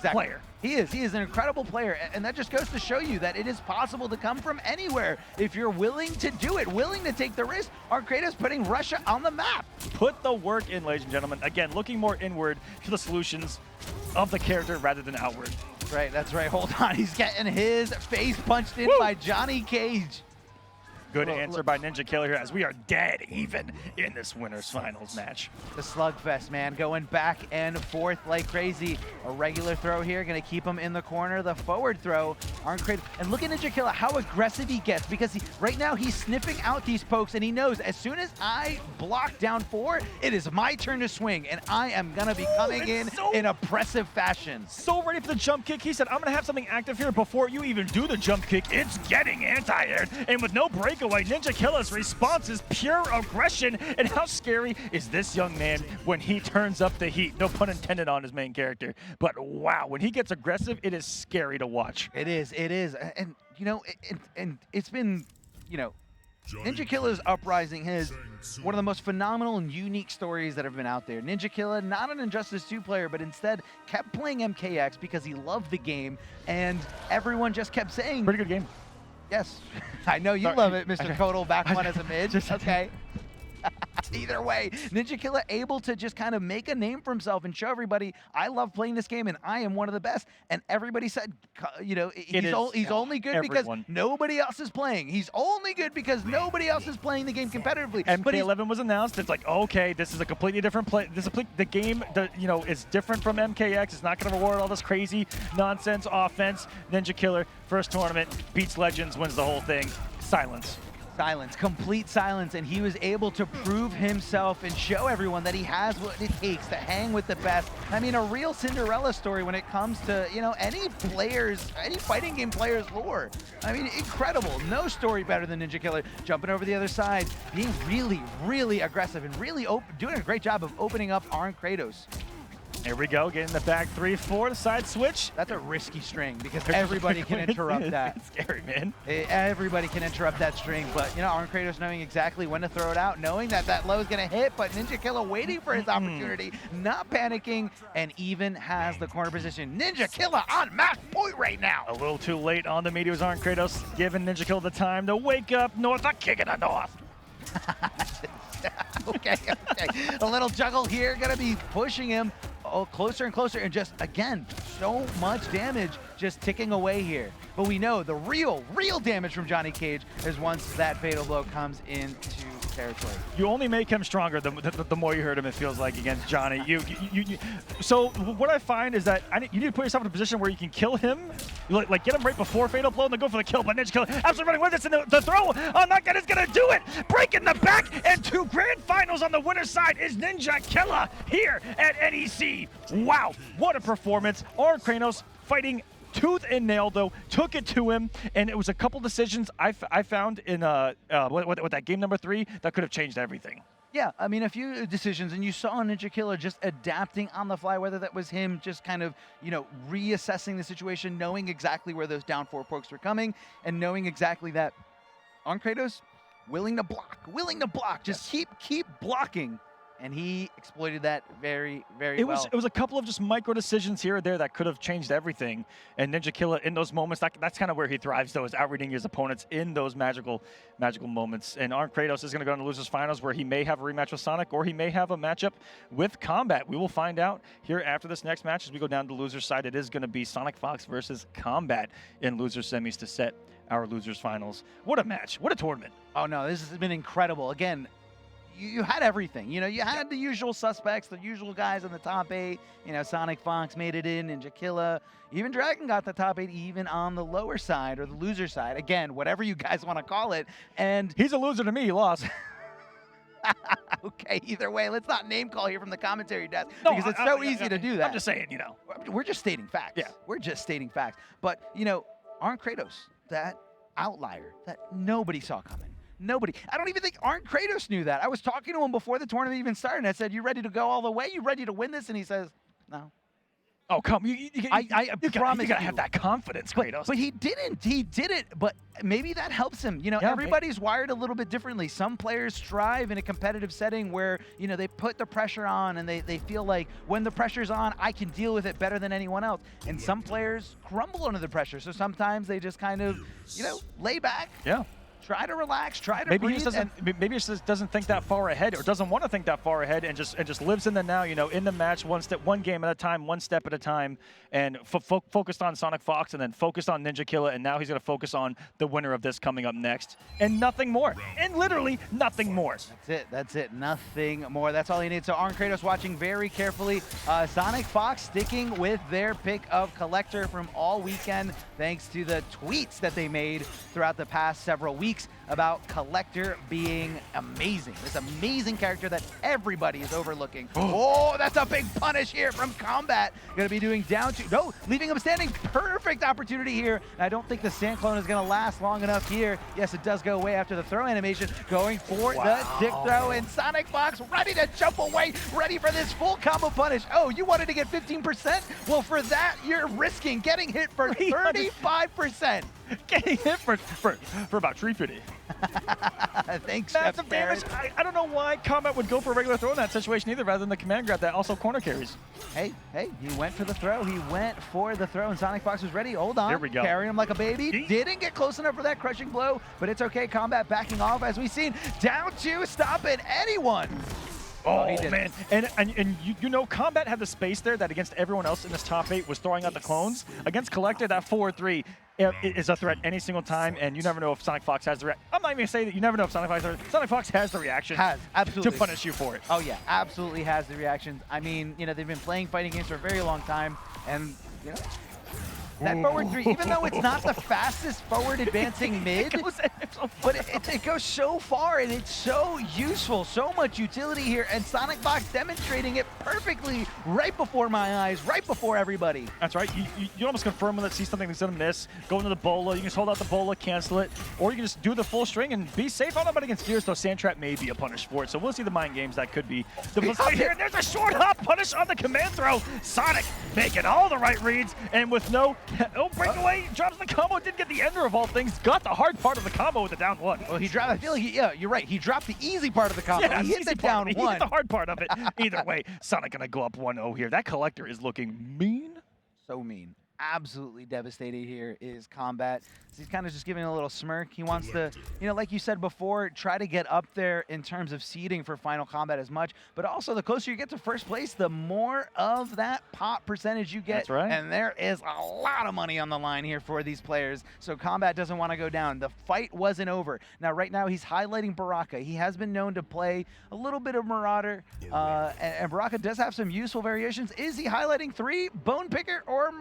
a player. He is an incredible player, and that just goes to show you that it is possible to come from anywhere if you're willing to do it, willing to take the risk. Arn Kratos putting Russia on the map. Put the work in, ladies and gentlemen. Again, looking more inward to the solutions of the character rather than outward. Right, that's right. Hold on. He's getting his face punched in by Johnny Cage. Good answer by Ninja Killa here, as we are dead even in this winners finals match. The slugfest, man, going back and forth like crazy. A regular throw here, gonna keep him in the corner. The forward throw, Arn Kratos. And look at Ninja Killa, how aggressive he gets, because right now he's sniffing out these pokes, and he knows as soon as I block down 4, it is my turn to swing, and I am gonna be coming in oppressive fashion. So ready for the jump kick. He said, I'm gonna have something active here before you even do the jump kick. It's getting anti-aired, and with no breakaway, Ninja Killa's response is pure aggression. And how scary is this young man when he turns up the heat? No pun intended on his main character. But wow, when he gets aggressive, it is scary to watch. It is. And, you know, it's been, you know, Ninja Killa's uprising is one of the most phenomenal and unique stories that have been out there. Ninja Killa, not an Injustice 2 player, but instead kept playing MKX because he loved the game, and everyone just kept saying... Pretty good game. Yes, I know you love it, Mr. Total back one as a mid. Okay. Either way, Ninja Killa able to just kind of make a name for himself and show everybody, I love playing this game and I am one of the best. And everybody said, you know, he's only good because nobody else is playing. He's only good because nobody else is playing the game competitively. MK11 was announced. It's like, okay, this is a completely different play. The game, you know, is different from MKX. It's not going to reward all this crazy nonsense offense. Ninja Killa, first tournament, beats Legends, wins the whole thing. Silence. Silence, complete silence, and he was able to prove himself and show everyone that he has what it takes to hang with the best. I mean, a real Cinderella story when it comes to, you know, any fighting game player's lore. I mean, incredible. No story better than Ninja Killa jumping over the other side, being really, really aggressive and really doing a great job of opening up Arn Kratos. Here we go, getting the back 3-4, the side switch. That's a risky string because everybody can interrupt that. It's scary, man. Everybody can interrupt that string, but, you know, Arn Kratos knowing exactly when to throw it out, knowing that that low is going to hit, but Ninja Killa waiting for his opportunity, not panicking, and even has the corner position. Ninja Killa on match point right now. A little too late on the meteor was Arn Kratos, giving Ninja Killa the time to wake up north, a kick in the north. Okay. A little juggle here, going to be pushing him closer and closer, and just, again, so much damage just ticking away here. But we know the real damage from Johnny Cage is once that fatal blow comes into territory. You only make him stronger the more you hurt him, it feels like, against Johnny. So what I find is that you need to put yourself in a position where you can kill him, like get him right before fatal blow and then go for the kill. But Ninja Killa absolutely running with this, and the throw on that guy is going to do it. Breaking the back, and 2 grand finals on the winner's side is Ninja Killa here at NEC. Wow, what a performance. Arn Kratos fighting tooth and nail, though, took it to him, and it was a couple decisions I found in with that game number 3 that could have changed everything. Yeah, I mean, a few decisions, and you saw Ninja Killa just adapting on the fly, whether that was him just kind of, you know, reassessing the situation, knowing exactly where those down 4 pokes were coming, and knowing exactly that Arn Kratos willing to block, just keep blocking. And he exploited that very, very well. It was a couple of just micro decisions here or there that could have changed everything. And Ninja Killa, in those moments, that's kind of where he thrives, though, is outreading his opponents in those magical moments. And Arn Kratos is going to go into losers finals, where he may have a rematch with Sonic, or he may have a matchup with Combat. We will find out here after this next match as we go down to the losers side. It is going to be SonicFox versus Combat in loser semis to set our losers finals. What a match! What a tournament! Oh no, this has been incredible. Again, you had everything. You know, you had the usual suspects, the usual guys in the top 8. You know, SonicFox made it in, Ninja Killa. Even Dragon got the top 8, even on the lower side or the loser side. Again, whatever you guys want to call it. And he's a loser to me. He lost. Okay, either way, let's not name call here from the commentary desk, because it's so easy to do that. I'm just saying, you know. We're just stating facts. Yeah. We're just stating facts. But, you know, Arn Kratos, that outlier that nobody saw coming. Nobody. I don't even think Arn Kratos knew that. I was talking to him before the tournament even started, and I said, you ready to go all the way? You ready to win this? And he says, no. Oh, come. I promise you gotta you. have that confidence, Kratos. But he didn't. He did it. But maybe that helps him. You know, Yeah, everybody's wired a little bit differently. Some players strive in a competitive setting where, you know, they put the pressure on and they feel like when the pressure's on, I can deal with it better than anyone else. And some players crumble under the pressure. So sometimes they just kind of, you know, lay back. Yeah. Try to relax, try to Maybe breathe. he just doesn't. Maybe he just doesn't think that far ahead, or doesn't want to think that far ahead, and just lives in the now. You know, in the match, one game at a time, one step at a time, and focused on SonicFox, and then focused on Ninja Killa, and now he's gonna focus on the winner of this coming up next, and nothing more, and literally nothing more. That's it. That's it. Nothing more. That's all you need. So Arn Kratos watching very carefully. SonicFox sticking with their pick of Collector from all weekend, thanks to the tweets that they made throughout the past several weeks about Collector being amazing. This amazing character that everybody is overlooking. Oh, that's a big punish here from Combat. Gonna be doing down to, no, leaving him standing. Perfect opportunity here. I don't think the sand clone is gonna last long enough here. Yes, it does go away after the throw animation. Going for the dick throw, and SonicFox ready to jump away, ready for this full combo punish. Oh, you wanted to get 15%? Well, for that, you're risking getting hit for 35%. Getting hit for about 350. Thanks, That's Chef the damage. I don't know why Combat would go for a regular throw in that situation either, rather than the command grab that also corner carries. Hey, he went for the throw. He went for the throw, and SonicFox was ready. Hold on. Here we go. Carrying him like a baby. Yeet. Didn't get close enough for that crushing blow, but it's okay. Combat backing off, as we've seen. Down to stopping anyone. Oh, he did man. And you know, Combat had the space there that against everyone else in this top 8 was throwing out the clones. Against Collector, that 4-3 is a threat any single time, and you never know if SonicFox has the I'm not even going to say that you never know if SonicFox has the reaction Absolutely. to punish you for it. Oh, yeah, absolutely has the reactions. I mean, you know, they've been playing fighting games for a very long time, and, you know, that forward 3, even though it's not the fastest forward advancing mid, but it goes so far and it's so useful, so much utility here, and SonicFox demonstrating it perfectly right before my eyes, right before everybody. That's right. You almost confirm when you see something that's going to miss, go into the bola, you can just hold out the bola, cancel it, or you can just do the full string and be safe. I don't know about against Gears, though Sand Trap may be a punish for it, so we'll see the mind games that could be. Here, and there's a short hop punish on the command throw. Sonic making all the right reads, and with no breakaway, drops the combo, didn't get the ender of all things, got the hard part of the combo with the down 1. Well, he dropped, I feel like, yeah, you're right. He dropped the easy part of the combo. Yeah, he hit the down 1. He hit the hard part of it. Either way, Sonic gonna go up 1-0 here. That Collector is looking mean. So mean. Absolutely devastated here is Combat. He's kind of just giving a little smirk. He wants to, you know, like you said before, try to get up there in terms of seeding for Final Combat as much, but also the closer you get to first place, the more of that pot percentage you get. That's right. And there is a lot of money on the line here for these players, so Combat doesn't want to go down. The fight wasn't over. Now, right now, he's highlighting Baraka. He has been known to play a little bit of Marauder, and Baraka does have some useful variations. Is he highlighting 3, Bone Picker, or...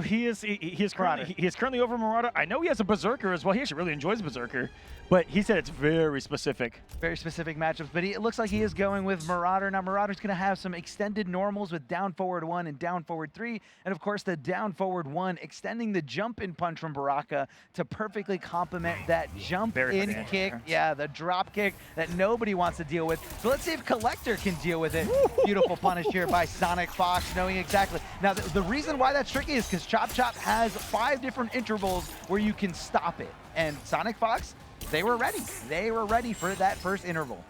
he is currently over Marauder. I know he has a Berserker as well. He actually really enjoys Berserker, but he said it's very specific. Very specific matchups, but it looks like he is going with Marauder. Now, Marauder's going to have some extended normals with down forward 1 and down forward 3, and of course the down forward 1 extending the jump in punch from Baraka to perfectly complement that jump in kick. Yeah, the drop kick that nobody wants to deal with. So let's see if Collector can deal with it. Beautiful punish here by SonicFox, knowing exactly. Now, the reason why that's tricky is because Chop Chop has 5 different intervals where you can stop it, and SonicFox, they were ready. They were ready for that first interval.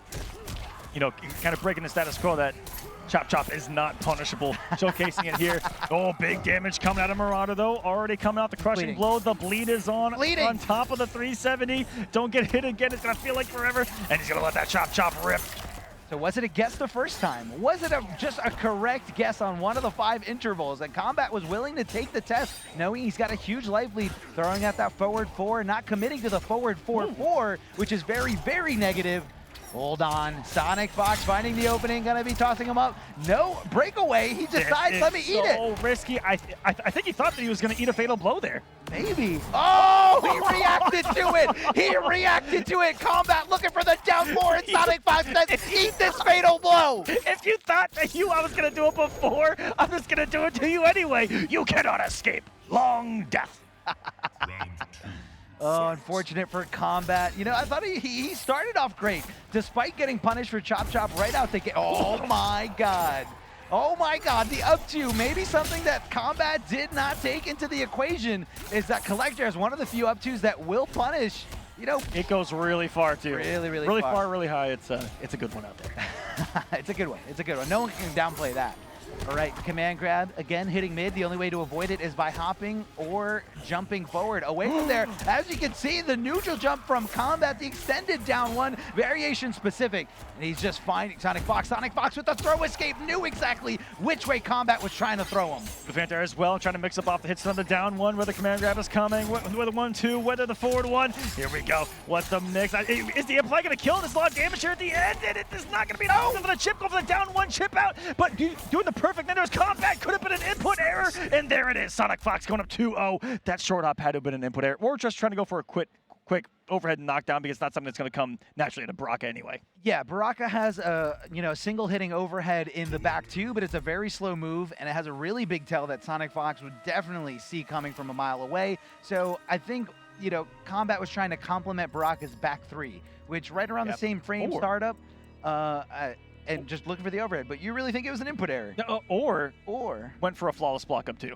You know, kind of breaking the status quo that Chop Chop is not punishable. Showcasing it here. Oh, big damage coming out of Marauder, though. Already coming out the crushing blow. The bleed is on top of the 370. Don't get hit again. It's going to feel like forever. And he's going to let that Chop Chop rip. So was it a guess the first time? Was it just a correct guess on one of the 5 intervals? And Combat was willing to take the test, knowing he's got a huge life lead, throwing out that forward 4, not committing to the forward 4-4, which is very, very negative. Hold on, SonicFox finding the opening, gonna be tossing him up. No breakaway, he decides, let me eat it. So risky. I think he thought that he was gonna eat a fatal blow there. Maybe. Oh, he reacted to it. He reacted to it. Combat looking for the down 4, and SonicFox says, eat this fatal blow. If you thought that I was gonna do it before, I'm just gonna do it to you anyway. You cannot escape long death. Oh, unfortunate for Combat. You know, I thought he started off great, despite getting punished for Chop Chop right out the gate. Oh my God. Oh my god, the up two. Maybe something that Combat did not take into the equation is that Collector is one of the few up twos that will punish. You know, it goes really far too. Really far, really high. It's a good one out there. It's a good one. It's a good one. No one can downplay that. All right, command grab, again, hitting mid. The only way to avoid it is by hopping or jumping forward. Away from there, as you can see, the neutral jump from Combat, the extended down one, variation specific. And he's just finding SonicFox. SonicFox with the throw escape, knew exactly which way Combat was trying to throw him. The Phantom as well, trying to mix up off the hits on the down one, where the command grab is coming, whether 1-2, whether the forward one. Here we go. What's the mix? Is the apply going to kill? There's a lot of damage here at the end, and it is not going to be enough for the chip. Go for the down one, chip out, but doing the perfect. Then there's Combat, could have been an input error, and there it is. SonicFox going up 2-0. That short hop had to have been an input error, or just trying to go for a quick overhead knockdown, because it's not something that's going to come naturally to Baraka anyway. Yeah, Baraka has a single hitting overhead in the back too, but it's a very slow move, and it has a really big tail that SonicFox would definitely see coming from a mile away. So I think Combat was trying to complement Baraka's back three, which right around the same frame startup, and just looking for the overhead. But you really think it was an input error? Or went for a flawless block up two.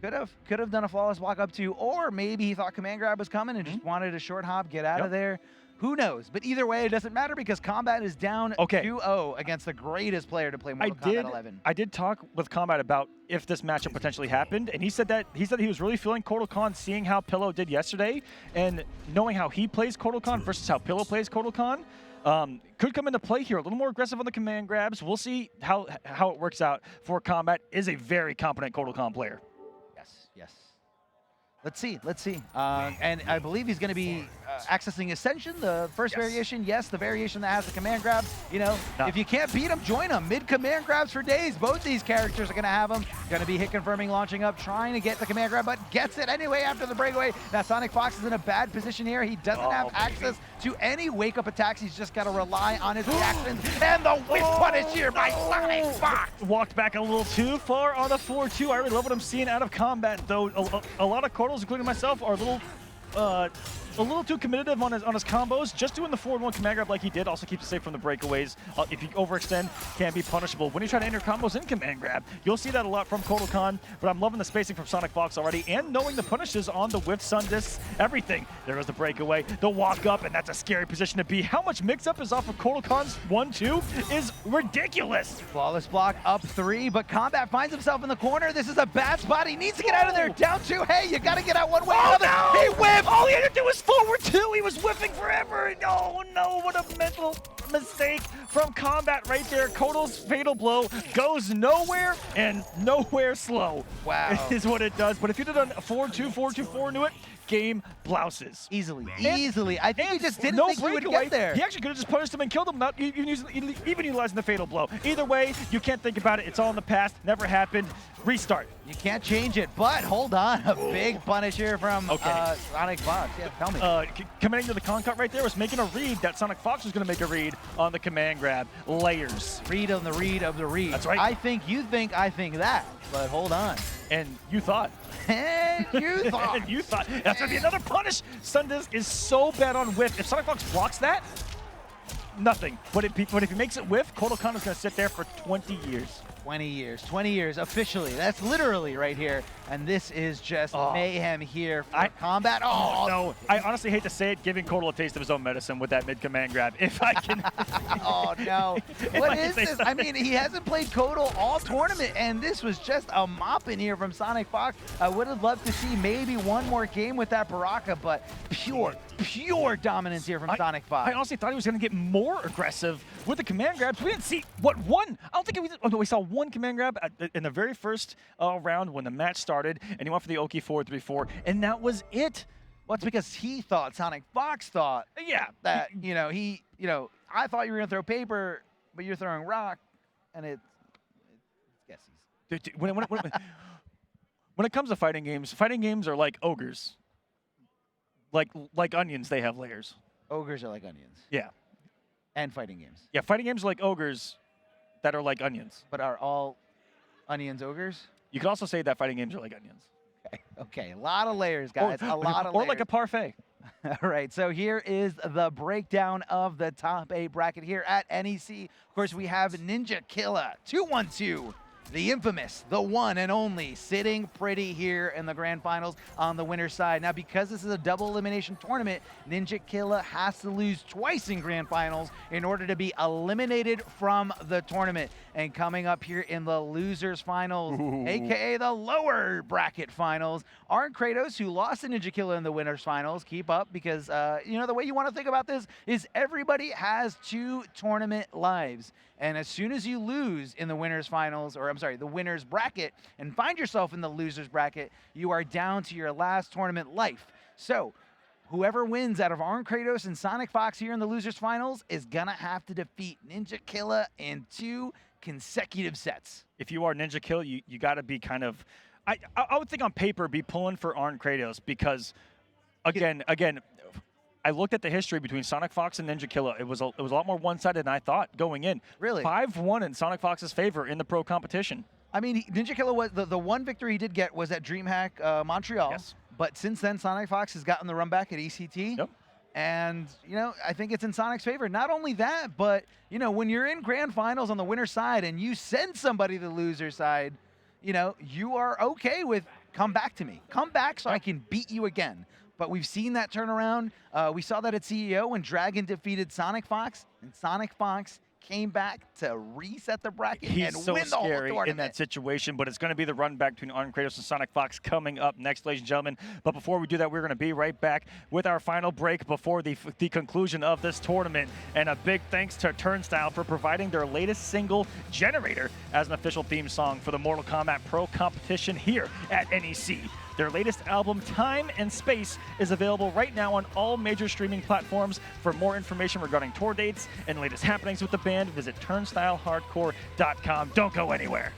Could have done a flawless block up two, or maybe he thought command grab was coming and just wanted a short hop, get out of there. Who knows? But either way, it doesn't matter because Combat is down 2-0 against the greatest player to play Mortal Kombat 11. I did talk with Combat about if this matchup potentially happened, and he said he was really feeling Kotal Khan, seeing how Pillow did yesterday, and knowing how he plays Kotal Khan versus how Pillow plays Kotal Khan. Could come into play here. A little more aggressive on the command grabs. We'll see how it works out for Combat. Is a very competent Kotal Khan player. Yes. Let's see. And I believe he's going to be accessing Ascension, the first variation. Yes, the variation that has the command grab. If you can't beat him, join him. Mid command grabs for days. Both these characters are going to have them. Going to be hit confirming, launching up, trying to get the command grab, but gets it anyway after the breakaway. Now SonicFox is in a bad position here. He doesn't have access to any wake-up attacks. He's just got to rely on his reactions. And the whip punish here by SonicFox. Walked back a little too far on the 4-2. I really love what I'm seeing out of Combat, though. A lot of Cordals, including myself, are a little too committed on his combos. Just doing the forward one command grab like he did also keeps you safe from the breakaways. If you overextend, can be punishable. When you try to enter combos in command grab, you'll see that a lot from Kotal Khan, but I'm loving the spacing from SonicFox already, and knowing the punishes on the whiff, sun discs, everything. There goes the breakaway, the walk up, and that's a scary position to be. How much mix-up is off of Kotal Khan's 1-2 is ridiculous. Flawless block up 3, but Combat finds himself in the corner. This is a bad spot. He needs to get out of there. Down 2. Hey, you got to get out one way or another. No! He whiffed. All he had to do was forward 2. He was whiffing forever. Oh no, what a mental mistake from Combat right there. Kotal's fatal blow goes nowhere and nowhere slow. Wow. Is what it does. But if you'd have done 4-2, 4-2-4 into it, game blouses. Easily. I think he just didn't think he would breakaway. get there. He actually could have just punished him and killed him, not even utilizing the fatal blow. Either way, you can't think about it. It's all in the past. Never happened. Restart. You can't change it, but hold on. A big punish here from SonicFox. Yeah, tell me. Committing to the con cut right there was making a read that SonicFox was going to make a read on the command grab. Layers. Read on the read of the read. That's right. I think you think, I think that, but hold on. And you thought. And you thought. And you thought. That's going to be another punish. Sundisk is so bad on whiff. If SonicFox blocks that, nothing. But if he makes it whiff, Kotal Khan is going to sit there for 20 years. 20 years officially. That's literally right here. And this is just mayhem here for Combat. Oh no, I honestly hate to say it, giving Kotal a taste of his own medicine with that mid command grab. If I can. Oh no. What is this? I mean, he hasn't played Kotal all tournament, and this was just a mop in here from SonicFox. I would have loved to see maybe one more game with that Baraka, but pure dominance here from SonicFox. I honestly thought he was going to get more aggressive with the command grabs. We didn't see, one? I don't think we saw one command grab in the very first round when the match started, and he went for the Oki 4-3-4, and that was it. Well, it's because he thought, SonicFox thought, that, I thought you were going to throw paper, but you're throwing rock, and it's guesses. When it comes to fighting games are like ogres. Like onions, they have layers. Ogres are like onions. Yeah. And fighting games. Yeah, fighting games are like ogres that are like onions. But are all onions ogres? You could also say that fighting games are like onions. Okay. A lot of layers, guys. A lot of layers. Or like a parfait. All right, so here is the breakdown of the top 8 bracket here at NEC. Of course, we have Ninja Killa 212, the infamous, the one and only, sitting pretty here in the grand finals on the winner's side. Now, because this is a double elimination tournament, Ninja Killa has to lose twice in grand finals in order to be eliminated from the tournament. And coming up here in the losers finals, aka the lower bracket finals, Arn Kratos, who lost to Ninja Killa in the winners finals, keep up because you know, the way you want to think about this is everybody has 2 tournament lives. And as soon as you lose in the winners finals, or I'm sorry, the winners bracket, and find yourself in the losers bracket, you are down to your last tournament life. So whoever wins out of Arn Kratos and SonicFox here in the losers finals is gonna have to defeat Ninja Killa in 2 consecutive sets. If you are Ninja Killa, you got to be kind of, I would think on paper be pulling for Arn Kratos because, again, I looked at the history between SonicFox and Ninja Killa. It was a lot more one-sided than I thought going in. Really? 5-1 in SonicFox's favor in the pro competition. I mean, Ninja Killa was the one victory he did get was at DreamHack Montreal. Yes. But since then, SonicFox has gotten the run back at ECT. Yep. And, you know, I think it's in Sonic's favor. Not only that, but, you know, when you're in grand finals on the winner's side and you send somebody to the loser side, you know, you are okay with come back to me. Come back so I can beat you again. But we've seen that turnaround. We saw that at CEO when Dragon defeated SonicFox, and SonicFox came back to reset the bracket He's and so win the whole scary tournament. in that situation, but it's going to be the run back between Arn Kratos and SonicFox coming up next, ladies and gentlemen. But before we do that, we're going to be right back with our final break before the conclusion of this tournament. And a big thanks to Turnstile for providing their latest single, Generator, as an official theme song for the Mortal Kombat Pro competition here at NEC. Their latest album, Time and Space, is available right now on all major streaming platforms. For more information regarding tour dates and latest happenings with the band, visit turnstylehardcore.com. Don't go anywhere.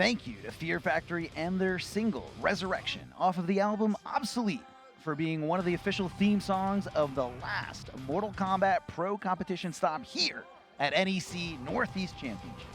Thank you to Fear Factory and their single, Resurrection, off of the album Obsolete, for being one of the official theme songs of the last Mortal Kombat Pro competition stop here at NEC Northeast Championship.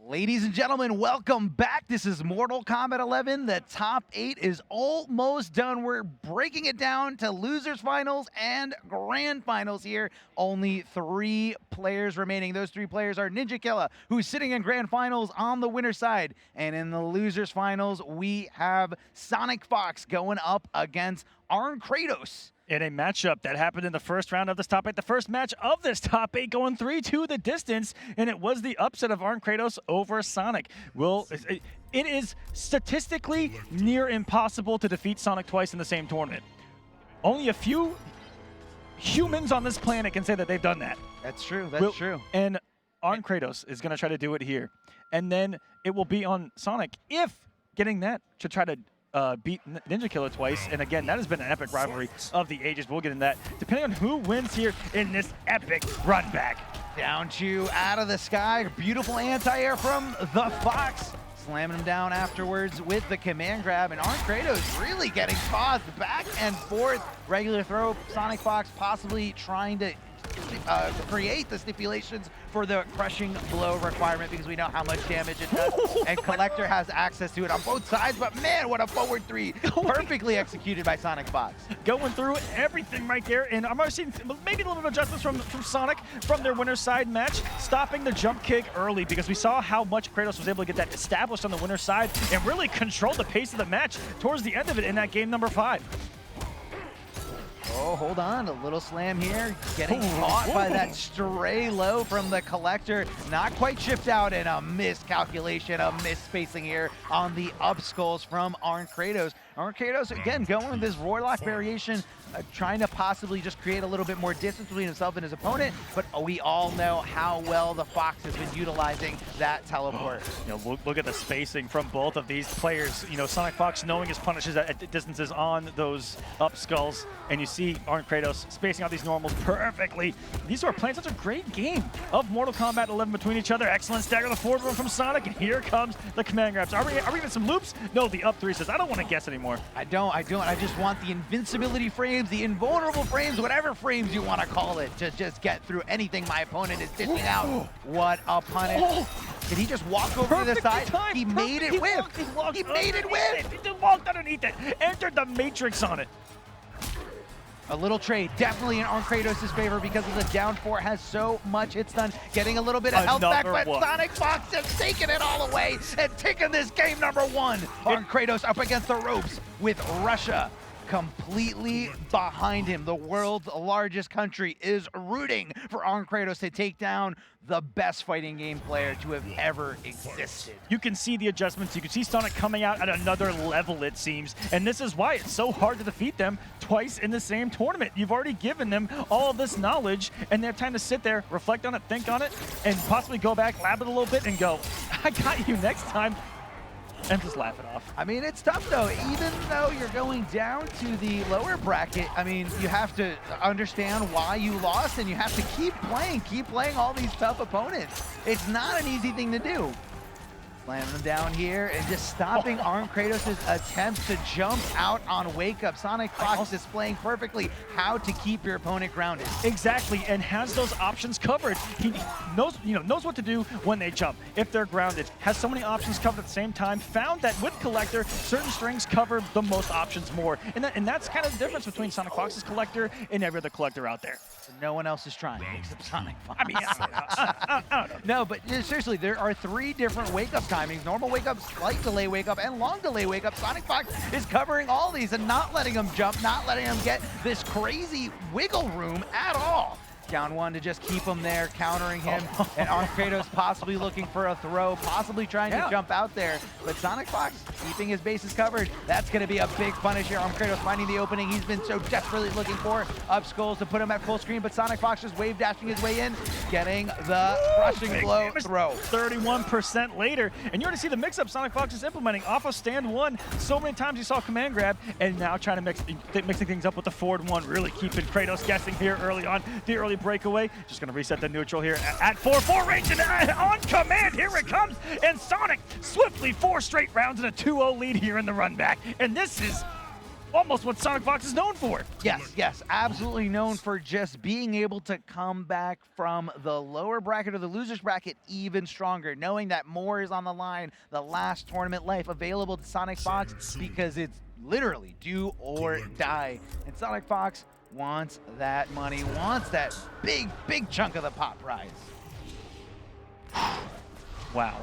Ladies and gentlemen, welcome back. This is Mortal Kombat 11. The top 8 is almost done. We're breaking it down to losers finals and grand finals here. Only 3 players remaining. Those 3 players are Ninja Killa, who's sitting in grand finals on the winner's side. And in the losers finals, we have SonicFox going up against Arn Kratos. In a matchup that happened in the first round of this top 8, the first match of this top 8 going 3-2 the distance, and it was the upset of Arn Kratos over Sonic. It is statistically near impossible to defeat Sonic twice in the same tournament. Only a few humans on this planet can say that they've done that. That's true, that's true. And Arn Kratos is going to try to do it here. And then it will be on Sonic if getting that to try to beat Ninja Killa twice, and again, that has been an epic rivalry of the ages. We'll get into that, depending on who wins here in this epic run back. Down to out of the sky, beautiful anti-air from the Fox, slamming him down afterwards with the command grab, and Arn Kratos really getting tossed back and forth. Regular throw, SonicFox possibly trying to create the stipulations for the crushing blow requirement because we know how much damage it does, and Collector has access to it on both sides, but man, what a forward 3. Perfectly executed by SonicFox. Going through everything right there, and I'm seeing maybe a little bit of adjustments from Sonic from their winner's side match, stopping the jump kick early because we saw how much Kratos was able to get that established on the winner's side and really control the pace of the match towards the end of it in that game number 5. Oh, hold on, a little slam here. Getting caught by that stray low from the Collector. Not quite shipped out, and a miscalculation, a misspacing here on the up skulls from Arn Kratos. Arn Kratos, again, going with this Roylock variation, trying to possibly just create a little bit more distance between himself and his opponent, but we all know how well the Fox has been utilizing that teleport. You know, look at the spacing from both of these players. You know, SonicFox knowing his punishes at distances on those up skulls, and you see Arn Kratos spacing out these normals perfectly. These are playing such a great game of Mortal Kombat 11 between each other. Excellent stagger the forward one from Sonic, and here comes the command grabs. Are we getting some loops? No, the up 3 says, I don't want to guess anymore. I don't. I just want the invincibility frames, the invulnerable frames, whatever frames you want to call it, to just get through anything my opponent is dishing out. What a punish. Did he just walk over to the side? He made it whiff. He made it whiff. He walked underneath it, entered the matrix on it. A little trade, definitely in Arn Kratos' favor because of the down 4 has so much hit stun, getting a little bit of health back, but SonicFox just taking it all away and taking this game number 1. Arn Kratos up against the ropes with Russia completely behind him. The world's largest country is rooting for Arn Kratos to take down the best fighting game player to have ever existed. You can see the adjustments. You can see Sonic coming out at another level, it seems. And this is why it's so hard to defeat them twice in the same tournament. You've already given them all this knowledge, and they have time to sit there, reflect on it, think on it, and possibly go back, lab it a little bit, and go, I got you next time. And just laugh it off. I mean, it's tough though. Even though you're going down to the lower bracket, I mean, you have to understand why you lost, and you have to keep playing all these tough opponents. It's not an easy thing to do. Slamming them down here and just stopping Arn Kratos' attempts to jump out on Wake Up. SonicFox displaying perfectly how to keep your opponent grounded. Exactly, and has those options covered. He knows what to do when they jump. If they're grounded, has so many options covered at the same time. Found that with Collector, certain strings cover the most options more, and that's kind of the difference between SonicFox's Collector and every other Collector out there. No one else is trying except SonicFox. I mean, I don't know. No, but seriously, there are 3 different wake-up timings. Normal wake-up, slight delay wake-up, and long delay wake-up. SonicFox is covering all these and not letting them jump, not letting them get this crazy wiggle room at all. Down 1 to just keep him there, countering him, and Arn Kratos possibly looking for a throw, possibly trying to jump out there, but SonicFox keeping his bases covered. That's going to be a big punish here. Arn Kratos finding the opening he's been so desperately looking for, up skulls to put him at full screen, but SonicFox just wave dashing his way in, getting the crushing blow throw. 31% later, and you're going to see the mix-up SonicFox is implementing off of stand 1. So many times you saw command grab, and now trying to mixing things up with the forward 1, really keeping Kratos guessing here early on. The early breakaway. Just going to reset the neutral here at 4-4 range, and on command, here it comes. And Sonic swiftly 4 straight rounds and a 2-0 lead here in the run back. And this is almost what SonicFox is known for. Yes, absolutely known for just being able to come back from the lower bracket or the loser's bracket even stronger, knowing that more is on the line, the last tournament life available to SonicFox, because it's literally do or die. And SonicFox wants that money, wants that big chunk of the pot prize. Wow.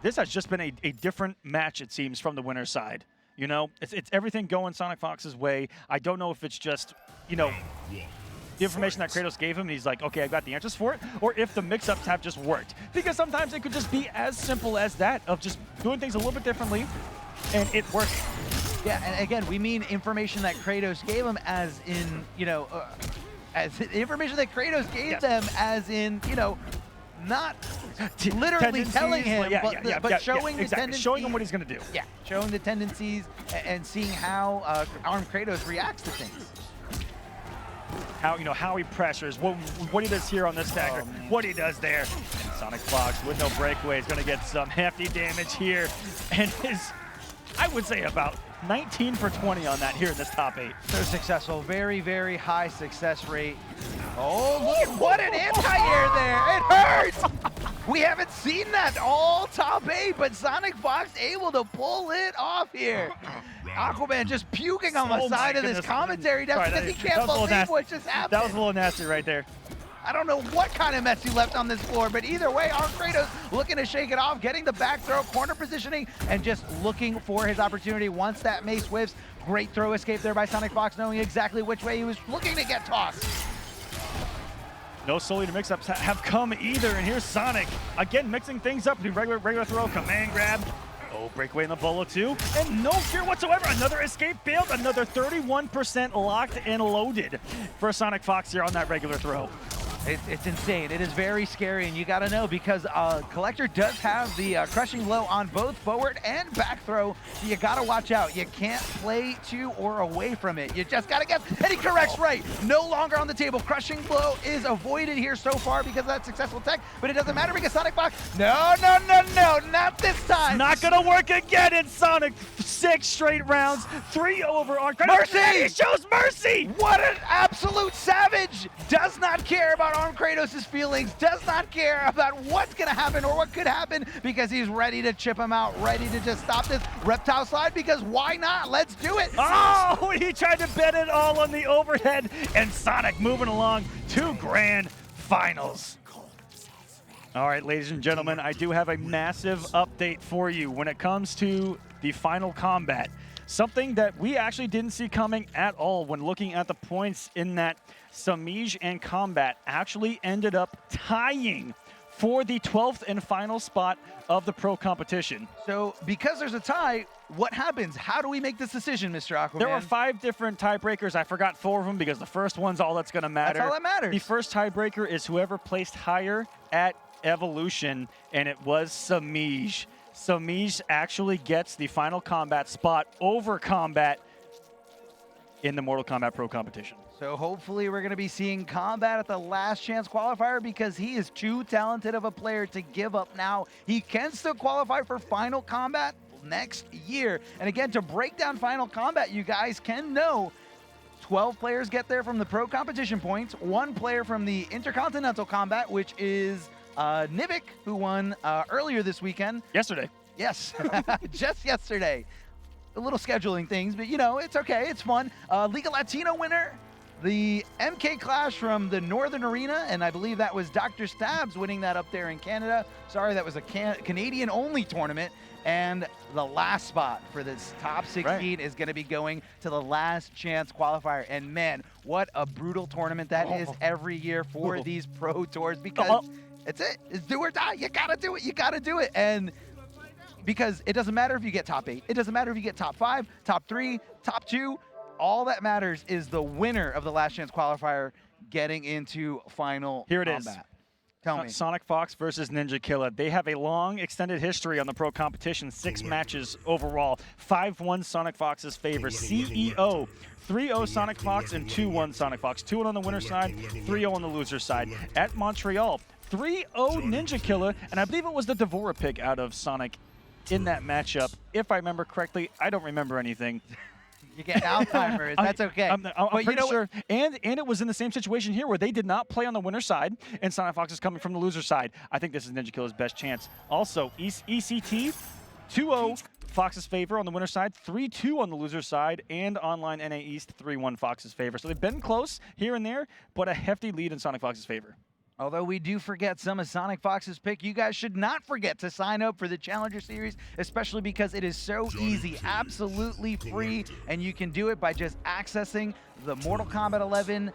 This has just been a different match, it seems, from the winner's side. You know, it's everything going SonicFox's way. I don't know if it's just, you know, the information that Kratos gave him, and he's like, okay, I got the answers for it, or if the mix-ups have just worked. Because sometimes it could just be as simple as that, of just doing things a little bit differently, and it works. Yeah, and again, we mean information that Kratos gave him as in, you know, as information that Kratos gave them as in, you know, not literally telling him, but showing the tendencies. Showing him what he's going to do. Yeah, showing the tendencies and seeing how Arn Kratos reacts to things. How, you know, how he pressures, what he does here on this stagger, what he does there. And SonicFox with no breakaway is going to get some hefty damage here, and is, I would say, about 19 for 20 on that here in this top 8. So successful, very high success rate. Oh, look at what an anti-air there. It hurts. We haven't seen that all top 8, but SonicFox able to pull it off here. Aquaman just puking on the side of this commentary desk because he can't believe what just happened. That was a little nasty right there. I don't know what kind of mess he left on this floor, but either way, Arn Kratos looking to shake it off, getting the back throw, corner positioning, and just looking for his opportunity once that mace whiffs. Great throw escape there by SonicFox, knowing exactly which way he was looking to get tossed. No solely to mix-ups have come either, and here's Sonic, again mixing things up, regular throw, command grab. Oh, breakaway in the bolo too, and no fear whatsoever. Another escape failed, another 31% locked and loaded for SonicFox here on that regular throw. It's insane. It is very scary, and you got to know because Collector does have the crushing blow on both forward and back throw. So you got to watch out. You can't play to or away from it. You just got to guess, and he corrects right. No longer on the table. Crushing blow is avoided here so far because of that successful tech, but it doesn't matter because SonicFox, no, not this time. Not going to work again in Sonic. 6 straight rounds, 3 over Arn Kratos. Mercy! And he shows mercy! What an absolute savage! Does not care about Arn Kratos' feelings, does not care about what's gonna happen or what could happen because he's ready to chip him out, ready to just stop this reptile slide because why not? Let's do it! Oh, he tried to bet it all on the overhead, and Sonic moving along to grand finals. All right, ladies and gentlemen, I do have a massive update for you when it comes to the final combat. Something that we actually didn't see coming at all when looking at the points in that Semiij and Combat actually ended up tying for the 12th and final spot of the pro competition. So because there's a tie, what happens? How do we make this decision, Mr. Aquaman? There were 5 different tiebreakers. I forgot 4 of them because the first one's all that's going to matter. That's all that matters. The first tiebreaker is whoever placed higher at Evolution, and it was Semiij. Semiij actually gets the final combat spot over Combat in the Mortal Kombat Pro competition. So hopefully we're going to be seeing Combat at the last chance qualifier because he is too talented of a player to give up now. He can still qualify for Final Combat next year. And again, to break down Final Combat, you guys can know 12 players get there from the pro competition points, 1 player from the Intercontinental Combat, which is Nivik, who won earlier this weekend. Yesterday. Yes, just yesterday. A little scheduling things, but you know, it's okay, it's fun. Liga Latino winner, the MK Clash from the Northern Arena, and I believe that was Dr. Stabs winning that up there in Canada. Sorry, that was a Canadian-only tournament. And the last spot for this top 16 is going to be going to the last chance qualifier. And man, what a brutal tournament that is every year for these pro tours because it's it. It's do or die. You got to do it. You got to do it. And because it doesn't matter if you get top 8. It doesn't matter if you get top 5, top 3, top 2. All that matters is the winner of the last chance qualifier getting into final Here it combat. is. Tell me. SonicFox versus Ninja Killa. They have a long, extended history on the pro competition. 6 matches overall. 5-1 SonicFox's favor. CEO 3-0 SonicFox and 2-1 SonicFox. 2-1 on the winner's side, 3-0 on the loser's side. At Montreal, 3-0 Ninja Killa, and I believe it was the Devora pick out of Sonic in that matchup. If I remember correctly, I don't remember anything. You get Alzheimer's. That's okay. I'm but pretty sure. And it was in the same situation here where they did not play on the winner's side, and SonicFox is coming from the loser's side. I think this is Ninja Killa's best chance. Also, ECT, 2-0 Fox's favor on the winner's side, 3-2 on the loser's side, and online NA East, 3-1 Fox's favor. So they've been close here and there, but a hefty lead in SonicFox's favor. Although we do forget some of SonicFox's pick, you guys should not forget to sign up for the Challenger Series, especially because it is so easy, absolutely free, and you can do it by just accessing the Mortal Kombat 11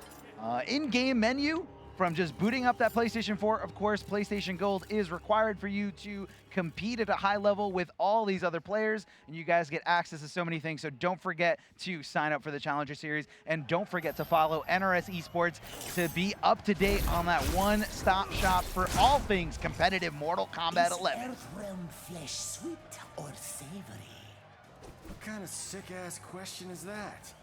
in-game menu from just booting up that PlayStation 4. Of course, PlayStation Gold is required for you to compete at a high level with all these other players, and you guys get access to so many things. So don't forget to sign up for the Challenger Series, and don't forget to follow NRS Esports to be up to date on that one-stop shop for all things competitive Mortal Kombat 11. Earthrealm flesh sweet or savory? What kind of sick-ass question is that?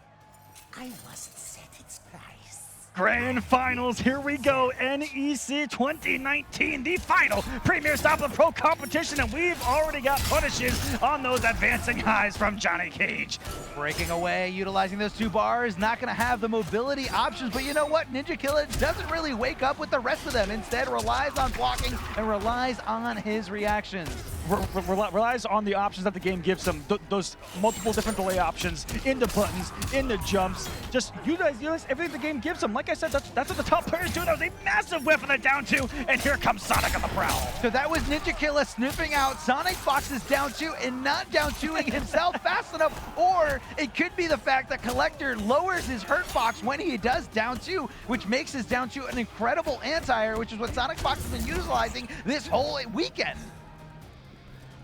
I must set its price. Grand Finals, here we go. NEC 2019, the final premier stop of the pro competition, and we've already got punishes on those advancing highs from Johnny Cage. Breaking away, utilizing those 2 bars, not going to have the mobility options, but you know what? Ninja Killa doesn't really wake up with the rest of them. Instead, relies on blocking and relies on his reactions. Relies on the options that the game gives him, those multiple different delay options, into buttons, into jumps. Just utilize everything the game gives him. Like I said, that's what the top players do. That was a massive whiff on the down 2, and here comes Sonic on the prowl. So that was Ninja Killa sniffing out SonicFox's down 2 and not down 2ing himself fast enough, or it could be the fact that Collector lowers his hurt box when he does down 2, which makes his down 2 an incredible anti-air, which is what SonicFox has been utilizing this whole weekend.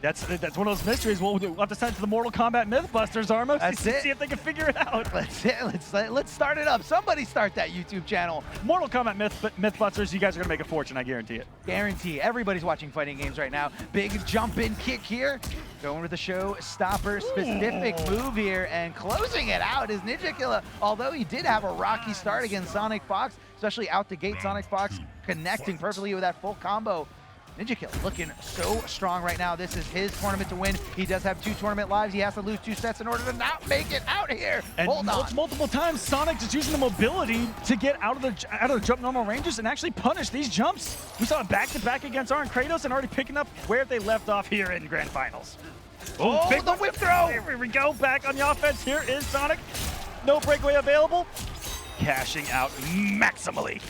That's one of those mysteries. We'll have to send it to the Mortal Kombat Mythbusters, Armo. That's it. See if they can figure it out. Let's start it up. Somebody start that YouTube channel. Mortal Kombat Mythbusters, you guys are going to make a fortune, I guarantee it. Guarantee. Everybody's watching fighting games right now. Big jump-in kick here. Going with the show-stopper specific move here, and closing it out is Ninja Killa. Although he did have a rocky start against SonicFox, especially out the gate, SonicFox connecting perfectly with that full combo. Ninja Killa looking so strong right now. This is his tournament to win. He does have 2 tournament lives. He has to lose 2 sets in order to not make it out here. And hold on. multiple times, Sonic just using the mobility to get out of the jump normal ranges and actually punish these jumps. We saw it back-to-back against Arn Kratos and already picking up where they left off here in Grand Finals. Oh, big the whip throw! Here we go, back on the offense. Here is Sonic. No breakaway available. Cashing out maximally.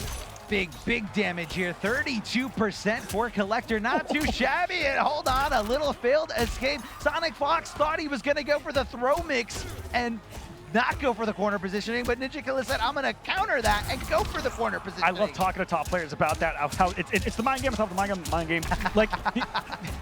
Big damage here. 32% for Collector. Not too shabby. And hold on, a little failed escape. SonicFox thought he was going to go for the throw mix and not go for the corner positioning, but Ninja Killa said, I'm going to counter that and go for the corner positioning. I love talking to top players about that. How it's the mind game, it's not the mind game. Like,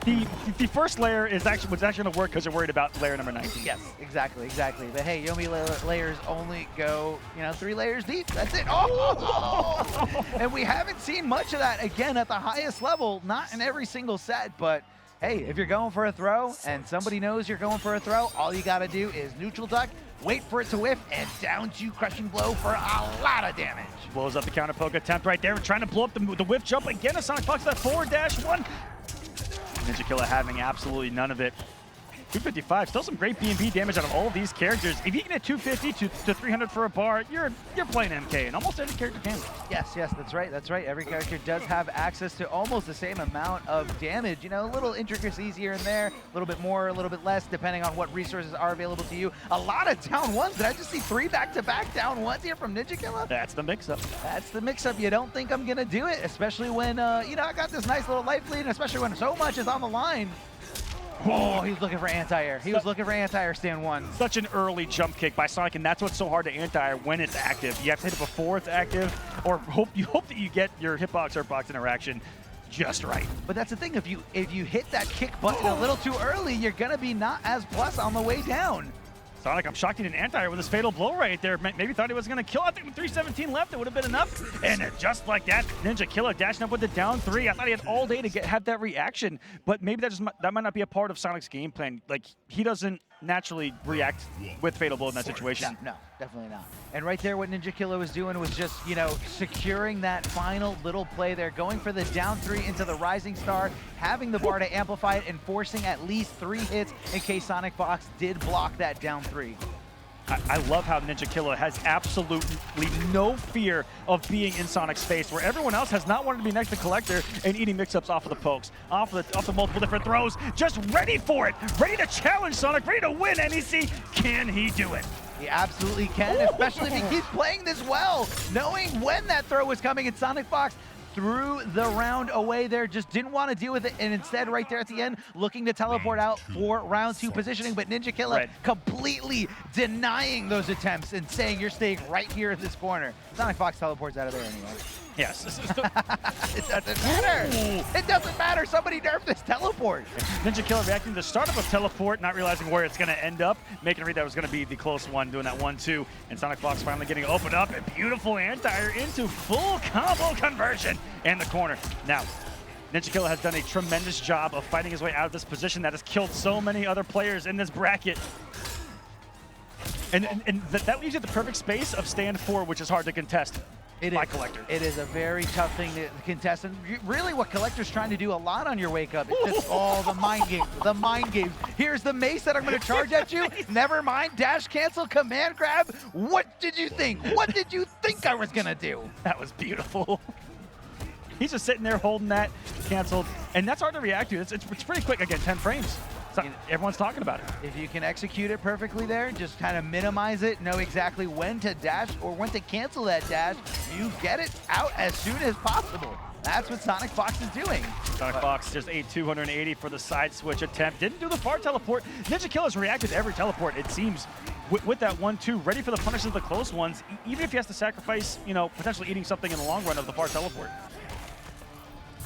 the first layer was actually going to work because you're worried about layer number 19. Yes, exactly. But hey, Yomi layers only go, 3 layers deep. That's it. Oh! And we haven't seen much of that, again, at the highest level. Not in every single set, but hey, if you're going for a throw and somebody knows you're going for a throw, all you got to do is neutral duck, wait for it to whiff, and down to crushing blow for a lot of damage. Blows up the counter poke attempt right there, trying to blow up the whiff jump again. A SonicFox that forward-1. Ninja Killa having absolutely none of it. 255, still some great B&B damage out of all of these characters. If you can hit 250 to 300 for a bar, you're playing MK, and almost every character can. Yes, that's right. Every character does have access to almost the same amount of damage. Little intricacies here and there, a little bit more, a little bit less, depending on what resources are available to you. A lot of down 1s. Did I just see 3 back-to-back down 1s here from Ninja Killa? That's the mix-up. That's the mix-up. You don't think I'm going to do it, especially when, I got this nice little life lead, and especially when so much is on the line. Oh, he's looking for anti-air. He was looking for anti-air stand 1. Such an early jump kick by Sonic, and that's what's so hard to anti-air when it's active. You have to hit it before it's active, or hope that you get your hitbox interaction just right. But that's the thing. If you hit that kick button a little too early, you're gonna be not as plus on the way down. Sonic, I'm shocked he didn't anti-air with his fatal blow right there. Maybe thought he was going to kill. I think with 317 left, it would have been enough. And just like that, Ninja Killa dashing up with the down 3. I thought he had all day to have that reaction, but maybe that might not be a part of Sonic's game plan. Like, he doesn't naturally react with fatal blow in that situation. No, definitely not. And right there, what Ninja Killa was doing was just, you know, securing that final little play there, going for the down 3 into the Rising Star, having the bar to amplify it, and forcing at least 3 hits in case SonicFox did block that down 3. I love how Ninja Killa has absolutely no fear of being in Sonic's face, where everyone else has not wanted to be next to Collector and eating mix-ups off of the pokes, off the multiple different throws, just ready for it, ready to challenge Sonic, ready to win NEC. Can he do it? He absolutely can, especially if he keeps playing this well, knowing when that throw was coming, and SonicFox threw the round away there, just didn't want to deal with it, and instead right there at the end, looking to teleport out for round 2 positioning, but Ninja Killa completely denying those attempts and saying, you're staying right here in this corner. SonicFox teleports out of there anyway. Yes. It doesn't matter. It doesn't matter. Somebody nerfed this teleport. Ninja Killa reacting to the startup of teleport, not realizing where it's going to end up, making it read that was going to be the close one, doing that 1-2, and SonicFox finally getting opened up, and beautiful anti-air into full combo conversion in the corner. Now, Ninja Killa has done a tremendous job of fighting his way out of this position that has killed so many other players in this bracket. And that leaves you the perfect space of stand 4, which is hard to contest. Collector. It is a very tough thing to contest, and really what Collector's trying to do a lot on your wake up. It's just all the mind games, the mind games. Here's the mace that I'm going to charge at you. Never mind, dash cancel, command grab. What did you think? What did you think I was going to do? That was beautiful. He's just sitting there holding that, canceled, and that's hard to react to. It's pretty quick. Again, 10 frames. Everyone's talking about it. If you can execute it perfectly there, just kind of minimize it, know exactly when to dash or when to cancel that dash, you get it out as soon as possible. That's what SonicFox is doing. SonicFox just ate 280 for the side switch attempt. Didn't do the far teleport. Ninja Killa's reacted to every teleport, it seems, with that 1-2, ready for the punishes of the close ones, even if he has to sacrifice, you know, potentially eating something in the long run of the far teleport.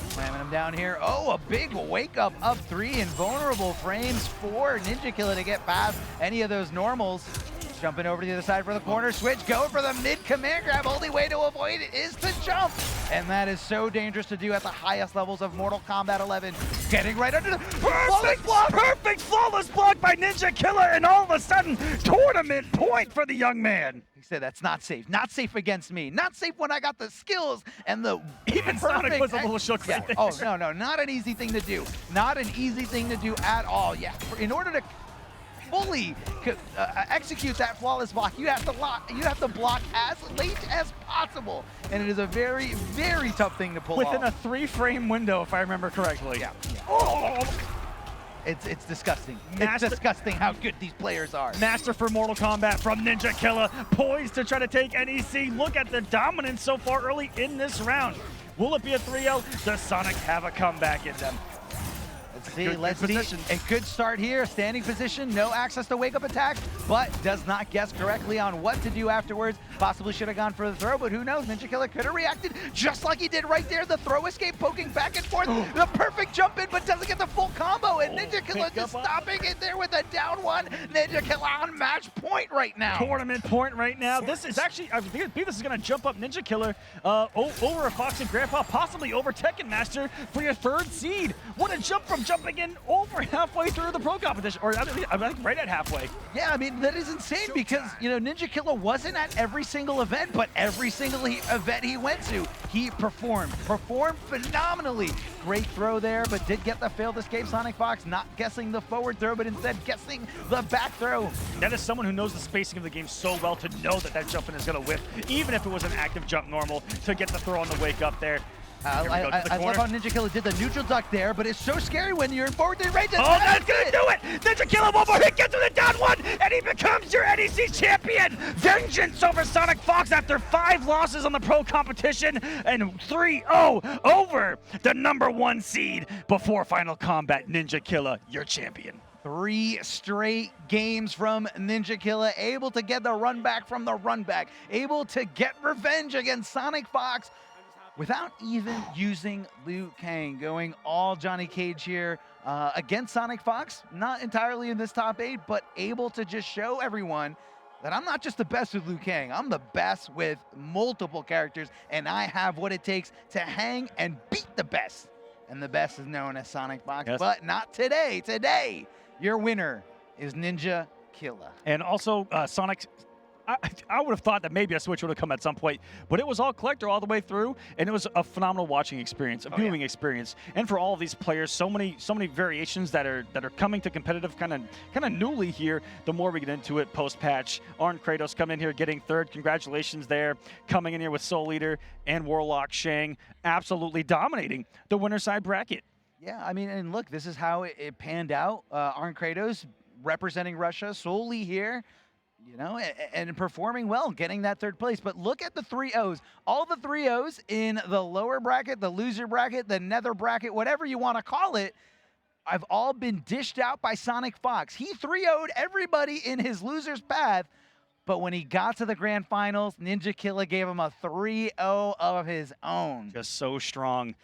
Slamming him down here. Oh, a big wake up 3 in vulnerable frames for Ninja Killa to get past any of those normals. Jumping over to the other side for the corner switch, going for the mid command grab. Only way to avoid it is to jump. And that is so dangerous to do at the highest levels of Mortal Kombat 11. Getting right under the flawless block. Perfect flawless block by Ninja Killa, and all of a sudden, tournament point for the young man. He said, that's not safe. Not safe against me. Not safe when I got the skills and the even Sonic was a little shook. Yeah. Oh, no, not an easy thing to do. Not an easy thing to do at all. Yeah, in order to fully execute that flawless block, you have to block as late as possible, and it is a very, very tough thing to pull off. Within a 3-frame window, if I remember correctly. Yeah. Oh! It's disgusting. It's disgusting how good these players are. Master for Mortal Kombat from Ninja Killa, poised to try to take NEC. Look at the dominance so far early in this round. Will it be a 3-0? Does Sonic have a comeback in them? Let's see. A good start here. Standing position, no access to wake up attack, but does not guess correctly on what to do afterwards. Possibly should have gone for the throw, but who knows? Ninja Killa could have reacted just like he did right there. The throw escape, poking back and forth. The perfect jump in, but doesn't get the full combo. And Ninja Killa just stopping it there with a down 1. Ninja Killa on match point right now. Tournament point right now. This is actually, I believe this is going to jump up Ninja Killa over a Fox and Grandpa, possibly over Tekken Master for your 3rd seed. What a jump from jumping in over halfway through the pro competition, or I think right at halfway. Yeah, I mean, that is insane because, you know, Ninja Killa wasn't at every single event, but every single event he went to, he performed phenomenally. Great throw there, but did get the failed escape. SonicFox not guessing the forward throw, but instead guessing the back throw. That is someone who knows the spacing of the game so well to know that that jump in is going to whiff, even if it was an active jump normal, to get the throw on the wake up there. I love how Ninja Killa did the neutral duck there, but it's so scary when you're in forward range. Oh, that's going to do it! Ninja Killa, one more hit, gets to the down 1, and he becomes your NEC champion! Vengeance over SonicFox after 5 losses on the pro competition, and 3-0 over the #1 seed before Final Combat. Ninja Killa, your champion. 3 straight games from Ninja Killa, able to get the run back from the run back, able to get revenge against SonicFox. without even using Liu Kang, going all Johnny Cage here against SonicFox, not entirely in this top 8, but able to just show everyone that I'm not just the best with Liu Kang, I'm the best with multiple characters, and I have what it takes to hang and beat the best. And the best is known as SonicFox, Yes. but not today. Today, your winner is Ninja Killa. And also, Sonic, I would have thought that maybe a Switch would have come at some point, but it was all collector all the way through, and it was a phenomenal watching experience, a viewing experience. And for all of these players, so many variations that are coming to competitive kind of newly here. The more we get into it, post-patch, Arn Kratos coming in here getting third. Congratulations there, coming in here with Soul Eater and Warlock Shang, absolutely dominating the winner side bracket. Yeah, I mean, and look, this is how it panned out. Arn Kratos representing Russia solely here, you know, and performing well, getting that third place. But look at the 3-0s. All the 3-0s in the lower bracket, the loser bracket, the nether bracket, whatever you want to call it, have all been dished out by SonicFox. He 3-0'd everybody in his loser's path, but when he got to the grand finals, Ninja Killa gave him a 3-0 of his own. Just so strong.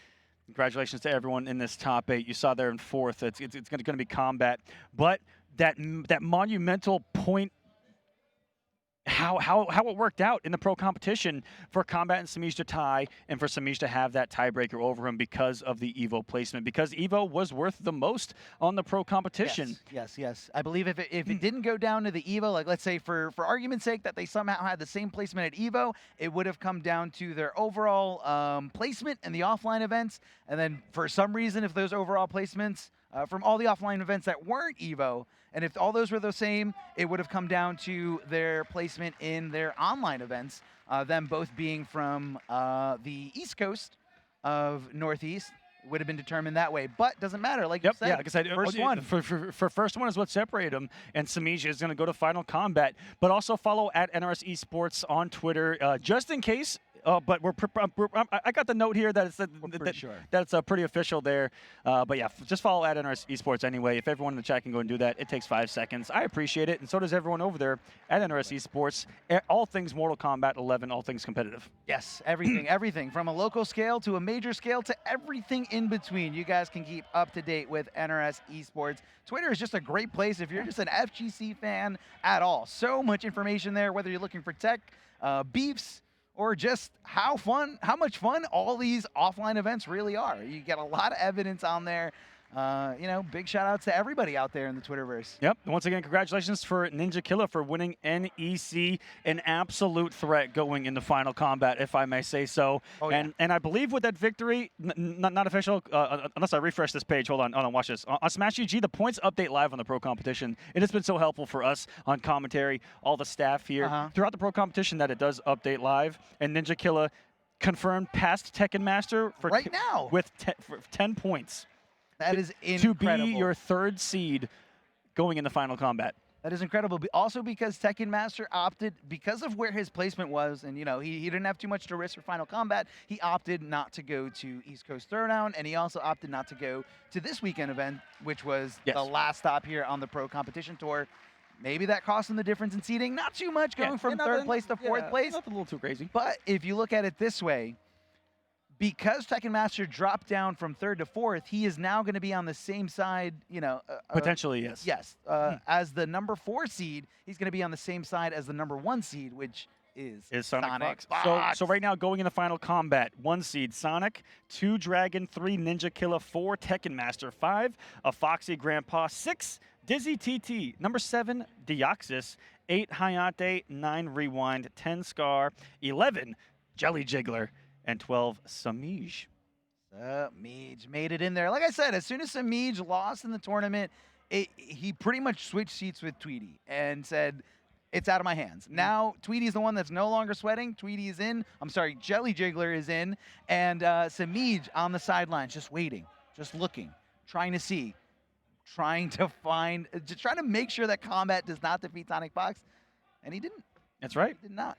Congratulations to everyone in this top 8. You saw there in fourth. It's going to be combat, but that monumental point. How it worked out in the pro competition for Combat and Semiij to tie, and for Semiij to have that tiebreaker over him because of the Evo placement, because Evo was worth the most on the pro competition. Yes. I believe if it didn't go down to the Evo, like let's say for argument's sake that they somehow had the same placement at Evo, it would have come down to their overall placement in the offline events, and then for some reason, if those overall placements from all the offline events that weren't Evo, and if all those were the same, it would have come down to their placement in their online events, them both being from the East Coast of Northeast. Would have been determined that way, but doesn't matter. Like you said, yeah, because first one. For first one is what separated them, and Semiij is going to go to Final Combat. But also follow at NRS Esports on Twitter, just in case. But I got the note here that it's pretty official there. But yeah, just follow at NRS Esports anyway. If everyone in the chat can go and do that, it takes 5 seconds. I appreciate it, and so does everyone over there at NRS Esports. All things Mortal Kombat 11, all things competitive. Yes, everything from a local scale to a major scale to everything in between. You guys can keep up to date with NRS Esports. Twitter is just a great place if you're just an FGC fan at all. So much information there, whether you're looking for tech, beefs, or just how much fun all these offline events really are. You get a lot of evidence on there. Big shout outs to everybody out there in the Twitterverse. Yep. Once again, congratulations for Ninja Killa for winning NEC, an absolute threat going into Final Combat, if I may say so. Oh, yeah. And I believe with that victory, not official, unless I refresh this page. Hold on, watch this. On Smash UG, the points update live on the pro competition. It has been so helpful for us on commentary, all the staff here throughout the pro competition that it does update live. And Ninja Killa confirmed past Tekken Master for right now with 10 points. That is incredible. To be your third seed going into Final Combat. That is incredible. Also because Tekken Master opted, because of where his placement was, and he didn't have too much to risk for Final Combat, he opted not to go to East Coast Throwdown, and he also opted not to go to this weekend event, which was the last stop here on the Pro Competition Tour. Maybe that cost him the difference in seeding. Not too much, going from third place to fourth place. Not a little too crazy. But if you look at it this way, because Tekken Master dropped down from third to fourth, he is now going to be on the same side, potentially, yes. Yes. As the number 4 seed, he's going to be on the same side as the number 1 seed, which is SonicFox. So right now, going into Final Combat, 1 seed Sonic, 2 Dragon, 3 Ninja Killa, 4 Tekken Master, 5 a Foxy Grandpa, 6 Dizzy TT, number 7 Deoxys, 8 Hayate, 9 Rewind, 10 Scar, 11 Jelly Jiggler, and 12 Semiij. Semiij made it in there. Like I said, as soon as Semiij lost in the tournament, he pretty much switched seats with Tweety and said, it's out of my hands. Now, Tweety's the one that's no longer sweating. Jelly Jiggler is in, and Semiij on the sidelines, just waiting, just looking, trying to see, trying to make sure that Combat does not defeat SonicFox, and he didn't. That's right.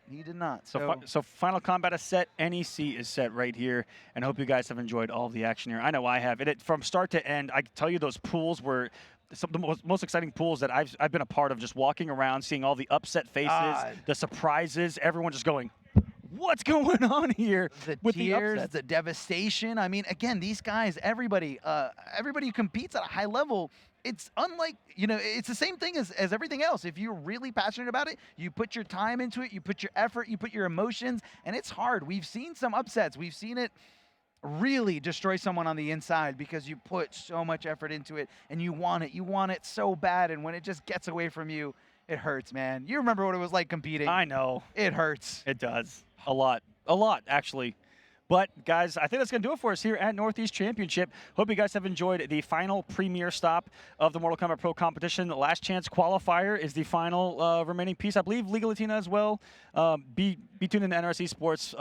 He did not. So Final Combat is set. NEC is set right here. And I hope you guys have enjoyed all of the action here. I know I have. From start to end, I can tell you those pools were some of the most exciting pools that I've been a part of, just walking around, seeing all the upset faces, the surprises, everyone just going, what's going on here The with tears, the upsets? the devastation. I mean, again, these guys, everybody who competes at a high level, it's unlike, it's the same thing as everything else. If you're really passionate about it, you put your time into it, you put your effort, you put your emotions, and it's hard. We've seen some upsets. We've seen it really destroy someone on the inside because you put so much effort into it and you want it so bad, and when it just gets away from you, it hurts, man. You remember what it was like competing. I know. It hurts. It does. A lot, actually. But, guys, I think that's going to do it for us here at Northeast Championship. Hope you guys have enjoyed the final premier stop of the Mortal Kombat Pro competition. The last chance qualifier is the final remaining piece. I believe League Latina as well. Be tuned in to NRC Sports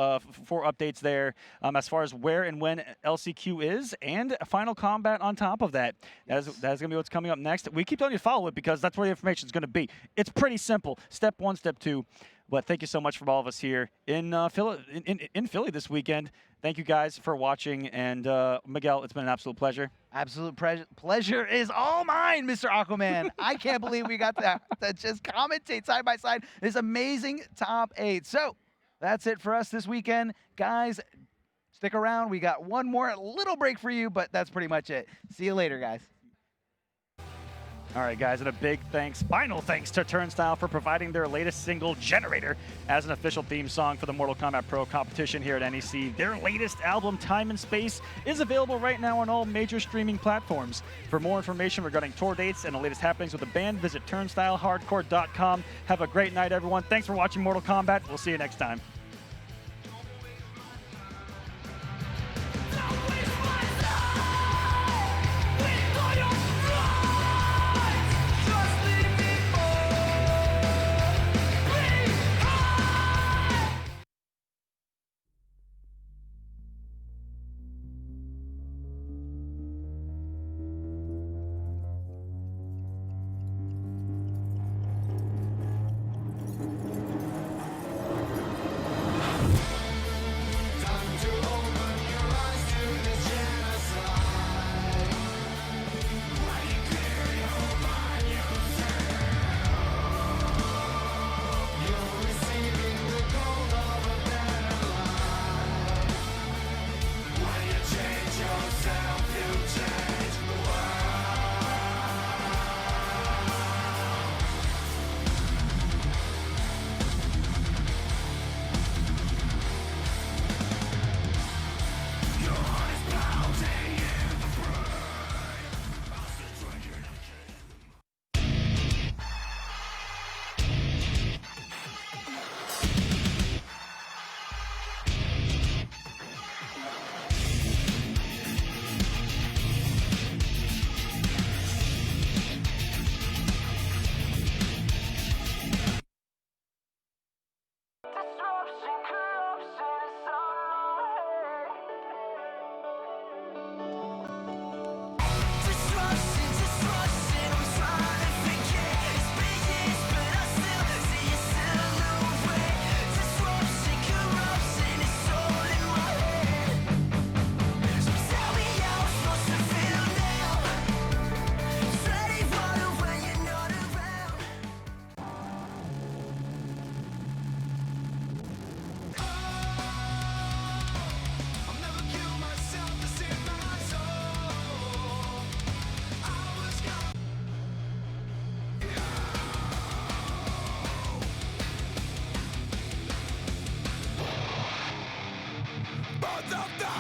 for updates there as far as where and when LCQ is, and a final combat on top of that. That is going to be what's coming up next. We keep telling you to follow it because that's where the information is going to be. It's pretty simple. Step 1, step 2. But thank you so much from all of us here in Philly this weekend. Thank you guys for watching. And Miguel, it's been an absolute pleasure. Absolute pleasure is all mine, Mr. Aquaman. I can't believe we got to just commentate side by side this amazing top 8. So that's it for us this weekend. Guys, stick around. We got one more little break for you, but that's pretty much it. See you later, guys. All right, guys, and a big final thanks to Turnstile for providing their latest single, Generator, as an official theme song for the Mortal Kombat Pro competition here at NEC. Their latest album, Time and Space, is available right now on all major streaming platforms. For more information regarding tour dates and the latest happenings with the band, visit turnstylehardcore.com. Have a great night, everyone. Thanks for watching Mortal Kombat. We'll see you next time. Both of them!